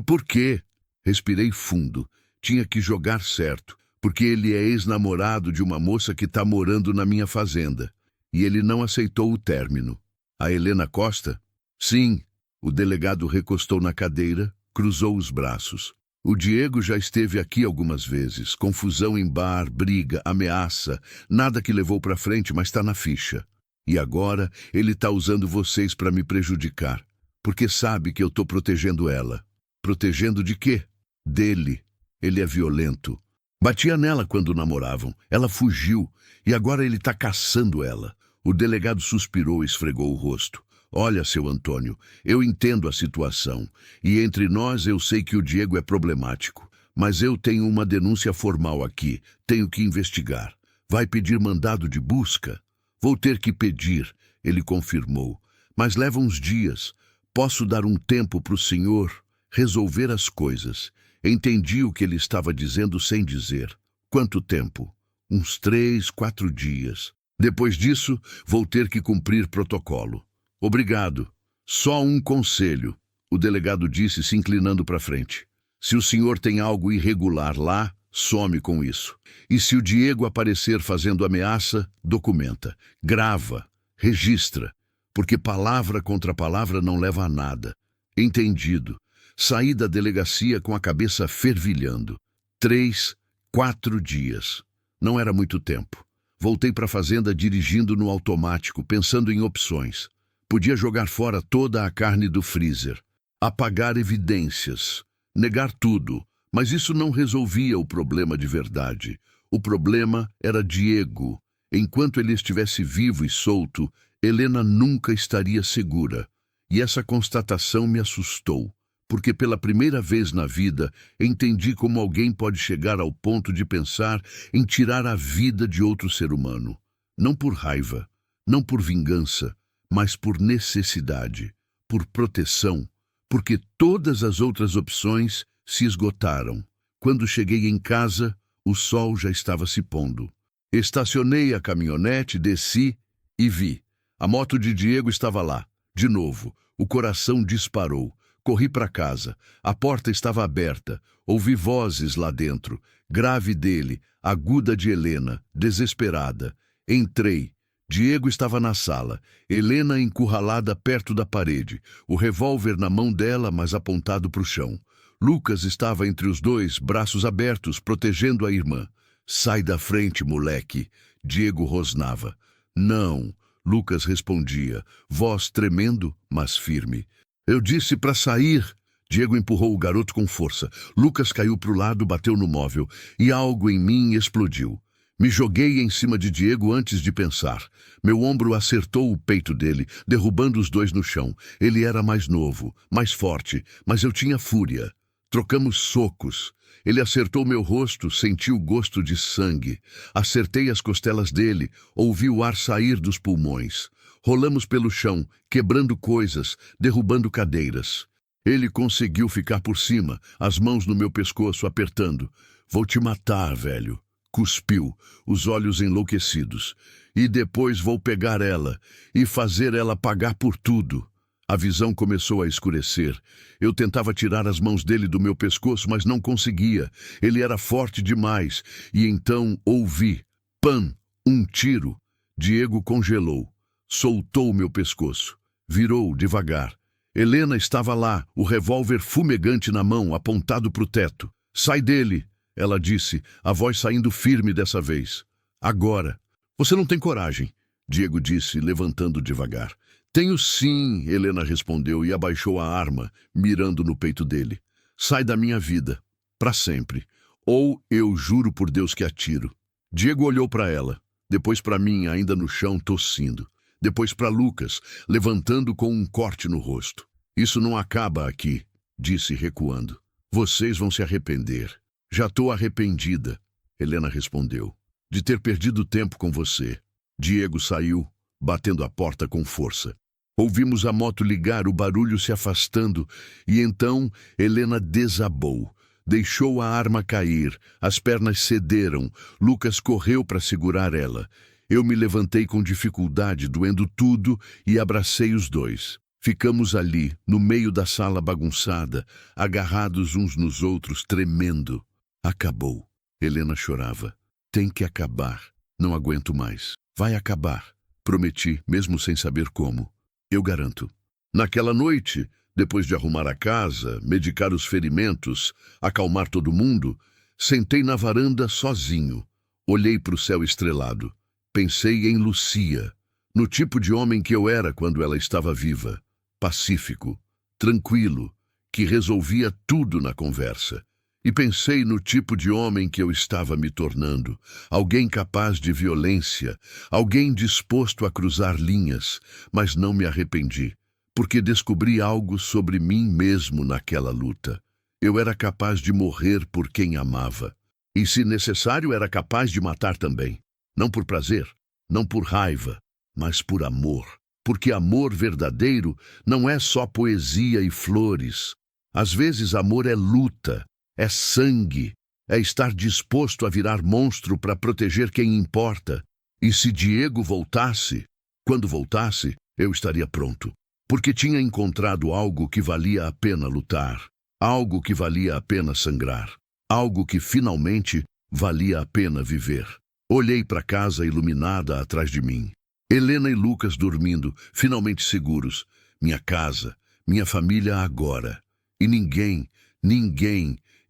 Por quê? Respirei fundo. Tinha que jogar certo, porque ele é ex-namorado de uma moça que está morando na minha fazenda. E ele não aceitou o término. A Helena Costa? Sim. O delegado recostou na cadeira, cruzou os braços. O Diego já esteve aqui algumas vezes. Confusão em bar, briga, ameaça. Nada que levou para frente, mas está na ficha. E agora ele está usando vocês para me prejudicar. Porque sabe que eu estou protegendo ela. Protegendo de quê? Dele. Ele é violento. Batia nela quando namoravam. Ela fugiu. E agora ele está caçando ela. O delegado suspirou e esfregou o rosto. Olha, seu Antônio, eu entendo a situação. E entre nós eu sei que o Diego é problemático. Mas eu tenho uma denúncia formal aqui. Tenho que investigar. Vai pedir mandado de busca? Vou ter que pedir, ele confirmou. Mas leva uns dias. Posso dar um tempo para o senhor resolver as coisas. Entendi o que ele estava dizendo sem dizer. Quanto tempo? Uns 3, 4 dias. Depois disso, vou ter que cumprir protocolo. Obrigado. Só um conselho, o delegado disse, se inclinando para frente. Se o senhor tem algo irregular lá, some com isso. E se o Diego aparecer fazendo ameaça, documenta. Grava. Registra. Porque palavra contra palavra não leva a nada. Entendido. Saí da delegacia com a cabeça fervilhando. 3, 4 dias. Não era muito tempo. Voltei para a fazenda dirigindo no automático, pensando em opções. Podia jogar fora toda a carne do freezer. Apagar evidências. Negar tudo. Mas isso não resolvia o problema de verdade. O problema era Diego. Enquanto ele estivesse vivo e solto, Helena nunca estaria segura. E essa constatação me assustou. Porque pela primeira vez na vida entendi como alguém pode chegar ao ponto de pensar em tirar a vida de outro ser humano. Não por raiva, não por vingança, mas por necessidade, por proteção, porque todas as outras opções se esgotaram. Quando cheguei em casa, o sol já estava se pondo. Estacionei a caminhonete, desci e vi. A moto de Diego estava lá. De novo, o coração disparou. Corri para casa. A porta estava aberta. Ouvi vozes lá dentro. Grave dele, aguda de Helena, desesperada. Entrei. Diego estava na sala. Helena encurralada perto da parede. O revólver na mão dela, mas apontado para o chão. Lucas estava entre os dois, braços abertos, protegendo a irmã. Sai da frente, moleque. Diego rosnava. Não. Lucas respondia, voz tremendo, mas firme. Eu disse para sair. Diego empurrou o garoto com força. Lucas caiu para o lado, bateu no móvel, e algo em mim explodiu. Me joguei em cima de Diego antes de pensar. Meu ombro acertou o peito dele, derrubando os dois no chão. Ele era mais novo, mais forte, mas eu tinha fúria. Trocamos socos. Ele acertou meu rosto, senti o gosto de sangue. Acertei as costelas dele, ouvi o ar sair dos pulmões. Rolamos pelo chão, quebrando coisas, derrubando cadeiras. Ele conseguiu ficar por cima, as mãos no meu pescoço apertando. Vou te matar, velho. Cuspiu, os olhos enlouquecidos. E depois vou pegar ela e fazer ela pagar por tudo. A visão começou a escurecer. Eu tentava tirar as mãos dele do meu pescoço, mas não conseguia. Ele era forte demais. E então ouvi. Pam! Um tiro. Diego congelou. Soltou o meu pescoço. Virou devagar. Helena estava lá, o revólver fumegante na mão, apontado para o teto. Sai dele! Ela disse, a voz saindo firme dessa vez. Agora. Você não tem coragem, Diego disse, levantando devagar. Tenho sim, Helena respondeu e abaixou a arma, mirando no peito dele. Sai da minha vida, para sempre. Ou eu juro por Deus que atiro. Diego olhou para ela, depois para mim, ainda no chão, tossindo. Depois para Lucas, levantando com um corte no rosto. Isso não acaba aqui, disse recuando. Vocês vão se arrepender. Já estou arrependida, Helena respondeu, de ter perdido tempo com você. Diego saiu, batendo a porta com força. Ouvimos a moto ligar, o barulho se afastando, e então Helena desabou. Deixou a arma cair, as pernas cederam. Lucas correu para segurar ela. Eu me levantei com dificuldade, doendo tudo, e abracei os dois. Ficamos ali, no meio da sala bagunçada, agarrados uns nos outros, tremendo. Acabou. Helena chorava. Tem que acabar. Não aguento mais. Vai acabar. Prometi, mesmo sem saber como. Eu garanto. Naquela noite, depois de arrumar a casa, medicar os ferimentos, acalmar todo mundo, sentei na varanda sozinho. Olhei para o céu estrelado. Pensei em Lucia, no tipo de homem que eu era quando ela estava viva. Pacífico, tranquilo, que resolvia tudo na conversa. E pensei no tipo de homem que eu estava me tornando. Alguém capaz de violência, alguém disposto a cruzar linhas, mas não me arrependi, porque descobri algo sobre mim mesmo naquela luta. Eu era capaz de morrer por quem amava. E, se necessário, era capaz de matar também. Não por prazer, não por raiva, mas por amor. Porque amor verdadeiro não é só poesia e flores. Às vezes amor é luta. É sangue, é estar disposto a virar monstro para proteger quem importa. E se Diego voltasse, quando voltasse, eu estaria pronto. Porque tinha encontrado algo que valia a pena lutar, algo que valia a pena sangrar, algo que finalmente valia a pena viver. Olhei para a casa iluminada atrás de mim. Helena e Lucas dormindo, finalmente seguros. Minha casa, minha família agora. E ninguém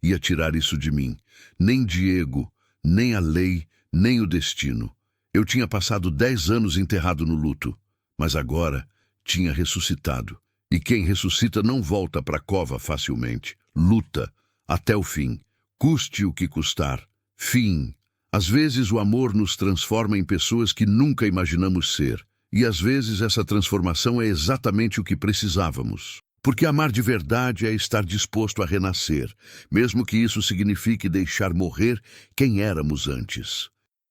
ia tirar isso de mim. Nem Diego, nem a lei, nem o destino. Eu tinha passado 10 anos enterrado no luto, mas agora tinha ressuscitado. E quem ressuscita não volta para a cova facilmente. Luta até o fim, custe o que custar. Fim. Às vezes o amor nos transforma em pessoas que nunca imaginamos ser. E às vezes essa transformação é exatamente o que precisávamos. Porque amar de verdade é estar disposto a renascer, mesmo que isso signifique deixar morrer quem éramos antes.